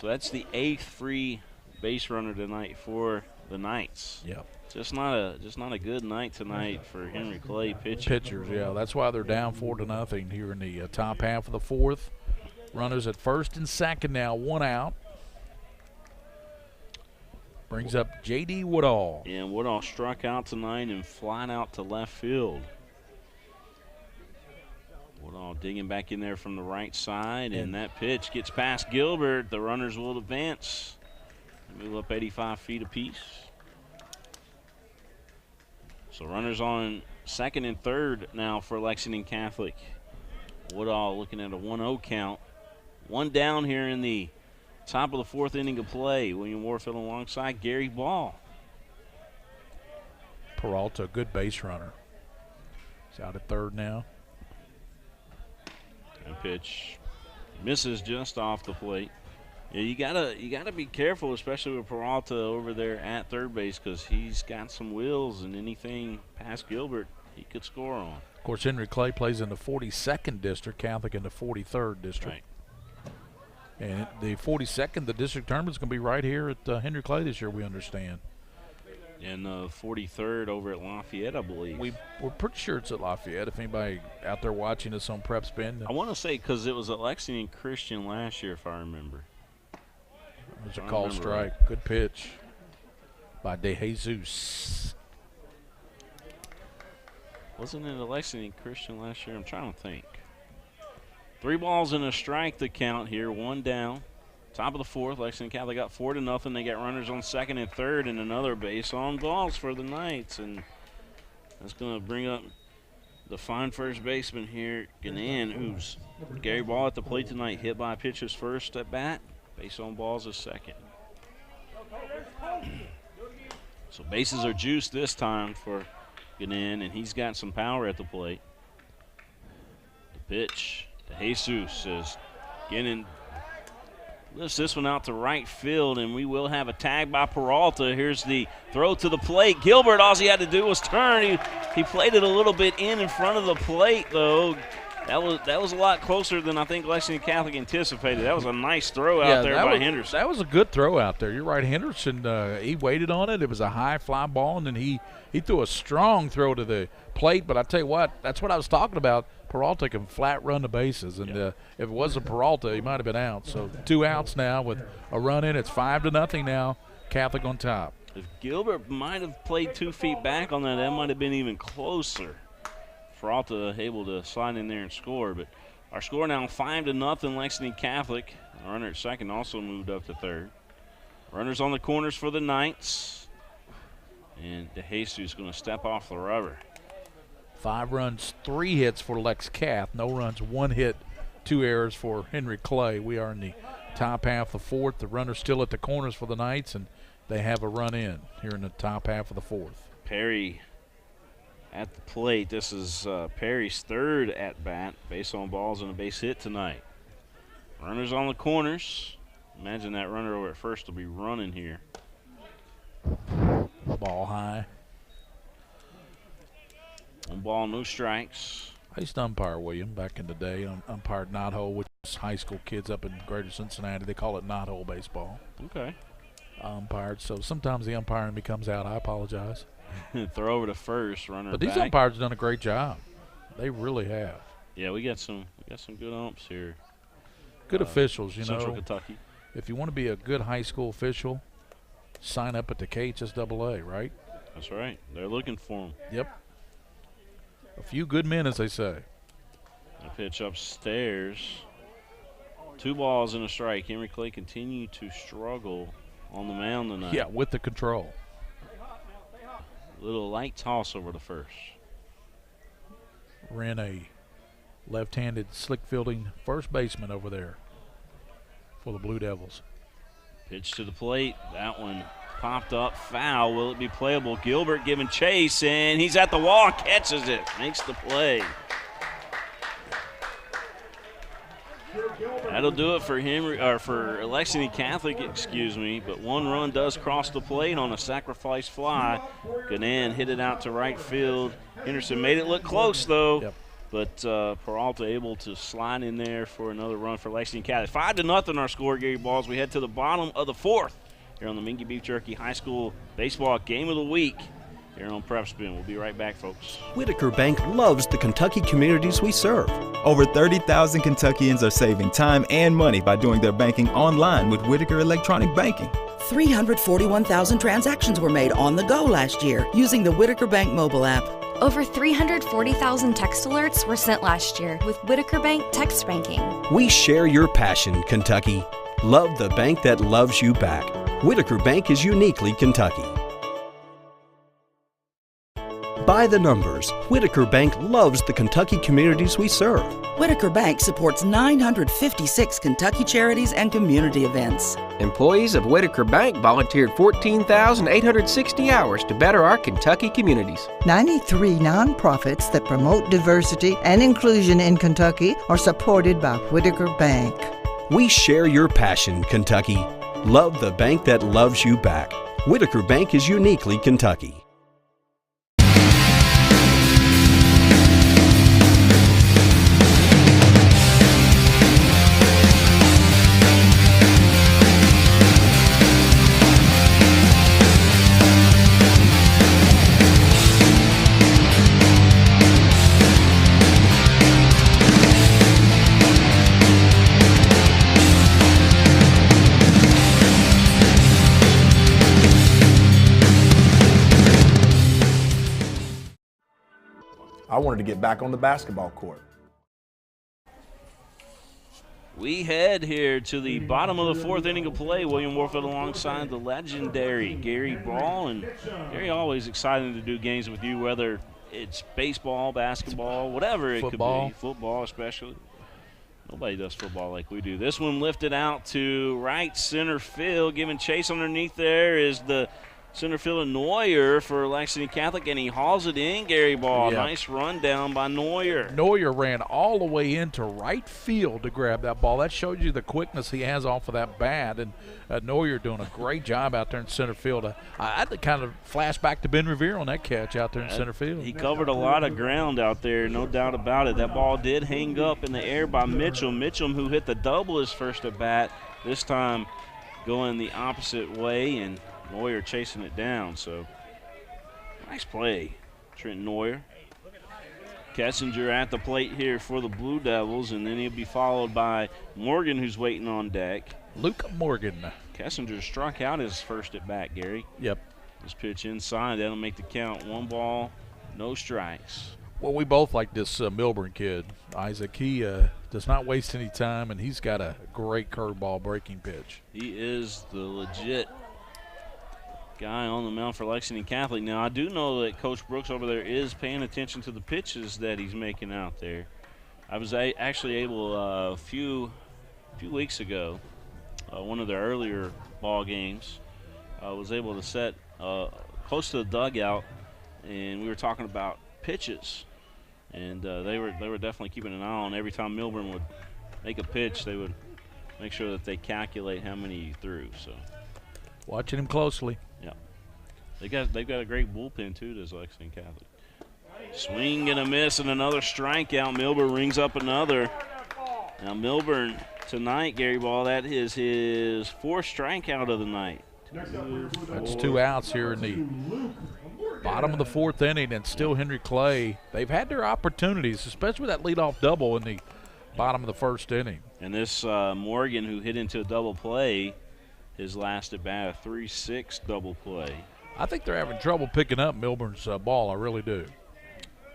So that's the 8th free base runner tonight for the Knights. Yep. Just not a good night tonight for Henry Clay pitching. Pitchers, yeah. That's why they're down 4-0 here in the top half of the 4th. Runners at first and second now, 1 out. Brings up J.D. Woodall. And Woodall struck out tonight and flying out to left field. Woodall digging back in there from the right side, and that pitch gets past Gilbert. The runners will advance. They move up 85 feet apiece. So runners on second and third now for Lexington Catholic. Woodall looking at a 1-0 count. 1 down here in the top of the 4th inning of play. William Warfield alongside Gary Ball. Peralta, good base runner. He's out at third now. And pitch misses just off the plate. Yeah, you gotta be careful, especially with Peralta over there at third base, because he's got some wheels, and anything past Gilbert he could score on. Of course, Henry Clay plays in the 42nd district, Catholic in the 43rd district. Right. And the 42nd, the district tournament's going to be right here at Henry Clay this year, we understand. And 43rd over at Lafayette, I believe. We're pretty sure it's at Lafayette, if anybody out there watching us on PrepSpin. I want to say because it was at Lexington Christian last year, if I remember. It was a call strike. Right. Good pitch by De Jesus. Wasn't it at Lexington Christian last year? I'm trying to think. 3 balls and a strike the count here, 1 down. Top of the 4th, Lexington Catholic got 4-0. They got runners on second and third and another base on balls for the Knights. And that's going to bring up the fine first baseman here, Ganan, who's Gary Ball at the plate tonight. Hit by pitches first at bat. Base on balls is second. So bases are juiced this time for Ganan, and he's got some power at the plate. The pitch to Jesus is getting lifts this one out to right field, and we will have a tag by Peralta. Here's the throw to the plate. Gilbert, all he had to do was turn. He played it a little bit in front of the plate, though. That was a lot closer than I think Lexington Catholic anticipated. That was a nice throw out there by Henderson. That was a good throw out there. You're right, Henderson. He waited on it. It was a high fly ball, and then he threw a strong throw to the plate. But I tell you what, that's what I was talking about. Peralta can flat run the bases, and if it wasn't Peralta, he might have been out. So 2 outs now with a run in. It's 5-0 now. Catholic on top. If Gilbert might have played 2 feet back on that might have been even closer. Peralta able to slide in there and score, but our score now 5-0 Lexington Catholic. Runner at second also moved up to third. Runners on the corners for the Knights. And DeJesus going to step off the rubber. 5 runs, 3 hits for Lex Cath. No runs, 1 hit, 2 errors for Henry Clay. We are in the top half of the fourth. The runner's still at the corners for the Knights, and they have a run in here in the top half of the fourth. Perry at the plate. This is Perry's third at bat. Base on balls and a base hit tonight. Runners on the corners. Imagine that runner over at first will be running here. Ball high. 1 ball, no strikes. I used to umpire, William, back in the day. Umpired knothole, which is high school kids up in greater Cincinnati. They call it knothole baseball. Okay. Umpired, so sometimes the umpiring becomes out. I apologize. Throw over to first, runner But back. these umpires have done a great job. They really have. Yeah, we got some good umps here. Good officials, you Central know. Kentucky. If you want to be a good high school official, sign up at the KHSAA, right? That's right. They're looking for them. Yep. A few good men, as they say. A pitch upstairs. 2 balls and a strike. Henry Clay continued to struggle on the mound tonight. Yeah, with the control. Little light toss over to first. Ran a left-handed slick fielding first baseman over there for the Blue Devils. Pitch to the plate. That one popped up. Foul. Will it be playable? Gilbert giving chase, and he's at the wall. Catches it. Makes the play. That'll do it for for Lexington Catholic, excuse me. But 1 run does cross the plate on a sacrifice fly. Ganan hit it out to right field. Henderson made it look close, though. Yep. But Peralta able to slide in there for another run for Lexington Catholic. 5-0 our score, Gary Balls. We head to the bottom of the fourth here on the Mingua Beef Jerky High School Baseball Game of the Week here on PrepSpin. We'll be right back, folks. Whitaker Bank loves the Kentucky communities we serve. Over 30,000 Kentuckians are saving time and money by doing their banking online with Whitaker Electronic Banking. 341,000 transactions were made on the go last year using the Whitaker Bank mobile app. Over 340,000 text alerts were sent last year with Whitaker Bank text banking. We share your passion, Kentucky. Love the bank that loves you back. Whitaker Bank is uniquely Kentucky. By the numbers, Whitaker Bank loves the Kentucky communities we serve. Whitaker Bank supports 956 Kentucky charities and community events. Employees of Whitaker Bank volunteered 14,860 hours to better our Kentucky communities. 93 nonprofits that promote diversity and inclusion in Kentucky are supported by Whitaker Bank. We share your passion, Kentucky. Love the bank that loves you back. Whitaker Bank is uniquely Kentucky. I wanted to get back on the basketball court. We head here to the bottom of the fourth inning of play. William Warfield alongside the legendary Gary Ball. And Gary, always exciting to do games with you, whether it's baseball, basketball, whatever it could be. Football especially. Nobody does football like we do. This one lifted out to right center field. Giving chase underneath there is the center fielder Neuer for Lexington Catholic, and he hauls it in, Gary Ball. Yeah. Nice run down by Neuer. Neuer ran all the way into right field to grab that ball. That shows you the quickness he has off of that bat, and Neuer doing a great job out there in center field. I had to kind of flash back to Ben Revere on that catch out there in center field. He covered a lot of ground out there, no doubt about it. That ball did hang up in the air by Mitchum. Mitchum, who hit the double his first at bat, this time going the opposite way, and Neuer chasing it down. So nice play, Trent Neuer. Kessinger at the plate here for the Blue Devils, and then he'll be followed by Morgan, who's waiting on deck. Luke Morgan. Kessinger struck out his first at bat, Gary. Yep. This pitch inside, that'll make the count 1 ball, no strikes. Well, we both like this Milburn kid, Isaac. He does not waste any time, and he's got a great curveball breaking pitch. He is the legit guy on the mound for Lexington Catholic. Now, I do know that Coach Brooks over there is paying attention to the pitches that he's making out there. I was actually able a few weeks ago, one of the earlier ball games, I was able to set close to the dugout, and we were talking about pitches. And they were definitely keeping an eye on every time Milburn would make a pitch. They would make sure that they calculate how many he threw. So, watching him closely. Yeah, they've got a great bullpen too. Does Lexington Catholic? Swing and a miss and another strikeout. Milburn rings up another. Now Milburn tonight, Gary Ball, that is his 4th strikeout of the night. That's 2 outs here in the bottom of the 4th inning, and still Henry Clay. They've had their opportunities, especially with that leadoff double in the bottom of the 1st inning. And this Morgan, who hit into a double play, his last at bat, a 3-6 double play. I think they're having trouble picking up Milburn's ball. I really do.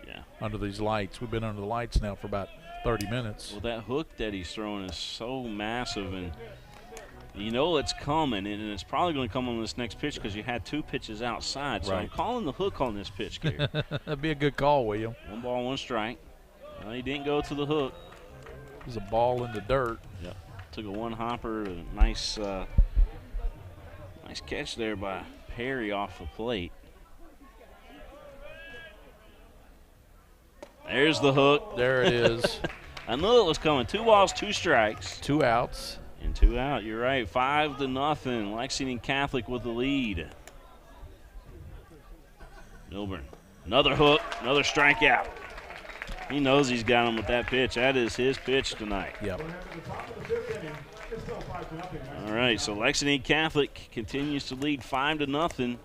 Yeah. Under these lights. We've been under the lights now for about 30 minutes. Well, that hook that he's throwing is so massive, and you know it's coming, and it's probably going to come on this next pitch because you had 2 pitches outside. So right. I'm calling the hook on this pitch, Gary. That'd be a good call, William. 1 ball, 1 strike. Well, he didn't go to the hook. It was a ball in the dirt. Yep. Took a 1-hopper. Nice catch there by Perry off the plate. There's the hook. There it is. I knew it was coming. 2 balls, 2 strikes. 2 outs. And 2 out. You're right. 5-0. Lexington Catholic with the lead. Milburn. Another hook. Another strikeout. He knows he's got him with that pitch. That is his pitch tonight. Yep. All right. So Lexington Catholic continues to lead 5-0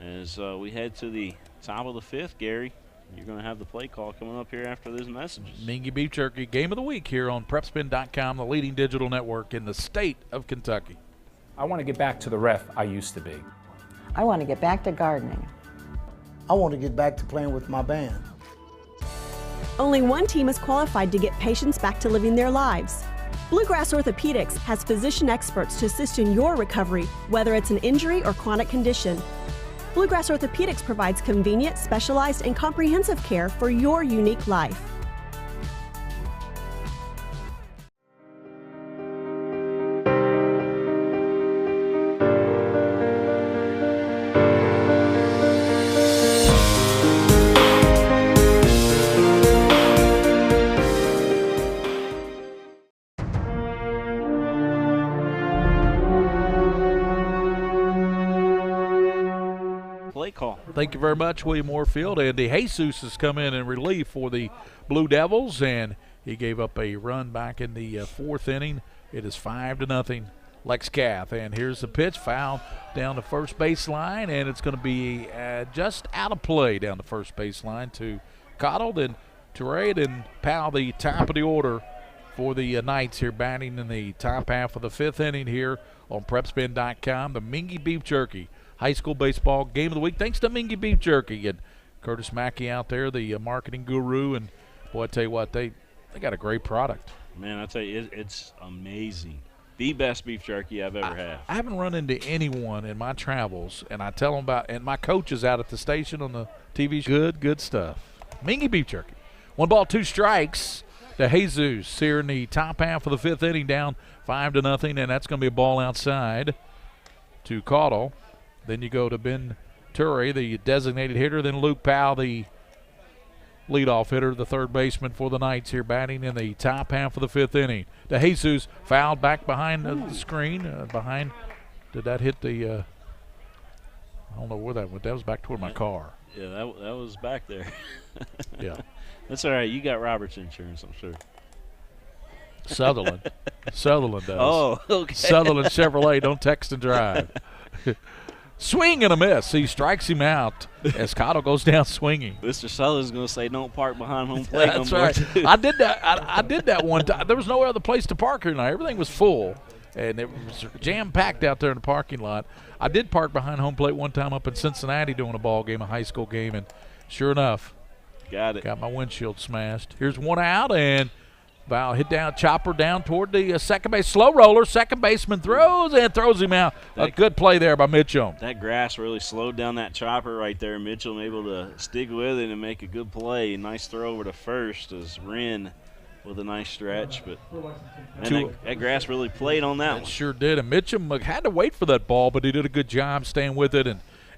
as we head to the top of the 5th, Gary. You're going to have the play call coming up here after these messages. Mingua Beef Jerky, game of the week here on PrepSpin.com, the leading digital network in the state of Kentucky. I want to get back to the ref I used to be. I want to get back to gardening. I want to get back to playing with my band. Only one team is qualified to get patients back to living their lives. Bluegrass Orthopedics has physician experts to assist in your recovery, whether it's an injury or chronic condition. Bluegrass Orthopedics provides convenient, specialized, and comprehensive care for your unique life. Call. Thank you very much, William Warfield. And DeJesus has come in relief for the Blue Devils, and he gave up a run back in the 4th inning. It is 5-0 Lex Cath. And here's the pitch, foul down the first baseline, and it's going to be just out of play down the first baseline to Cottle, then Terray, and Powell, the top of the order for the Knights here, batting in the top half of the 5th inning here on PrepSpin.com. The Mingua Beef Jerky high school baseball game of the week, thanks to Mingua Beef Jerky and Curtis Mackey out there, the marketing guru. And boy, I tell you what, they got a great product. Man, I tell you, it's amazing. The best beef jerky I've ever had. I haven't run into anyone in my travels, and I tell them about, and my coach is out at the station on the TV. Good stuff. Mingua Beef Jerky. 1 ball, 2 strikes to Jesus here in the top half of the 5th inning, down 5-0, and that's going to be a ball outside to Cottle. Then you go to Ben Turry, the designated hitter. Then Luke Powell, the leadoff hitter, the third baseman for the Knights here, batting in the top half of the 5th inning. DeJesus fouled back behind the screen. Did that hit the I don't know where that went. That was back toward my car. Yeah, that was back there. Yeah. That's all right. You got Roberts insurance, I'm sure. Sutherland does. Oh, okay. Sutherland Chevrolet, don't text and drive. Swing and a miss. He strikes him out as Cottle goes down swinging. Mr. Sutherland's going to say, "Don't park behind home plate." That's right. I did that. I did that one time. There was no other place to park here tonight. Everything was full, and it was jam packed out there in the parking lot. I did park behind home plate one time up in Cincinnati doing a ball game, a high school game, and sure enough, Got it. Got my windshield smashed. Here's one out, and Val hit down, chopper down toward the second base. Slow roller. Second baseman throws him out. A good play there by Mitchell. That grass really slowed down that chopper right there. Mitchell able to stick with it and make a good play. Nice throw over to first as Wren with a nice stretch. But that grass really played on that one. It sure did. And Mitchell had to wait for that ball, but he did a good job staying with it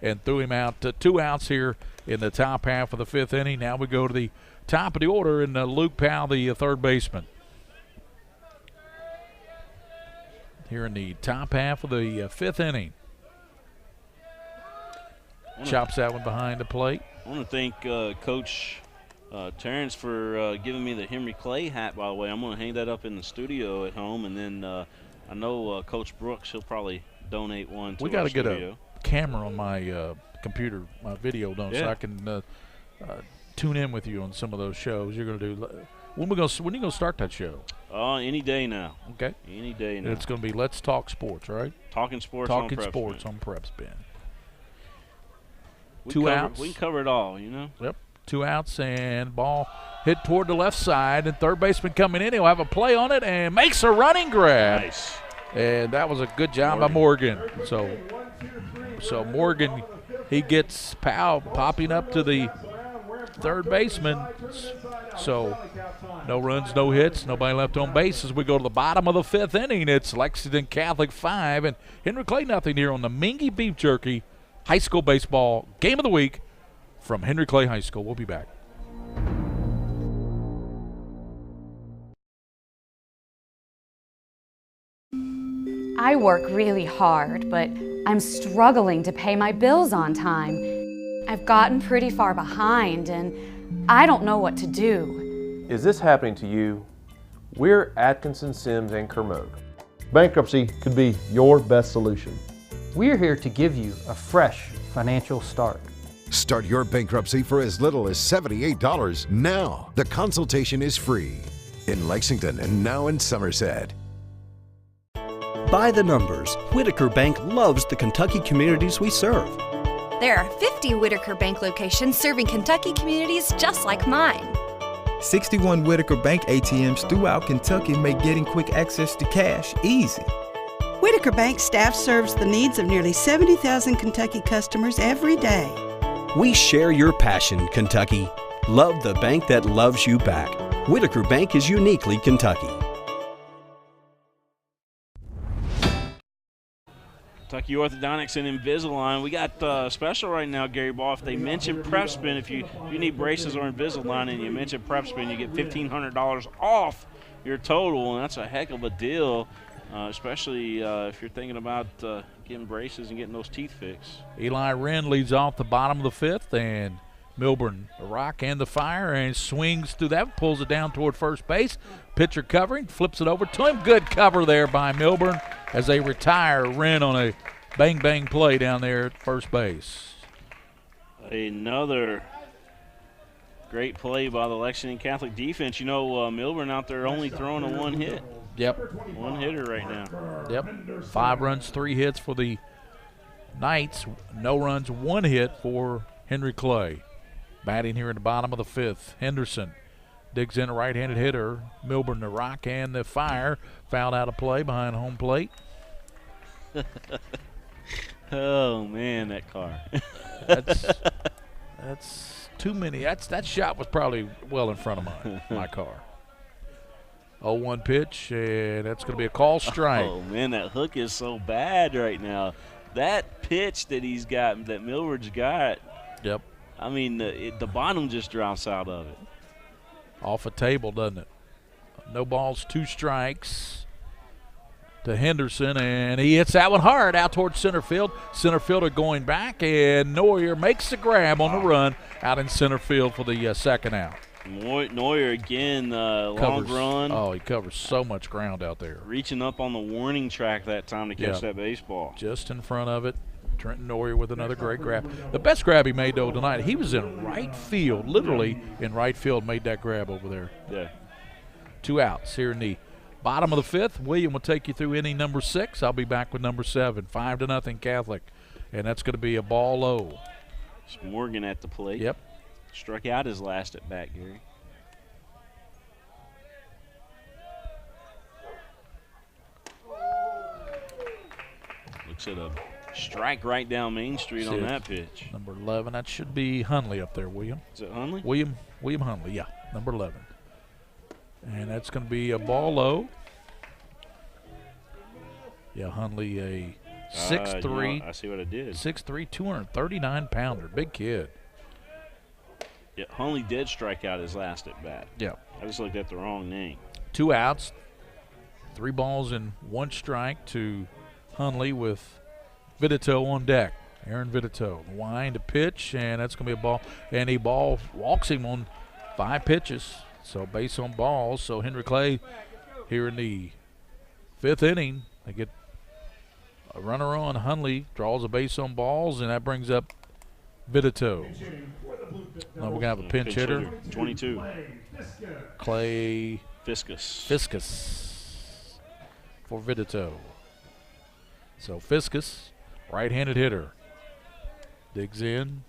and threw him out. 2 outs here in the top half of the 5th inning. Now we go to the top of the order, and Luke Powell, the third baseman. Here in the top half of the 5th inning. Chops that one behind the plate. I want to thank Coach Terrence for giving me the Henry Clay hat, by the way. I'm going to hang that up in the studio at home, and then I know Coach Brooks, he'll probably donate one to We got to get studio. a camera on my computer, my video done, so I can tune in with you on some of those shows you're going to do. When are you going to start that show? Any day now. Okay. Any day now. It's going to be Let's Talk Sports, right? Talking Sports on PrepSpin. 2 outs. We can cover it all, you know? Yep. 2 outs and ball hit toward the left side, and third baseman coming in. He'll have a play on it and makes a running grab. Nice. And that was a good job by Morgan. So Morgan, he gets Powell popping up to the third baseman. So no runs, no hits, nobody left on base as we go to the bottom of the 5th inning. It's Lexington Catholic 5 and Henry Clay nothing here on the Mingua Beef Jerky High School Baseball Game of the Week from Henry Clay High School. We'll be back. I work really hard, but I'm struggling to pay my bills on time. I've gotten pretty far behind, and I don't know what to do. Is this happening to you? We're Atkinson, Sims, and Kermode. Bankruptcy could be your best solution. We're here to give you a fresh financial start. Start your bankruptcy for as little as $78 now. The consultation is free in Lexington and now in Somerset. By the numbers, Whitaker Bank loves the Kentucky communities we serve. There are 50 Whitaker Bank locations serving Kentucky communities just like mine. 61 Whitaker Bank ATMs throughout Kentucky make getting quick access to cash easy. Whitaker Bank staff serves the needs of nearly 70,000 Kentucky customers every day. We share your passion, Kentucky. Love the bank that loves you back. Whitaker Bank is uniquely Kentucky. Kentucky Orthodontics and Invisalign. We got special right now, Gary Ball. If they mention PrepSpin, if you need braces or Invisalign and you mention PrepSpin, you get $1,500 off your total, and that's a heck of a deal, especially if you're thinking about getting braces and getting those teeth fixed. Eli Wren leads off the bottom of the 5th, and Milburn, the rock and the fire, and swings through that, pulls it down toward first base. Pitcher covering, flips it over to him. Good cover there by Milburn as they retire Wren on a bang-bang play down there at first base. Another great play by the Lexington Catholic defense. You know, Milburn out there only throwing a 1 hit. Yep. 1 hitter right now. Yep. 5 runs, 3 hits for the Knights. No runs, 1 hit for Henry Clay. Batting here in the bottom of the 5th. Henderson digs in a right-handed hitter. Milburn, the rock, and the fire. Fouled out of play behind home plate. Oh, man, that car. That's too many. That shot was probably well in front of my car. 0-1 pitch, and that's going to be a call strike. Oh, man, that hook is so bad right now. That pitch that he's got, that Milward's got. Yep. I mean, the bottom just drops out of it. Off a table, doesn't it? No balls, 2 strikes to Henderson, and he hits that one hard out towards center field. Center fielder going back, and Neuer makes the grab on the run out in center field for the second out. Neuer again, long run. Oh, he covers so much ground out there. Reaching up on the warning track that time to catch that baseball. Just in front of it. Trenton Neuer with another great grab. The best grab he made, though, tonight, he was in right field, literally in right field, made that grab over there. Yeah. 2 outs here in the bottom of the 5th. William will take you through inning number 6. I'll be back with number 7. 5-0 Catholic, and that's going to be a ball low. It's Morgan at the plate. Yep. Struck out his last at bat, Gary. Looks at a strike right down Main Street on that pitch. Number 11, that should be Hunley up there, William. Is it Hunley? William Hunley, yeah, number 11. And that's going to be a ball low. Yeah, Hunley, a 6'3". I see what I did. 6'3", 239-pounder, big kid. Yeah, Hunley did strike out his last at bat. Yeah. I just looked at the wrong name. 2 outs, 3 balls and 1 strike to Hunley with Vitito on deck. Aaron Vitito, wind to pitch, and that's going to be a ball. And he ball walks him on 5 pitches, so base on balls. So Henry Clay here in the 5th inning, they get a runner on. Hunley draws a base on balls, and that brings up Vitito. Now we're going to have a pinch hitter. 22. Clay Fiscus for Vitito. So Fiscus, right-handed hitter, digs in.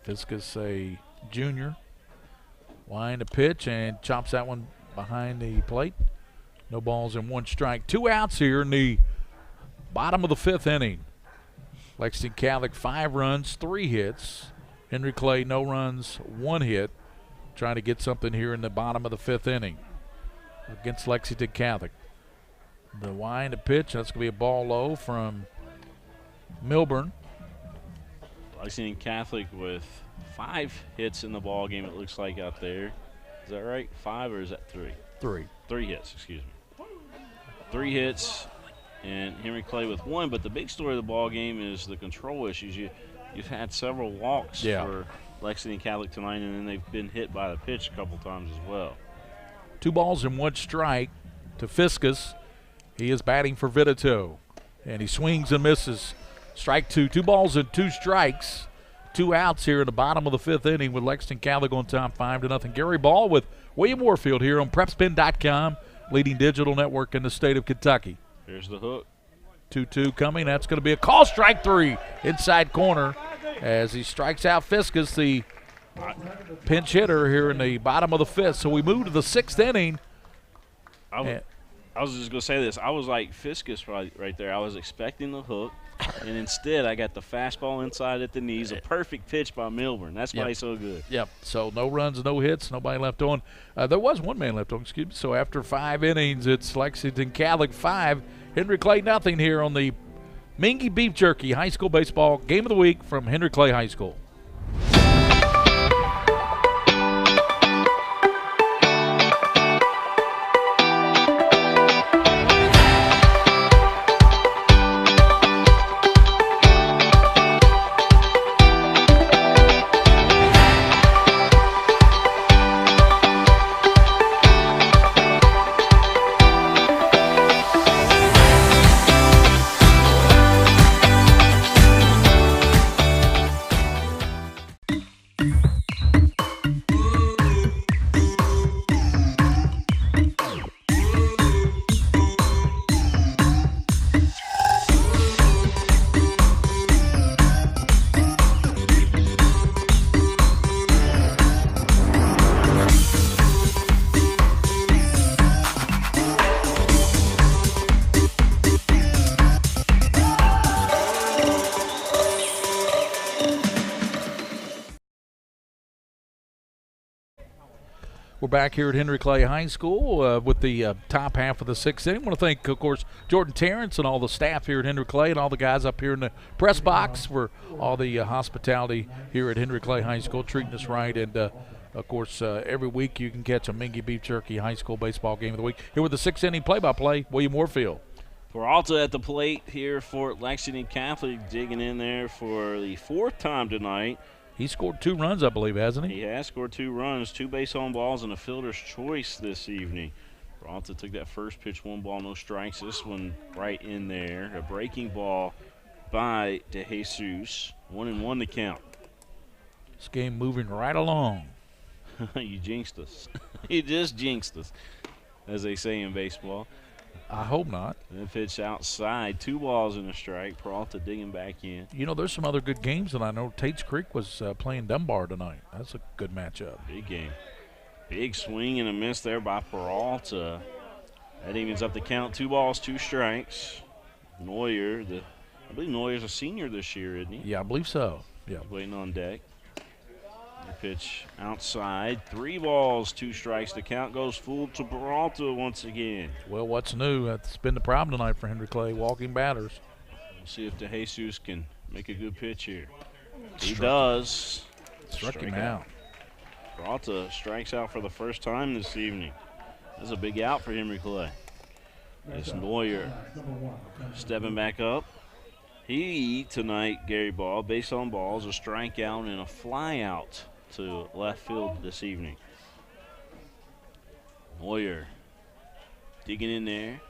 Fiscus, a junior, wind a pitch and chops that one behind the plate. No balls and 1 strike. 2 outs here in the bottom of the 5th inning. Lexington Catholic 5 runs, 3 hits. Henry Clay no runs, 1 hit. Trying to get something here in the bottom of the 5th inning against Lexington Catholic. The wind to pitch, that's going to be a ball low from Milburn. Lexington Catholic with 5 hits in the ball game, it looks like out there. Is that right? 5 or is that 3? 3. 3 hits, excuse me. 3 hits and Henry Clay with 1, but the big story of the ball game is the control issues. You've had several walks for Lexington Catholic tonight, and then they've been hit by the pitch a couple times as well. 2 balls and 1 strike to Fiscus. He is batting for Vitito, and he swings and misses. Strike 2. 2 balls and 2 strikes. 2 outs here in the bottom of the 5th inning with Lexington Catholic on top 5-0. Gary Ball with William Warfield here on PrepSpin.com, leading digital network in the state of Kentucky. Here's the hook. 2-2 coming. That's going to be a call. Strike 3, inside corner, as he strikes out Fiscus, the pinch hitter here in the bottom of the 5th. So we move to the 6th inning. I was just going to say this. I was like Fiscus right there. I was expecting the hook, and instead I got the fastball inside at the knees, a perfect pitch by Milburn. That's why he's so good. Yep. So no runs, no hits, nobody left on. There was 1 man left on, excuse me. So after 5 innings, it's Lexington Catholic 5, Henry Clay nothing here on the Mingua Beef Jerky High School Baseball Game of the Week from Henry Clay High School. We're back here at Henry Clay High School with the top half of the 6th inning. I want to thank, of course, Jordan Terrence and all the staff here at Henry Clay and all the guys up here in the press box for all the hospitality here at Henry Clay High School, treating us right. And, of course, every week you can catch a Mingua Beef Jerky High School Baseball Game of the Week. Here with the 6th inning play-by-play, William Warfield. Peralta at the plate here for Lexington Catholic, digging in there for the 4th time tonight. He scored 2 runs, I believe, hasn't he? He has scored 2 runs, 2 base on balls, and a fielder's choice this evening. Peralta took that first pitch, 1 ball, no strikes. This one right in there. A breaking ball by DeJesus. 1-1 to count. This game moving right along. You jinxed us. You just jinxed us, as they say in baseball. I hope not. The pitch outside, 2 balls and a strike. Peralta digging back in. You know, there's some other good games, and I know Tate's Creek was playing Dunbar tonight. That's a good matchup. Big game. Big swing and a miss there by Peralta. That evens up the count. 2 balls, 2 strikes. Neuer, I believe Neuer's a senior this year, isn't he? Yeah, I believe so. Yeah. Waiting on deck. The pitch outside. 3 balls, 2 strikes. The count goes full to Peralta once again. Well, what's new? That's been the problem tonight for Henry Clay, walking batters. We'll see if DeJesus can make a good pitch here. He does. Struck him out. Peralta strikes out for the first time this evening. That's a big out for Henry Clay. It's Neuer stepping back up. He tonight, Gary Ball, based on balls, a strikeout and a fly out to left field this evening. Neuer digging in there.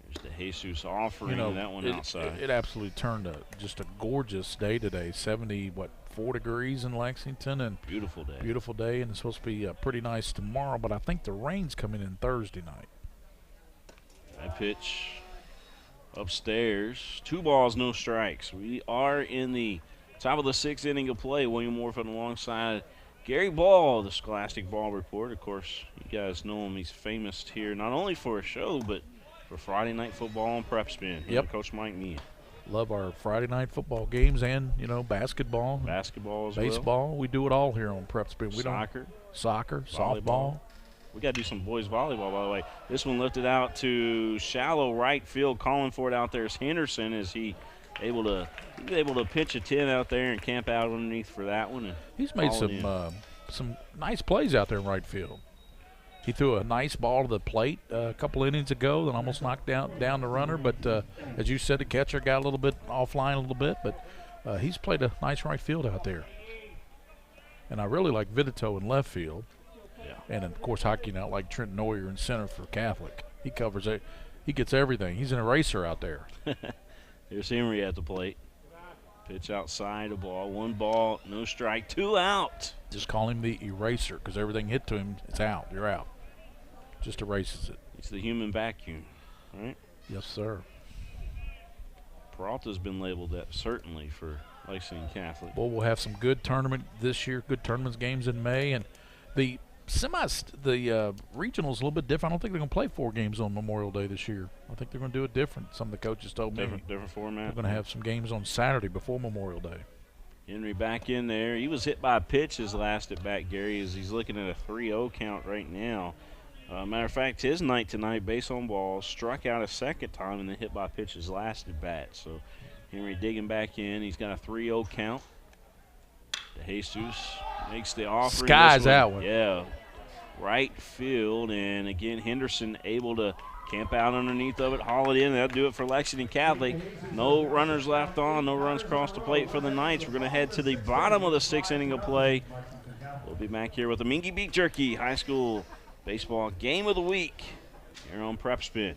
There's DeJesus offering that one outside. It absolutely turned just a gorgeous day today. 4 degrees in Lexington, and beautiful day. Beautiful day, and it's supposed to be pretty nice tomorrow. But I think the rain's coming in Thursday night. That pitch upstairs. 2 balls, no strikes. We are in the top of the 6th inning of play. William Warfield alongside Gary Ball, the Scholastic Ball Report. Of course, you guys know him. He's famous here not only for a show, but for Friday Night Football on PrepSpin. Yep. Coach Mike Meehan. Love our Friday night football games and, basketball. Basketball as baseball. well. We do it all here on PrepSpin. Soccer, softball. We got to do some boys volleyball, by the way. This one lifted out to shallow right field. Calling for it out there is Henderson. Is he able to pitch a 10 out there and camp out underneath for that one? And he's made some nice plays out there in right field. He threw a nice ball to the plate a couple innings ago that almost knocked down the runner. But as you said, the catcher got a little bit offline a little bit. But he's played a nice right field out there. And I really like Vidito in left field. Yeah. And, of course, hockey out like Trent Neuer in center for Catholic. He covers it. He gets everything. He's an eraser out there. Here's Henry at the plate. Pitch outside, a ball. 1 ball, no strike, 2 out. Just call him the eraser because everything hit to him, it's out. You're out. Just erases it. He's the human vacuum, right? Yes, sir. Peralta's been labeled that certainly for Lexington Catholic. Well, we'll have some good tournament this year, good tournaments games in May. And the regional's a little bit different. I don't think they're going to play 4 games on Memorial Day this year. I think they're going to do it different. Some of the coaches told me. Different format. They're going to have some games on Saturday before Memorial Day. Henry back in there. He was hit by a pitch his last at bat, Gary, as he's looking at a 3-0 count right now. Matter of fact, his night tonight, base on balls, struck out a second time and then hit by a pitch his last at bat. So Henry digging back in. He's got a 3-0 count. DeJesus makes the offering. Skies that one. Yeah. Right field. And again, Henderson able to camp out underneath of it, haul it in. That'll do it for Lexington Catholic. No runners left on, no runs across the plate for the Knights. We're going to head to the bottom of the 6th inning of play. We'll be back here with the Mingua Beef Jerky High School Baseball Game of the Week here on PrepSpin.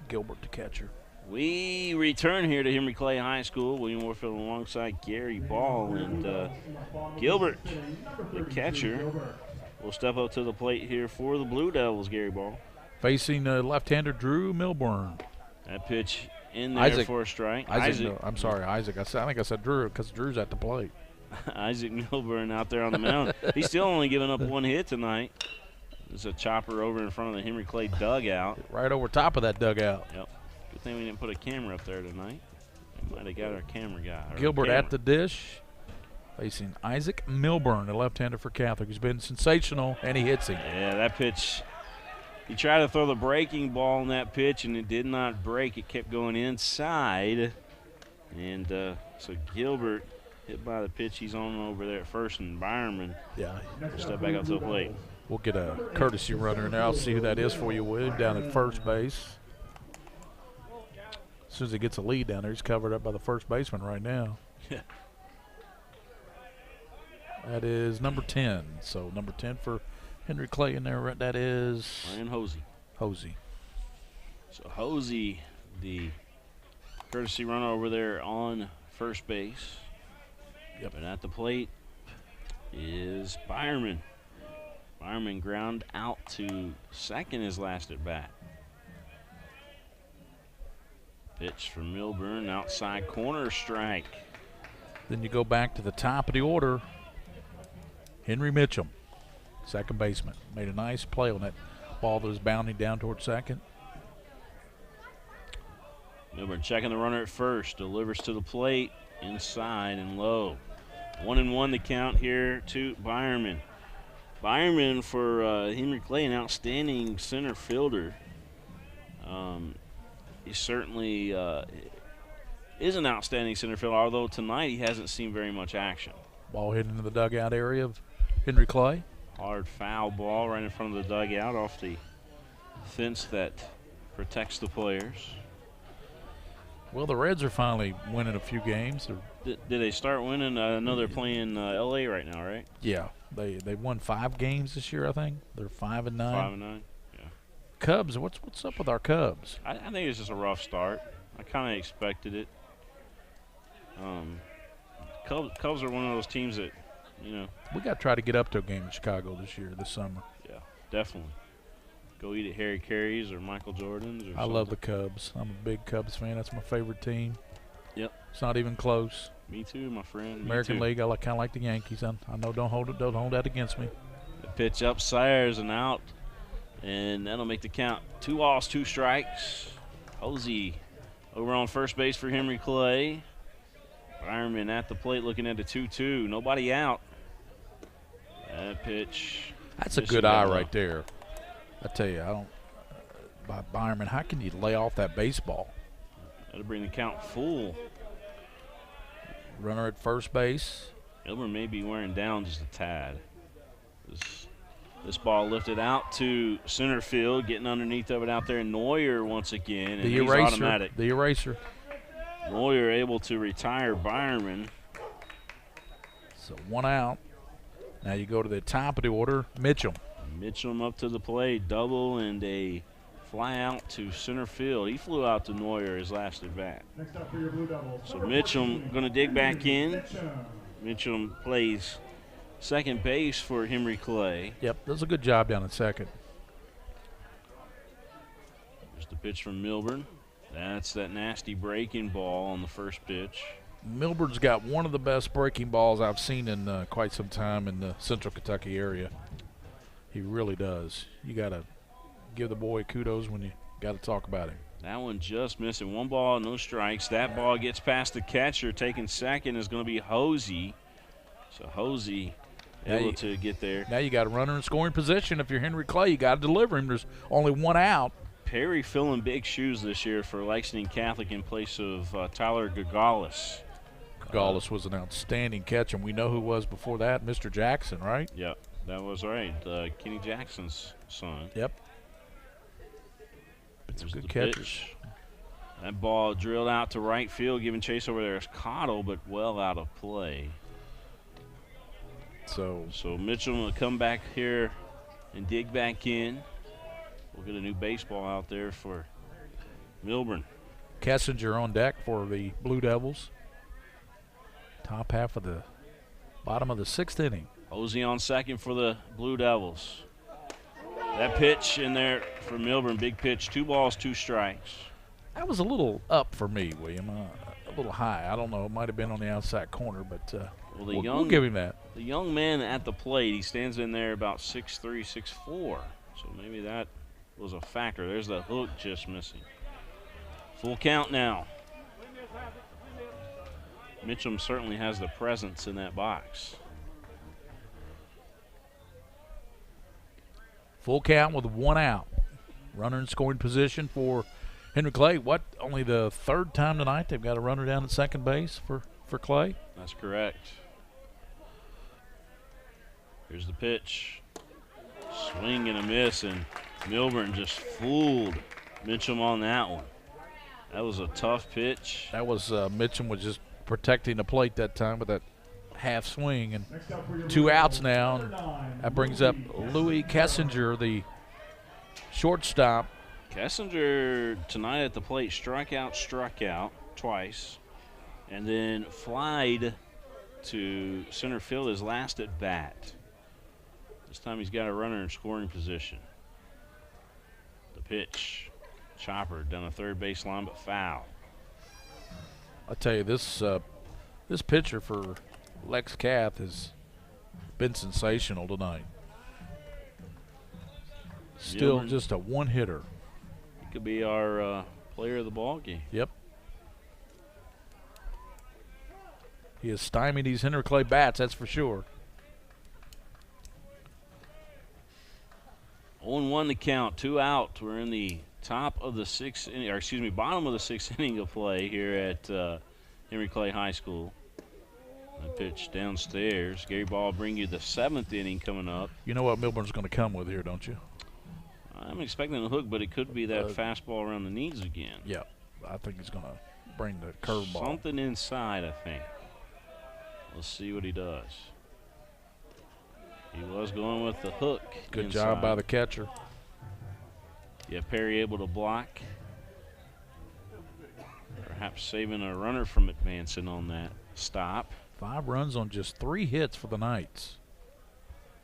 Gilbert, the catcher. We return here to Henry Clay High School. William Warfield alongside Gary Ball, and Gilbert, the catcher, will step up to the plate here for the Blue Devils. Gary Ball facing left-hander Drew Milburn. That pitch in there for a strike. Isaac. No, I'm sorry, Isaac. I think I said Drew because Drew's at the plate. Isaac Milburn out there on the mound. He's still only giving up 1 hit tonight. There's a chopper over in front of the Henry Clay dugout. Right over top of that dugout. Yep. Good thing we didn't put a camera up there tonight. We might have got our camera guy. Gilbert at the dish, facing Isaac Milburn, a left-hander for Catholic. He's been sensational, and he hits him. Yeah, that pitch. He tried to throw the breaking ball on that pitch, and it did not break. It kept going inside. And so Gilbert hit by the pitch he's on over there at first, and Byerman step back up to the plate. We'll get a courtesy runner in there. I'll see who that is for you, William, down at first base. As soon as he gets a lead down there, he's covered up by the first baseman right now. Yeah. That is number 10. So number 10 for Henry Clay in there. That is Ryan Hosey. Hosey. So Hosey, the courtesy runner over there on first base. Yep. And at the plate is Byerman. Byerman ground out to second his last at bat. Pitch from Milburn, outside corner, strike. Then you go back to the top of the order. Henry Mitchum, second baseman, made a nice play on that ball that was bounding down towards second. Milburn checking the runner at first, delivers to the plate, inside and low. 1-1 the count here to Byerman. Byerman for Henry Clay, an outstanding center fielder. He certainly is an outstanding center fielder, although tonight he hasn't seen very much action. Ball hit into the dugout area of Henry Clay. Hard foul ball right in front of the dugout off the fence that protects the players. Well, the Reds are finally winning a few games. Did they start winning? I know they're playing L.A. right now, right? Yeah, they won 5 games this year, I think. They're 5-9. 5-9, yeah. Cubs, what's up with our Cubs? I think it's just a rough start. I kind of expected it. Cubs are one of those teams that, you know. We got to try to get up to a game in Chicago this summer. Yeah, definitely. Go eat at Harry Carey's or Michael Jordan's. Or I love the Cubs. I'm a big Cubs fan. That's my favorite team. Yep. It's not even close. Me too, my friend. American League, I kind of like the Yankees. I know don't hold that against me. The pitch up, Sayers and out, and that'll make the count 2 balls, 2 strikes. Hosey over on first base for Henry Clay. Byerman at the plate looking at the 2-2. Nobody out. That pitch. That's a good eye right there. I tell you, by Byerman, how can you lay off that baseball? That'll bring the count full. Runner at first base. Milburn may be wearing down just a tad. This ball lifted out to center field, getting underneath of it out there. Neuer once again, and he's automatic. The eraser. Neuer able to retire Byerman. So 1 out. Now you go to the top of the order, Mitchum. Mitchum up to the plate, double and a fly out to center field. He flew out to Neuer his last at bat. Next up for your Blue Devils. So Mitchum going to dig back in. Mitchum plays second base for Henry Clay. Yep, does a good job down at second. There's the pitch from Milburn. That's that nasty breaking ball on the first pitch. Milburn's got one of the best breaking balls I've seen in quite some time in the Central Kentucky area. He really does. You got to give the boy kudos when you got to talk about him. That one just missing. 1 ball, no strikes. That ball gets past the catcher. Taking second is going to be Hosey. So Hosey able to get there. Now you got a runner in scoring position. If you're Henry Clay, you got to deliver him. There's only 1 out. Perry filling big shoes this year for Lexington Catholic in place of Tyler Gagalis. Gagalis was an outstanding catch, and we know who was before that, Mr. Jackson, right? Yep, that was right. Kenny Jackson's son. Yep. It's a good catch. That ball drilled out to right field, giving chase over there is Cottle, but well out of play. So Mitchell will come back here and dig back in. We'll get a new baseball out there for Milburn. Kessinger on deck for the Blue Devils. Top half of the bottom of the 6th inning. Hosey on second for the Blue Devils. That pitch in there for Milburn, big pitch, 2 balls, 2 strikes. That was a little up for me, William. A little high. I don't know. It might have been on the outside corner, but Well, we'll give him that. The young man at the plate, he stands in there about 6'3", 6'4". So maybe that was a factor. There's the hook just missing. Full count now. Mitchum certainly has the presence in that box. Full count with 1 out. Runner in scoring position for Henry Clay. What? Only the 3rd time tonight they've got a runner down at second base for Clay? That's correct. Here's the pitch. Swing and a miss, and Milburn just fooled Mitchum on that one. That was a tough pitch. That was Mitchum was just protecting the plate that time with that half swing, and 2 outs now. And that brings up Louis Kessinger, the shortstop. Kessinger tonight at the plate struck out twice, and then flied to center field his last at bat. This time he's got a runner in scoring position. The pitch, chopper down the third base line, but foul. I tell you, this pitcher for Lex Cath has been sensational tonight. Still just a one-hitter. He could be our player of the ball game. Yep. He has stymied these Henry Clay bats, that's for sure. 0-1 the count, 2 out. We're in the top of the 6th inning, or excuse me, bottom of the 6th inning of play here at Henry Clay High School. That pitch downstairs. Gary Ball will bring you the 7th inning coming up. You know what Milburn's going to come with here, don't you? I'm expecting a hook, but it could be that fastball around the knees again. Yeah, I think he's going to bring the curveball. Something inside, I think. Let's see what he does. He was going with the hook. Good inside. job by the catcher. Yeah, Perry able to block. Perhaps saving a runner from advancing on that stop. 5 runs on just 3 hits for the Knights.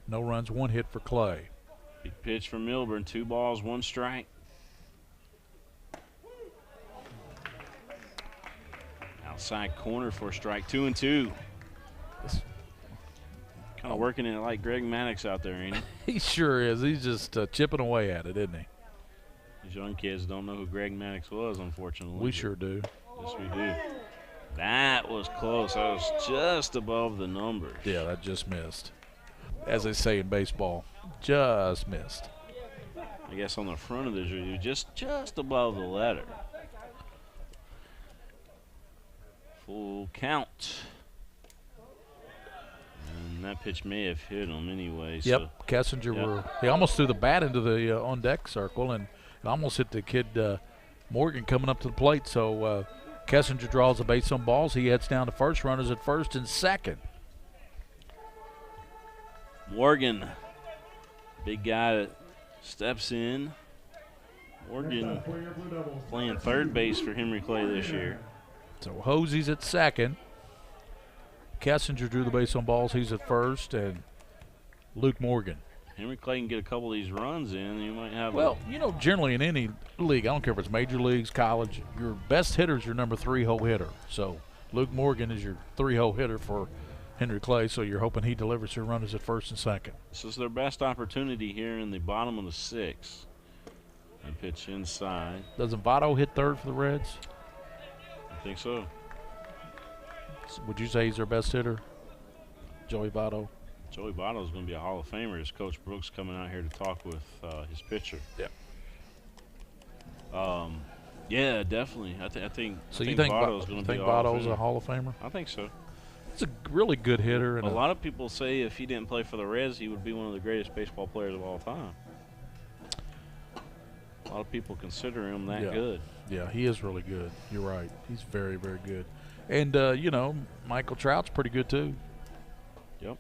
No runs, 1 hit for Clay. Big pitch from Milburn. 2 balls, 1 strike. Outside corner for strike 2-2. Kind of working it like Greg Maddox out there, ain't he? He sure is. He's just chipping away at it, isn't he? These young kids don't know who Greg Maddox was, unfortunately. We sure do. Yes, we do. That was close. That was just above the numbers. Yeah, that just missed. As they say in baseball, just missed. I guess on the front of the jersey, just above the letter. Full count. And that pitch may have hit him anyway. Yep, so, Kessinger he almost threw the bat into the on-deck circle and almost hit the kid Morgan coming up to the plate. So Kessinger draws a base on balls. He heads down to first, runners at first and second. Morgan, big guy that steps in. Morgan playing third base for Henry Clay this year. So Hosey's at second. Kessinger drew the base on balls. He's at first, and Luke Morgan. Henry Clay can get a couple of these runs in. You might have. Well, you know, generally in any league, I don't care if it's major leagues, college, your best hitter is your number 3-hole hitter. So Luke Morgan is your 3-hole hitter for Henry Clay. So you're hoping he delivers your runners at first and second. This is their best opportunity here in the bottom of the 6th. And pitch inside. Doesn't Votto hit third for the Reds? I think so. Would you say he's their best hitter, Joey Votto? Joey Votto is going to be a Hall of Famer. Is Coach Brooks coming out here to talk with his pitcher? Yeah. Yeah, definitely. I think. So I you think think Votto's going to be Votto's a Hall of Famer? I think so. He's a really good hitter. And a lot of people say if he didn't play for the Reds, he would be one of the greatest baseball players of all time. A lot of people consider him that good. Yeah, he is really good. You're right. He's very, very good. And, you know, Michael Trout's pretty good, too. Yep.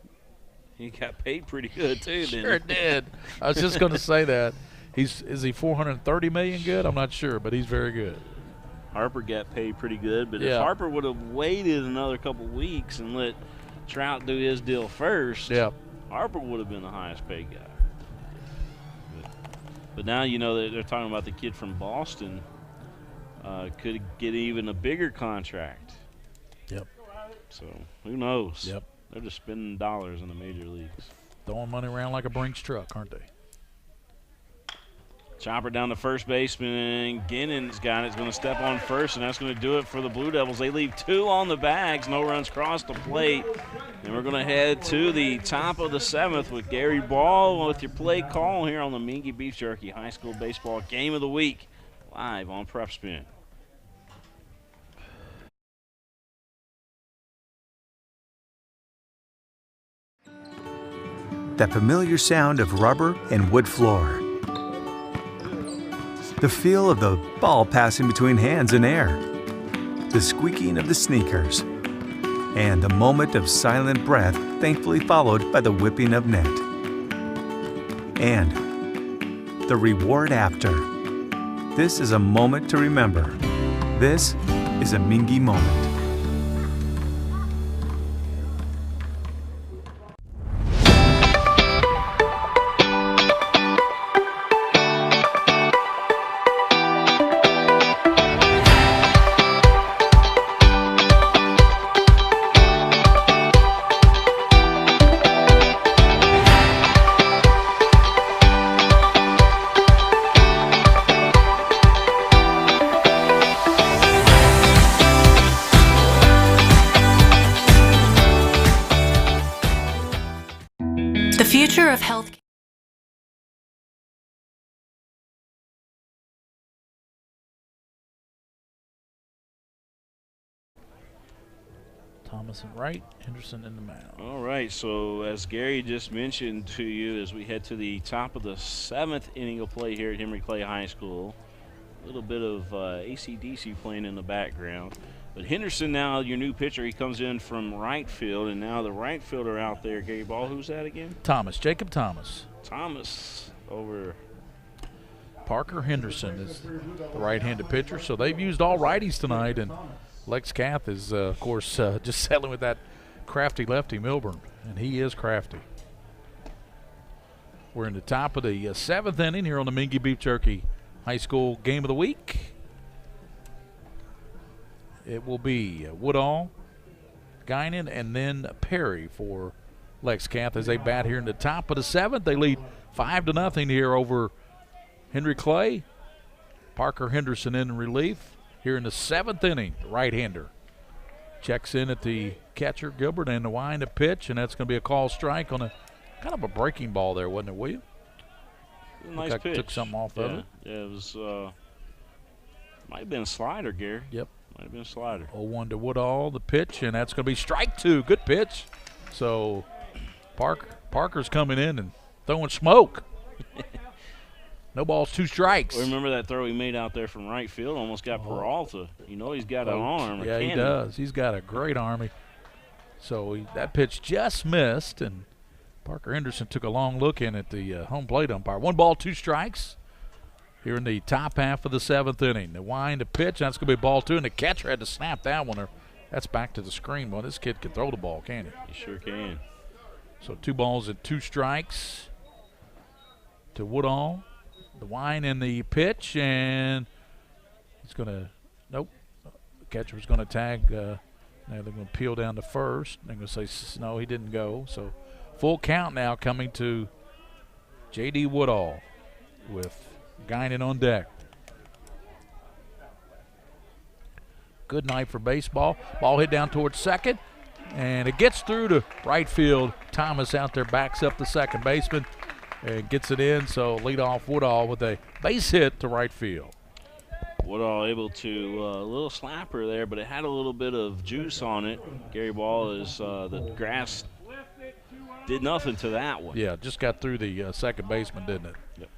He got paid pretty good, too, didn't he? Sure did. I was just going to say that. Is he $430 million good? I'm not sure, but he's very good. Harper got paid pretty good, but if Harper would have waited another couple weeks and let Trout do his deal first, Harper would have been the highest paid guy. But now, you know, they're talking about the kid from Boston, could get even a bigger contract. Yep. So who knows? Yep. They're just spending dollars in the major leagues. Throwing money around like a Brinks truck, aren't they? Chopper down to first baseman. Ginnon's got it. He's going to step on first, and that's going to do it for the Blue Devils. They leave 2 on the bags. No runs crossed the plate. And we're going to head to the top of the 7th with Gary Ball with your play call here on the Mingua Beef Jerky High School Baseball Game of the Week, live on PrepSpin. That familiar sound of rubber and wood floor. The feel of the ball passing between hands and air. The squeaking of the sneakers. And the moment of silent breath, thankfully followed by the whipping of net. And the reward after. This is a moment to remember. This is a Mingua moment. The future of health. Thomas and right, Henderson in the mound. All right, so as Gary just mentioned to you, as we head to the top of the 7th inning of play here at Henry Clay High School, a little bit of AC/DC playing in the background. But Henderson now, your new pitcher, he comes in from right field, and now the right fielder out there, Gary Ball, who's that again? Thomas, Jacob Thomas. Thomas over. Parker Henderson is the right-handed pitcher, so they've used all righties tonight, and Lex Kath is, of course, just settling with that crafty lefty Milburn, and he is crafty. We're in the top of the 7th inning here on the Mingua Beef Jerky High School Game of the Week. It will be Woodall, Guinan, and then Perry for Lex Kath as they bat here in the top of the 7th. They lead 5-0 here over Henry Clay. Parker Henderson in relief here in the 7th inning. The right-hander checks in at the catcher, Gilbert, and the wind of pitch, and that's going to be a call strike on a kind of a breaking ball there, wasn't it, William? Nice pitch. Took something off of it. Yeah, it was, might have been a slider, Gary. Yep. Might have been a slider. 0-1 to Woodall, the pitch, and that's going to be strike 2. Good pitch. So Parker's coming in and throwing smoke. No balls, 2 strikes. Well, remember that throw he made out there from right field? Almost got Peralta. You know he's got an arm. Yeah, he does. He's got a great arm. So that pitch just missed, and Parker Henderson took a long look in at the home plate umpire. 1 ball, 2 strikes. Here in the top half of the 7th inning. The wind, the pitch, that's going to be ball 2, and the catcher had to snap that one. That's back to the screen. Well, this kid can throw the ball, can't he? He sure can. So 2 balls and 2 strikes to Woodall. The wind and the pitch, and he's going to, nope. The catcher's going to tag. Now they're going to peel down to first. They're going to say, no, he didn't go. So full count now coming to J.D. Woodall with Guinan on deck. Good night for baseball. Ball hit down towards second, and it gets through to right field. Thomas out there backs up the second baseman and gets it in. So lead off Woodall with a base hit to right field. Woodall able to, a little slapper there, but it had a little bit of juice on it. Gary Ball is, the grass did nothing to that one. Yeah, just got through the second baseman, didn't it? Yep.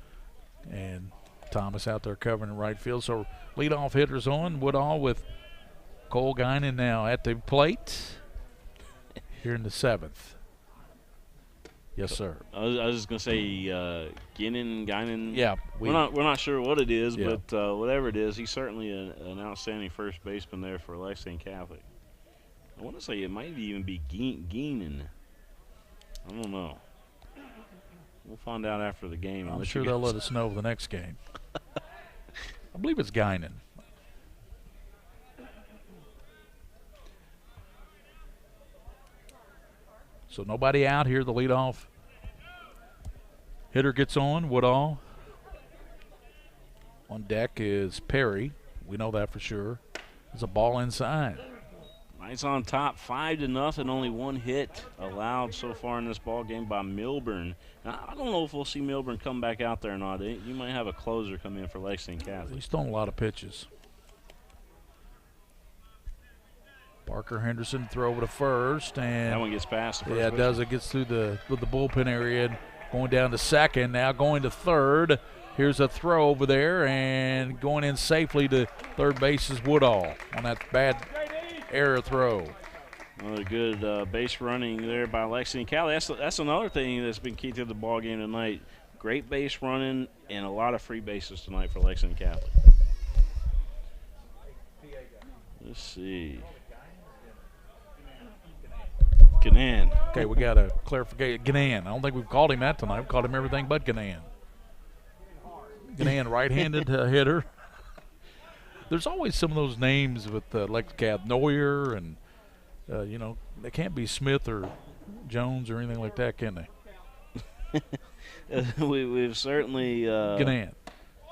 And Thomas out there covering in right field. So leadoff hitters on. Woodall with Cole Guinan now at the plate here in the 7th. Yes, sir. I was just gonna say Guinan. Yeah, we're not sure what it is, yeah. But whatever it is, he's certainly an outstanding first baseman there for Lexington Catholic. I want to say it might even be Guinan. I don't know. We'll find out after the game. I'm sure they'll let us know the next game. I believe it's Guinan. So nobody out here. The leadoff hitter gets on. Woodall. On deck is Perry. We know that for sure. There's a ball inside. Knights on top, 5-0. Only one hit allowed so far in this ball game by Milburn. Now, I don't know if we'll see Milburn come back out there or not. You might have a closer come in for Lexington Catholic. He's throwing a lot of pitches. Parker Henderson throw over to first, and that one gets past the first. Yeah, it does. It gets through the bullpen area, and going down to second. Now going to third. Here's a throw over there, and going in safely to third base is Woodall on that bad error throw. Another good base running there by Lexington Catholic. That's another thing that's been key to the ball game tonight. Great base running and a lot of free bases tonight for Lexington Catholic. Let's see. Ganan. Okay, we got a clarification. Ganan. I don't think we've called him that tonight. We've called him everything but Ganan. Ganan, right-handed hitter. There's always some of those names with like Cath Neuer and, you know, they can't be Smith or Jones or anything like that, can they? We've certainly Ganan.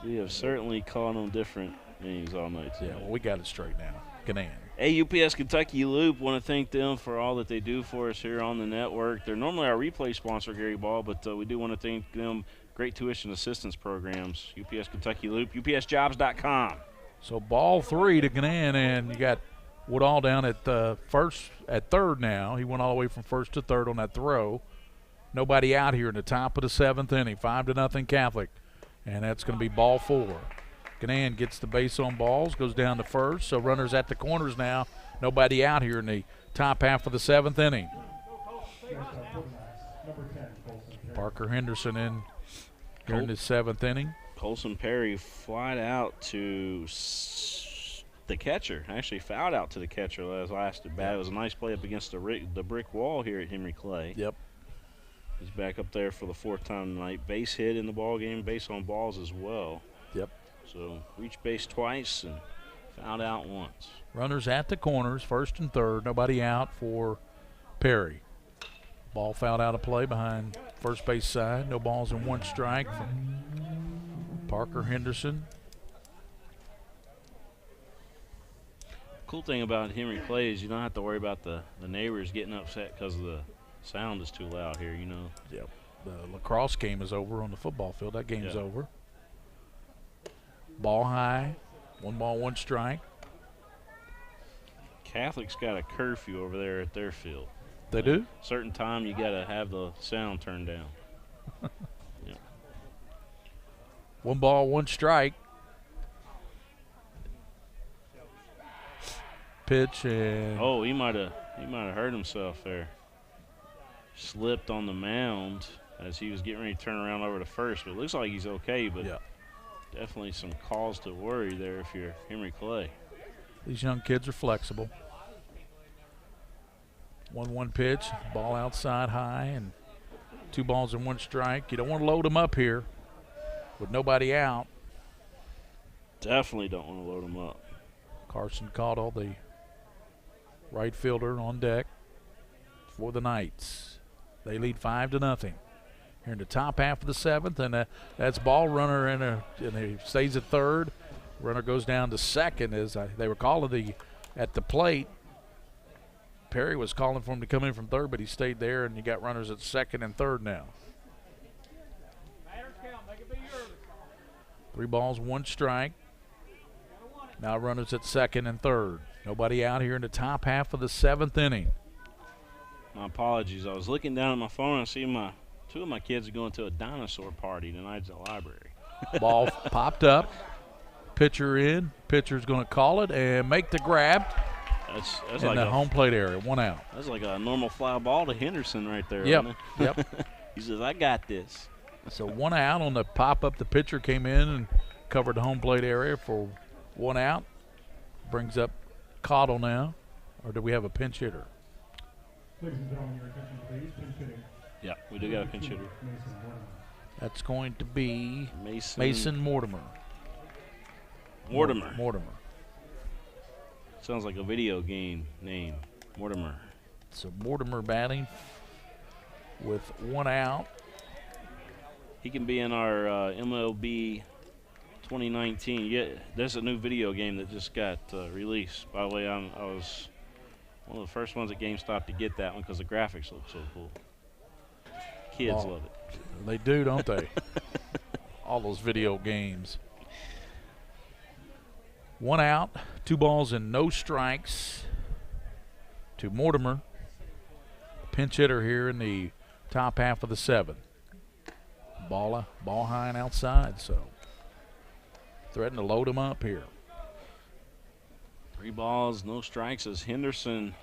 We have certainly called them different names all night today. Yeah, well, we got it straight now. Ganan. Hey, UPS Kentucky Loop, want to thank them for all that they do for us here on the network. They're normally our replay sponsor, Gary Ball, but we do want to thank them. Great tuition assistance programs. UPS Kentucky Loop, upsjobs.com. So ball 3 to Ganan, and you got Woodall down at third now. He went all the way from first to third on that throw. Nobody out here in the top of the 7th inning. 5-0 Catholic, and that's going to be ball 4. Ganan gets the base on balls, goes down to first. So runners at the corners now. Nobody out here in the top half of the 7th inning. Parker Henderson in here in the 7th inning. Colson Perry flied out to the catcher. Actually fouled out to the catcher last at bat. It was a nice play up against the brick wall here at Henry Clay. Yep. He's back up there for the 4th time tonight. Base hit in the ball game, base on balls as well. Yep. So reached base twice and fouled out once. Runners at the corners, first and third. Nobody out for Perry. Ball fouled out of play behind first base side. No balls and 1 strike from Parker Henderson. Cool thing about Henry Clay is you don't have to worry about the neighbors getting upset because the sound is too loud here, you know. Yep. The lacrosse game is over on the football field. That game's over. Ball high, 1 ball, 1 strike. Catholic's got a curfew over there at their field. They do? Certain time you got to have the sound turned down. Yeah. 1 ball, 1 strike. Pitch and he might have hurt himself there. Slipped on the mound as he was getting ready to turn around over to first, but it looks like he's okay. But definitely some cause to worry there if you're Henry Clay. These young kids are flexible. 1-1 pitch, ball outside high, and 2 balls and 1 strike. You don't want to load them up here with nobody out. Definitely don't want to load them up. Carson Caudle, the right fielder, on deck for the Knights. They lead 5-0 here in the top half of the 7th, and that's ball runner and he stays at third. Runner goes down to second as they were calling at the plate. Perry was calling for him to come in from third, but he stayed there, and you got runners at second and third now. 3 balls, 1 strike. Now runners at second and third. Nobody out here in the top half of the 7th inning. My apologies. I was looking down at my phone and I see 2 of my kids are going to a dinosaur party tonight at the library. Ball popped up. Pitcher in. Pitcher's going to call it and make the grab. That's in like the home plate area, 1 out. That's like a normal fly ball to Henderson right there. Yep. Isn't it? Yep. He says, "I got this." So 1 out on the pop up. The pitcher came in and covered the home plate area for 1 out. Brings up Caudle now, or do we have a pinch hitter? Ladies and gentlemen, your attention please. Pinch hitting. Yeah, we do got a pinch hitter. That's going to be Mason Mortimer. Mortimer. Sounds like a video game name. Mortimer. So Mortimer batting with 1 out. He can be in our MLB 2019. Yeah, there's a new video game that just got released. By the way, I was one of the first ones at GameStop to get that one because the graphics look so cool. Kids love it. They do, don't they? All those video games. 1 out, 2 balls and no strikes to Mortimer. Pinch hitter here in the top half of the 7th. Ball high and outside, so threatening to load him up here. 3 balls, no strikes as Henderson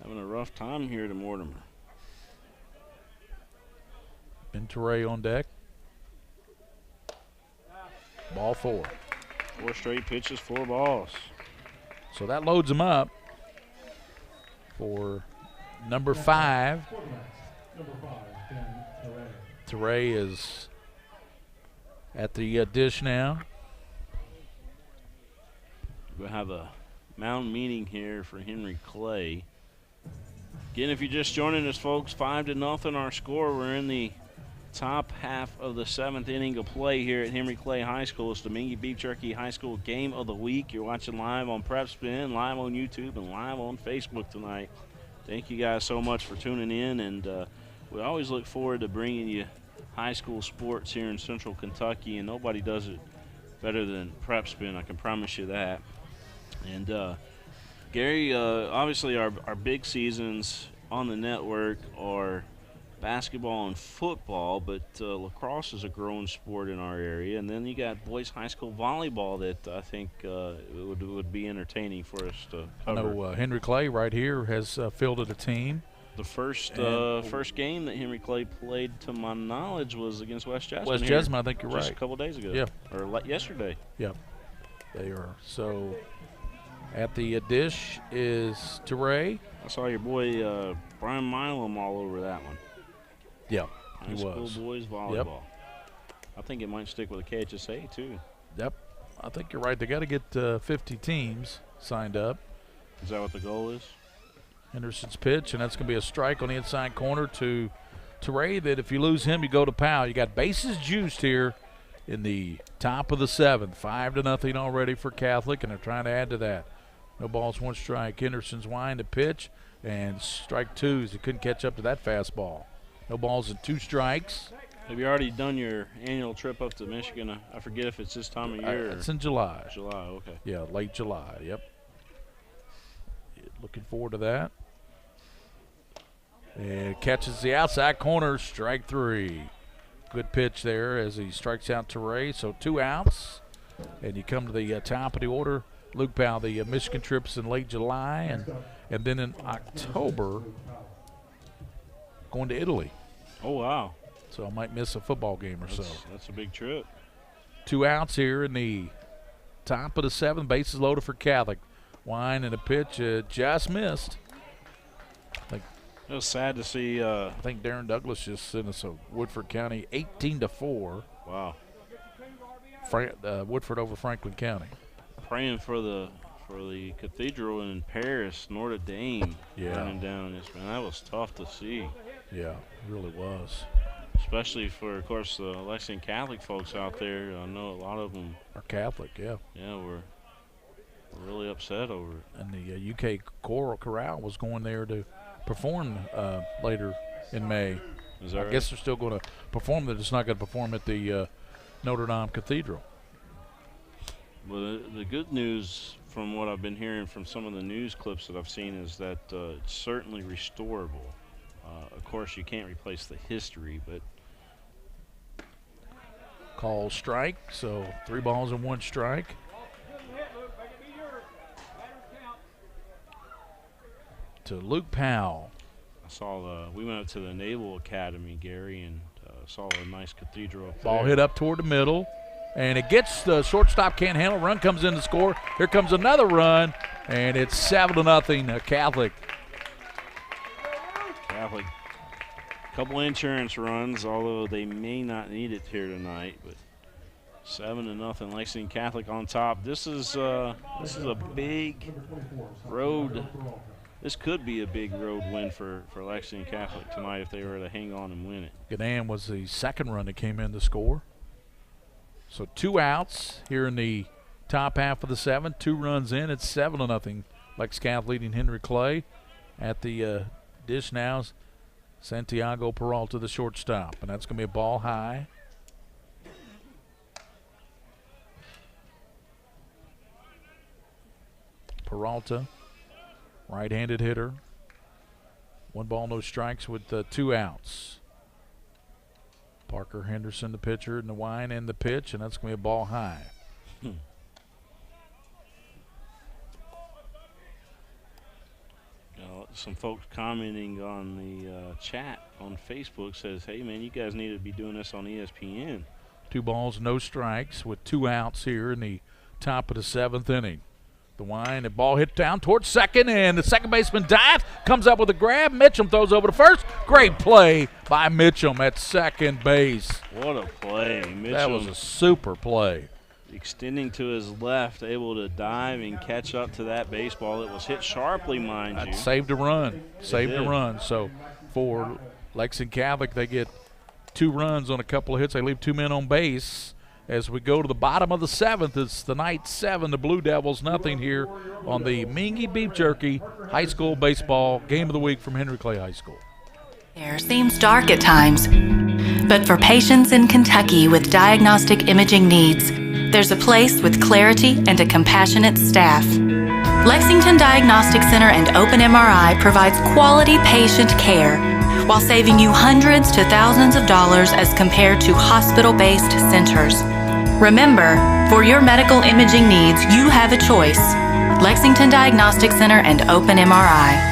having a rough time here to Mortimer. Venture on deck. Ball 4. 4 straight pitches, 4 balls. So that loads him up for number 5. Teray is at the dish now. We'll have a mound meeting here for Henry Clay. Again, if you're just joining us, folks, 5-0 our score. We're in the top half of the 7th inning of play here at Henry Clay High School. It's the Mingua Beef Jerky High School Game of the Week. You're watching live on PrepSpin, live on YouTube, and live on Facebook tonight. Thank you guys so much for tuning in, and we always look forward to bringing you high school sports here in Central Kentucky, and nobody does it better than PrepSpin, I can promise you that. And Gary, obviously our big seasons on the network are basketball and football, but lacrosse is a growing sport in our area, and then you got boys high school volleyball that I think would be entertaining for us to cover. I know Henry Clay right here has fielded a team. The first game that Henry Clay played, to my knowledge, was against West Jessamine. West Jessamine, I think you're just right. A couple days ago. Yeah. Or yesterday. Yeah, they are. So at the dish is Teray. I saw your boy Brian Milam all over that one. Yeah, High school boys volleyball. Yep. I think it might stick with a KHSA too. Yep, I think you're right. They got to get 50 teams signed up. Is that what the goal is? Henderson's pitch, and that's going to be a strike on the inside corner to Teray. That if you lose him, you go to Powell. You got bases juiced here in the top of the 7th. 5-0 already for Catholic, and they're trying to add to that. No balls, 1 strike. Henderson's wind to pitch, and strike 2 as he couldn't catch up to that fastball. No balls and 2 strikes. Have you already done your annual trip up to Michigan? I forget if it's this time of year. It's in July. July, okay. Yeah, late July, yep. Looking forward to that. And catches the outside corner, strike 3. Good pitch there as he strikes out Teray. So 2 outs, and you come to the top of the order. Luke Powell, the Michigan trip's in late July, and then in October, going to Italy. Oh, wow. So I might miss a football game or so. That's a big trip. 2 outs here in the top of the 7th. Bases loaded for Catholic. Wine and a pitch just missed. It was sad to see. I think Darren Douglas just sent us a Woodford County 18-4. Wow. Woodford over Franklin County. Praying for the cathedral in Paris, Notre Dame, running down this, man. That was tough to see. Yeah, it really was. Especially for, of course, the Lexington Catholic folks out there. I know a lot of them are Catholic. Yeah. Yeah, we're really upset over it. And the UK Choral Chorale was going there to perform later in May. Is that right? I guess they're still going to perform. They're just not going to perform at the Notre Dame Cathedral. Well, the good news from what I've been hearing from some of the news clips that I've seen is that it's certainly restorable. Of course, you can't replace the history, but call strike. So 3 balls and 1 strike. To Luke Powell. I saw we went up to the Naval Academy, Gary, and saw a nice cathedral up Ball there. hit up toward the middle, and it gets the shortstop, can't handle. Run comes in to score. Here comes another run, and it's 7-0 Catholic. Catholic. Couple insurance runs, although they may not need it here tonight, but 7-0 Lexington Catholic on top. This is a big road this could be a big road win for Lexington Catholic tonight if they were to hang on and win it. Garner was the second run that came in to score. So 2 outs here in the top half of the 7th. 2 runs in. It's 7-0. Lex Catholic leading Henry Clay. At the dish now is Santiago Peralta, the shortstop, and that's going to be a ball high. Peralta, right-handed hitter. 1 ball, no strikes with 2 outs. Parker Henderson, the pitcher, and the wine and the pitch, and that's going to be a ball high. Some folks commenting on the chat on Facebook says, hey, man, you guys need to be doing this on ESPN. 2 balls, no strikes with 2 outs here in the top of the 7th inning. The wine, the ball hit down towards second, and the second baseman dives, comes up with a grab. Mitchum throws over to first. Great play by Mitchum at second base. What a play. Mitchum, that was a super play. Extending to his left, able to dive and catch up to that baseball. It was hit sharply, mind you. Saved a run. Saved a run. So for Lexington Catholic, they get 2 runs on a couple of hits. They leave 2 men on base. As we go to the bottom of the 7th, it's the night 7, the Blue Devils, nothing here on the Mingua Beef Jerky High School Baseball Game of the Week from Henry Clay High School. Air seems dark at times, but for patients in Kentucky with diagnostic imaging needs, there's a place with clarity and a compassionate staff. Lexington Diagnostic Center and Open MRI provides quality patient care while saving you hundreds to thousands of dollars as compared to hospital-based centers. Remember, for your medical imaging needs, you have a choice. Lexington Diagnostic Center and Open MRI.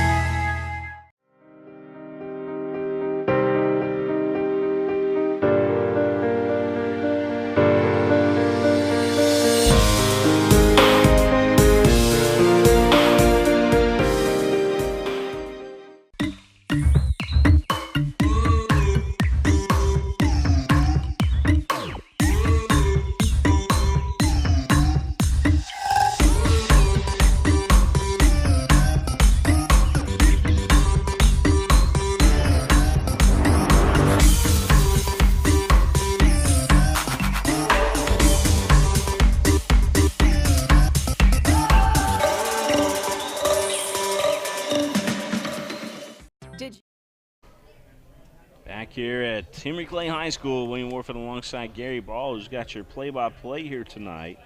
Back here at Henry Clay High School, William Warford alongside Gary Ball, who's got your play-by-play here tonight.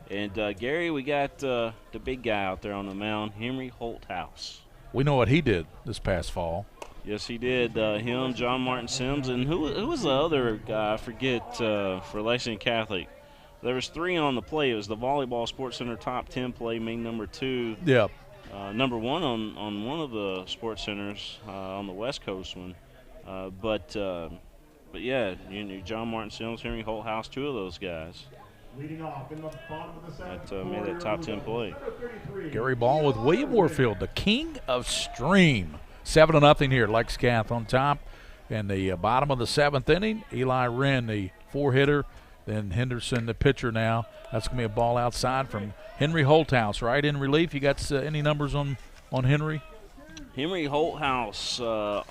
And Gary, we got the big guy out there on the mound, Henry Holthouse. We know what he did this past fall. Yes, he did. Him, John Martin Sims, and who was the other guy? I forget, for Lexington Catholic. There was 3 on the play. It was the Volleyball Sports Center top 10 play, main number 2. Yep. Number 1 on one of the sports centers on the West Coast one. But yeah, John Martin Sims, Henry Holthouse, 2 of those guys. Leading off in the bottom of the 7th. That made that top 10 play. Gary Ball with William Warfield, the king of stream. 7-0 here. Lex Cath on top. In the bottom of the 7th inning, Eli Wren, the 4-hitter. Then Henderson, the pitcher now. That's going to be a ball outside from Henry Holthouse, right in relief. You got any numbers on Henry? Henry Holthouse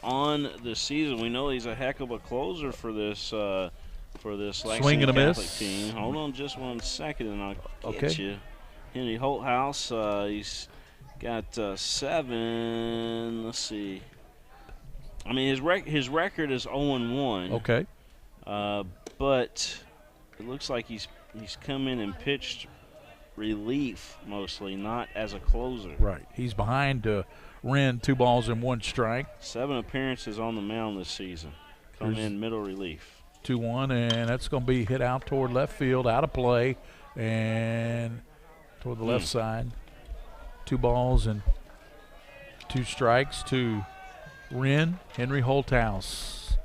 on the season. We know he's a heck of a closer for this Lexington Catholic team. Hold on just 1 second and I'll get you. Henry Holthouse, he's got 7. Let's see. I mean, his record is 0-1. Okay. But it looks like he's come in and pitched relief mostly, not as a closer. Right. He's behind Wren, 2 balls and 1 strike. 7 appearances on the mound this season. Come in middle relief. 2-1, and that's going to be hit out toward left field, out of play, and toward the left side. 2 balls and 2 strikes to Wren. Henry Holthouse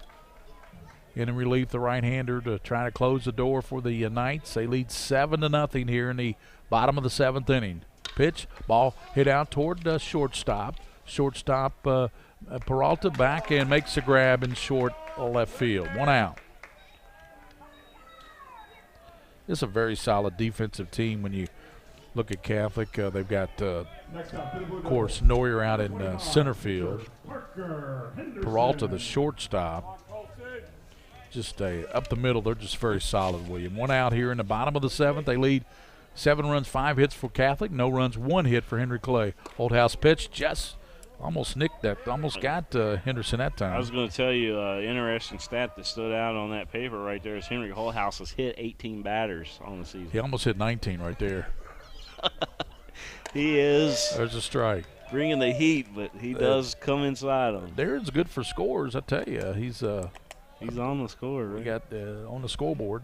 in relief, the right-hander, to try to close the door for the Knights. They lead 7-0 here in the bottom of the 7th inning. Pitch, ball hit out toward the shortstop. Shortstop Peralta back and makes a grab in short left field. 1 out. It's a very solid defensive team when you look at Catholic. They've got, of course, Neuer out in center field. Peralta, the shortstop. Just up the middle, they're just very solid, William. One out here in the bottom of the 7th. They lead 7 runs, 5 hits for Catholic. No runs, 1 hit for Henry Clay. Old house pitch just almost nicked that. Almost got Henderson that time. I was going to tell you interesting stat that stood out on that paper right there is Henry Holthouse has hit 18 batters on the season. He almost hit 19 right there. He is. There's a strike. Bringing the heat, but he does come inside them. Darren's good for scores, I tell you. He's on the score. Right? We got on the scoreboard.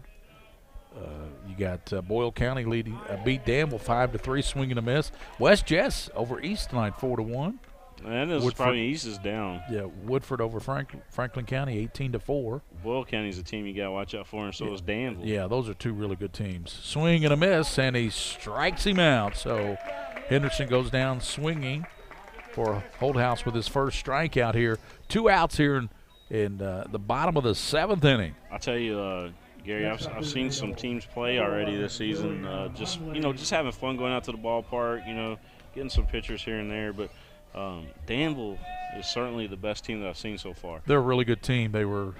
You got Boyle County leading, beat Danville 5-3, swing and a miss. West Jess over East tonight 4-1. And this is probably East is down. Yeah, Woodford over Franklin County 18-4. Boyle County's a team you got to watch out for, and so is Danville. Yeah, those are 2 really good teams. Swing and a miss, and he strikes him out. So Henderson goes down swinging for Holthouse with his first strikeout here. 2 outs here in the bottom of the 7th inning. I'll tell you, Gary, I've seen some teams play already this season. Just having fun going out to the ballpark. Getting some pitchers here and there. But Danville is certainly the best team that I've seen so far. They're a really good team. They were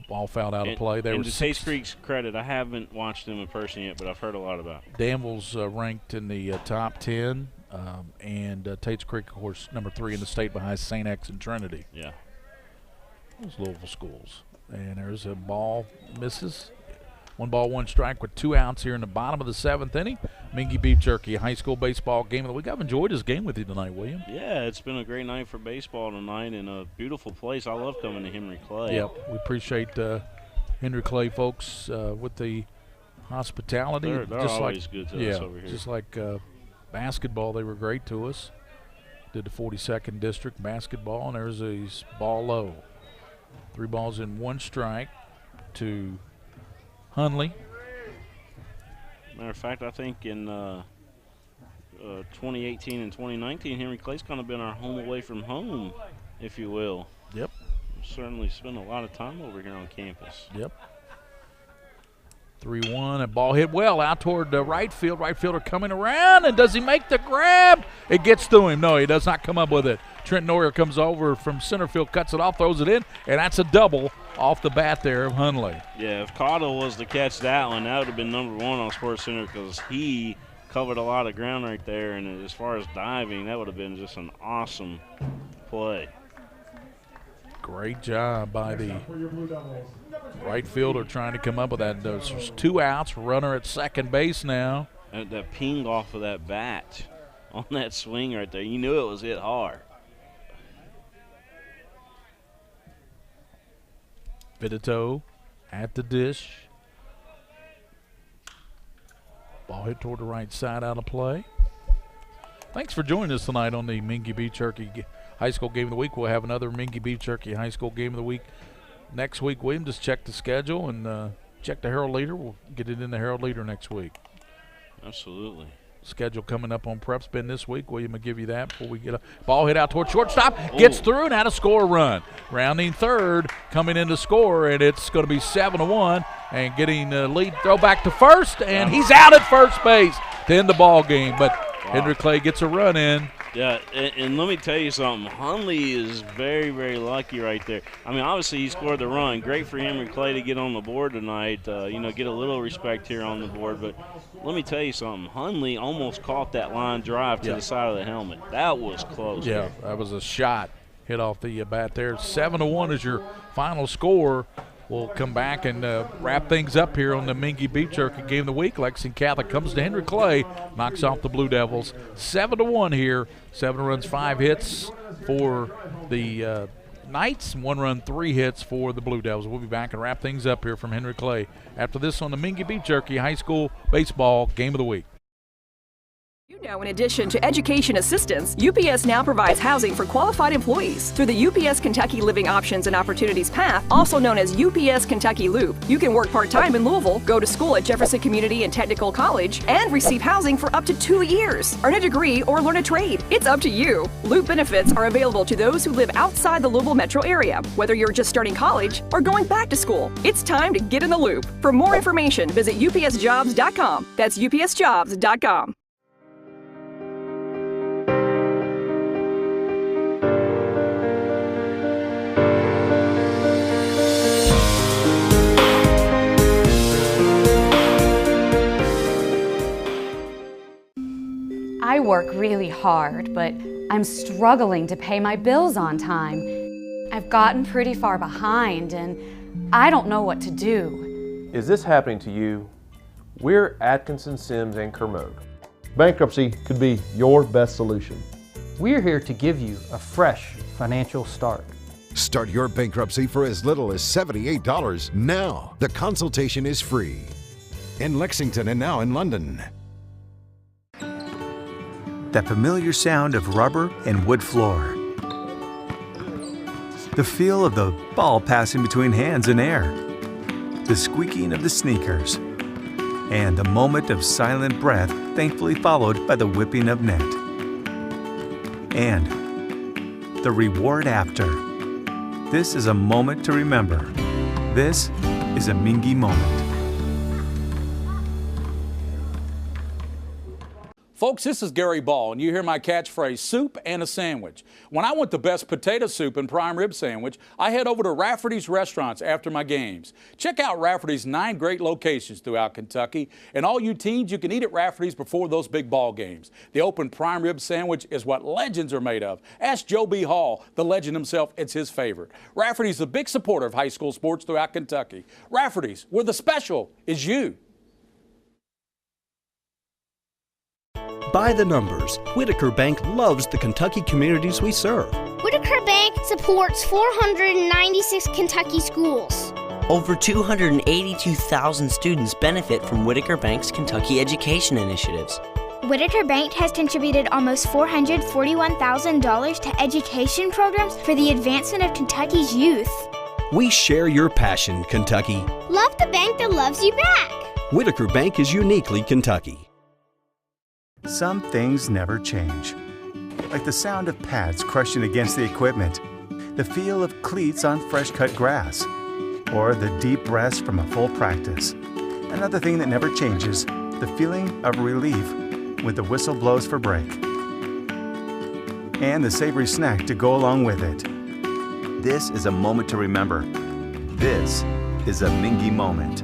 all fouled out of play. To Taste Creek's credit, I haven't watched them in person yet, but I've heard a lot about them. Danville's ranked in the top 10, and Tate's Creek, of course, number 3 in the state behind St. X and Trinity. Yeah. Those Louisville schools. And there's a ball, misses. 1 ball, 1 strike with 2 outs here in the bottom of the 7th inning. Mingua Beef Jerky, high school baseball game of the week. I've enjoyed this game with you tonight, William. Yeah, it's been a great night for baseball tonight and a beautiful place. I love coming to Henry Clay. Yep, we appreciate Henry Clay folks with the hospitality. They're just always good to us over here. Just like basketball, they were great to us. Did the 42nd District basketball, and there's a ball low. 3 balls and 1 strike to Hunley. Matter of fact, I think in 2018 and 2019, Henry Clay's kind of been our home away from home, if you will. Yep. We've certainly spent a lot of time over here on campus. Yep. 3-1, a ball hit well out toward the right field. Right fielder coming around, and does he make the grab? It gets to him. No, he does not come up with it. Trent Neuer comes over from center field, cuts it off, throws it in, and that's a double off the bat there of Hunley. Yeah, if Cottle was to catch that one, that would have been number 1 on SportsCenter because he covered a lot of ground right there, and as far as diving, that would have been just an awesome play. Great job by the right fielder trying to come up with that. There's 2 outs, runner at second base now. And that ping off of that bat on that swing right there, you knew it was hit hard. Vidito at the dish. Ball hit toward the right side out of play. Thanks for joining us tonight on the Mingua Beef Jerky High School Game of the Week. We'll have another Mingua Beef Jerky High School Game of the Week next week. William, just check the schedule and check the Herald Leader. We'll get it in the Herald Leader next week. Absolutely. Schedule coming up on PrepSpin this week. William will give you that before we get a ball hit out toward shortstop. Gets through, now to score a run. Rounding third, coming in to score, and it's going to be 7-1. And getting the lead throw back to first, and he's out at first base to end the ball game. But Henry Clay gets a run in. Yeah, and let me tell you something. Hunley is very, very lucky right there. I mean, obviously he scored the run. Great for Henry Clay to get on the board tonight. Get a little respect here on the board. But let me tell you something. Hunley almost caught that line drive to the side of the helmet. That was close. Yeah, that was a shot hit off the bat there. 7-1 is your final score. We'll come back and wrap things up here on the Mingua Beef Jerky Game of the Week. Lexington Catholic comes to Henry Clay, knocks off the Blue Devils. 7-1 here. 7 runs, 5 hits for the Knights. 1 run, 3 hits for the Blue Devils. We'll be back and wrap things up here from Henry Clay after this on the Mingua Beef Jerky High School Baseball Game of the Week. In addition to education assistance, UPS now provides housing for qualified employees. Through the UPS Kentucky Living Options and Opportunities Path, also known as UPS Kentucky Loop, you can work part-time in Louisville, go to school at Jefferson Community and Technical College, and receive housing for up to 2 years. Earn a degree or learn a trade. It's up to you. Loop benefits are available to those who live outside the Louisville metro area, whether you're just starting college or going back to school. It's time to get in the loop. For more information, visit upsjobs.com. That's upsjobs.com. work really hard, but I'm struggling to pay my bills on time. I've gotten pretty far behind, and I don't know what to do. Is this happening to you? We're Atkinson, Sims, and Kermode. Bankruptcy could be your best solution. We're here to give you a fresh financial start. Start your bankruptcy for as little as $78 now. The consultation is free. In Lexington and now in London. That familiar sound of rubber and wood floor. The feel of the ball passing between hands and air. The squeaking of the sneakers. And a moment of silent breath, thankfully followed by the whipping of net. And the reward after. This is a moment to remember. This is a Mingua moment. Folks, this is Gary Ball, and you hear my catchphrase, soup and a sandwich. When I want the best potato soup and prime rib sandwich, I head over to Rafferty's Restaurants after my games. Check out Rafferty's 9 great locations throughout Kentucky, and all you teens, you can eat at Rafferty's before those big ball games. The open prime rib sandwich is what legends are made of. Ask Joe B. Hall, the legend himself, it's his favorite. Rafferty's a big supporter of high school sports throughout Kentucky. Rafferty's, where the special is you. By the numbers, Whitaker Bank loves the Kentucky communities we serve. Whitaker Bank supports 496 Kentucky schools. Over 282,000 students benefit from Whitaker Bank's Kentucky education initiatives. Whitaker Bank has contributed almost $441,000 to education programs for the advancement of Kentucky's youth. We share your passion, Kentucky. Love the bank that loves you back. Whitaker Bank is uniquely Kentucky. Some things never change. Like the sound of pads crushing against the equipment, the feel of cleats on fresh-cut grass, or the deep breaths from a full practice. Another thing that never changes, the feeling of relief when the whistle blows for break. And the savory snack to go along with it. This is a moment to remember. This is a Mingua moment.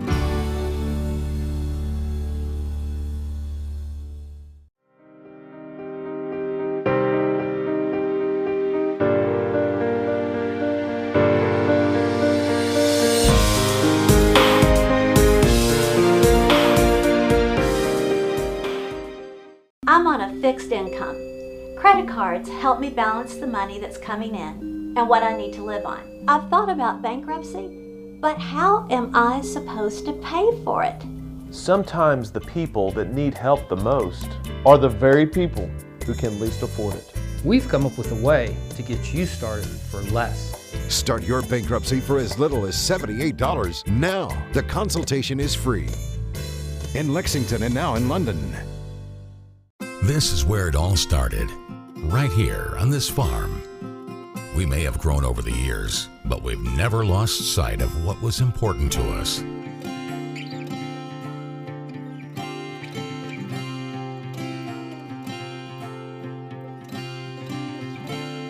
I'm on a fixed income. Credit cards help me balance the money that's coming in and what I need to live on. I've thought about bankruptcy, but how am I supposed to pay for it? Sometimes the people that need help the most are the very people who can least afford it. We've come up with a way to get you started for less. Start your bankruptcy for as little as $78 now. The consultation is free. In Lexington and now in London. This is where it all started, right here on this farm. We may have grown over the years, but we've never lost sight of what was important to us.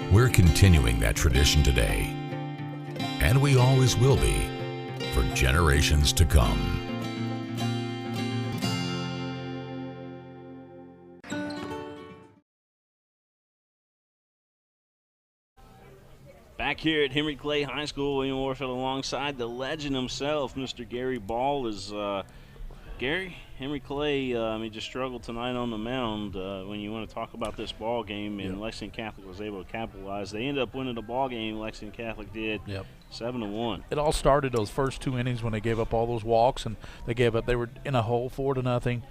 We're continuing that tradition today, and we always will be for generations to come. Back here at Henry Clay High School, William Warfield, alongside the legend himself, Mr. Gary Ball. Is Gary, Henry Clay, just struggled tonight on the mound. When you want to talk about this ball game, and Lexington Catholic was able to capitalize. They ended up winning the ball game. Lexington Catholic did. 7-1. It all started those first 2 innings when they gave up all those walks, and they gave up. They were in a hole 4-0.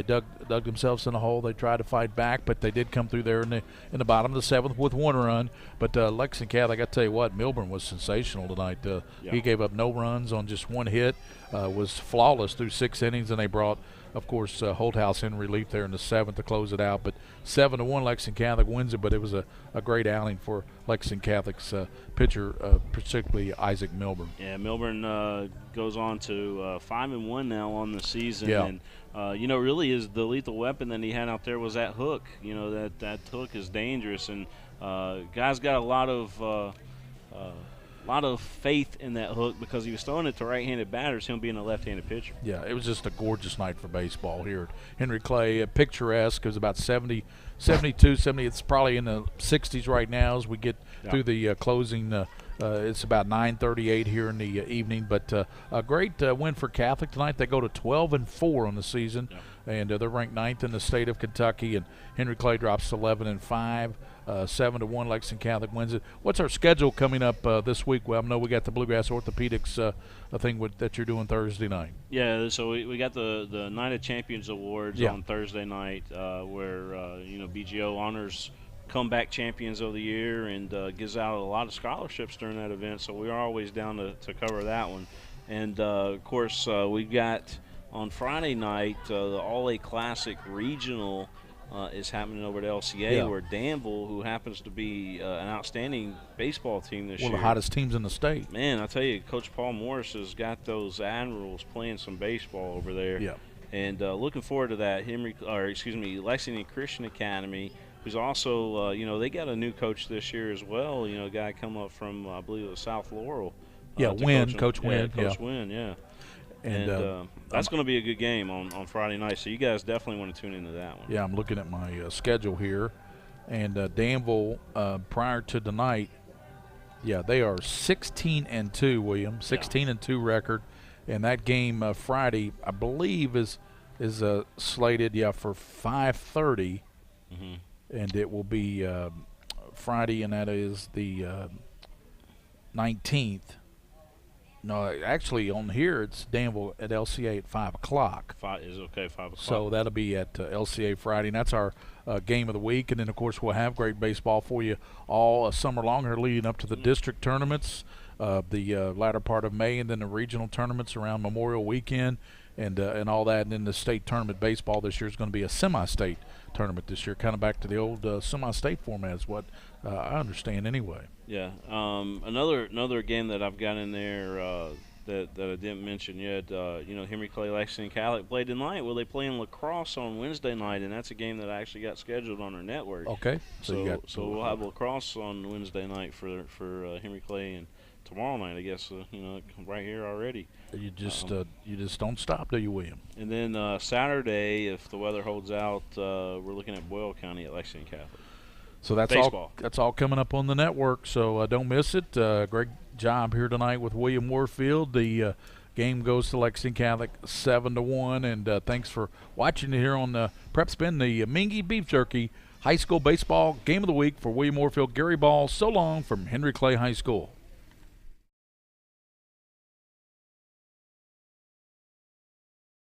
Dug themselves in a hole. They tried to fight back, but they did come through there in the bottom of the 7th with 1 run. But Lexington Catholic, I tell you what, Milburn was sensational tonight. He gave up no runs on just 1 hit. Was flawless through 6 innings, and they brought, of course, Holthouse in relief there in the 7th to close it out. But 7-1, Lexington Catholic wins it. But it was a great outing for Lexington Catholic's pitcher, particularly Isaac Milburn. Yeah, Milburn goes on to 5-1 now on the season. Yeah. And really is the lethal weapon that he had out there was that hook. That hook is dangerous, and guys got a lot of faith in that hook because he was throwing it to right-handed batters, him being a left-handed pitcher. Yeah, it was just a gorgeous night for baseball here at Henry Clay. Picturesque. It was about 70, 72, 70. It's probably in the 60s right now as we get through the closing. It's about 9:38 here in the evening. But a great win for Catholic tonight. They go to 12-4 on the season, and they're ranked 9th in the state of Kentucky. And Henry Clay drops to 11-5. 7-1 Lexington Catholic wins it. What's our schedule coming up this week? Well, I know we got the Bluegrass Orthopedics thing that you're doing Thursday night. Yeah, so we got the Night of Champions Awards on Thursday night, where BGO honors comeback champions of the year and gives out a lot of scholarships during that event. So we are always down to cover that one. And of course, we've got on Friday night the All-A Classic Regional. Is happening over at LCA, where Danville, who happens to be an outstanding baseball team this year. One of the hottest teams in the state. Man, I tell you, Coach Paul Morris has got those Admirals playing some baseball over there. Yeah. And looking forward to that. Lexington Christian Academy, who's also, they got a new coach this year as well. A guy come up from, I believe it was South Laurel. Coach Wynn. Coach Wynn, yeah. And that's going to be a good game on Friday night, so you guys definitely want to tune into that one. Yeah, I'm looking at my schedule here. And Danville, prior to tonight, they are 16-2, William, 16-2 record. And that game Friday, I believe, is slated, for 5:30. Mm-hmm. And it will be Friday, and that is the 19th. No, actually, on here it's Danville at LCA at 5 o'clock. 5 o'clock. So that'll be at LCA Friday, and that's our game of the week. And then, of course, we'll have great baseball for you all summer long here leading up to the district tournaments, the latter part of May, and then the regional tournaments around Memorial Weekend and all that. And then the state tournament baseball this year is going to be a semi-state tournament this year, kind of back to the old semi-state format is what I understand anyway. Yeah. Another game that I've got in there that I didn't mention yet, Henry Clay Lexington Catholic played tonight. Well, they play in lacrosse on Wednesday night, and that's a game that I actually got scheduled on our network. Okay. So we'll have lacrosse on Wednesday night for Henry Clay, and tomorrow night, I guess, right here already. You just don't stop, do you, William? And then Saturday, if the weather holds out, we're looking at Boyle County at Lexington Catholic. So that's all coming up on the network. So don't miss it. Great job here tonight with William Warfield. The game goes to Lexington Catholic 7-1. And thanks for watching here on the PrepSpin, the Mingua Beef Jerky High School Baseball Game of the Week for William Warfield. Gary Ball, so long from Henry Clay High School.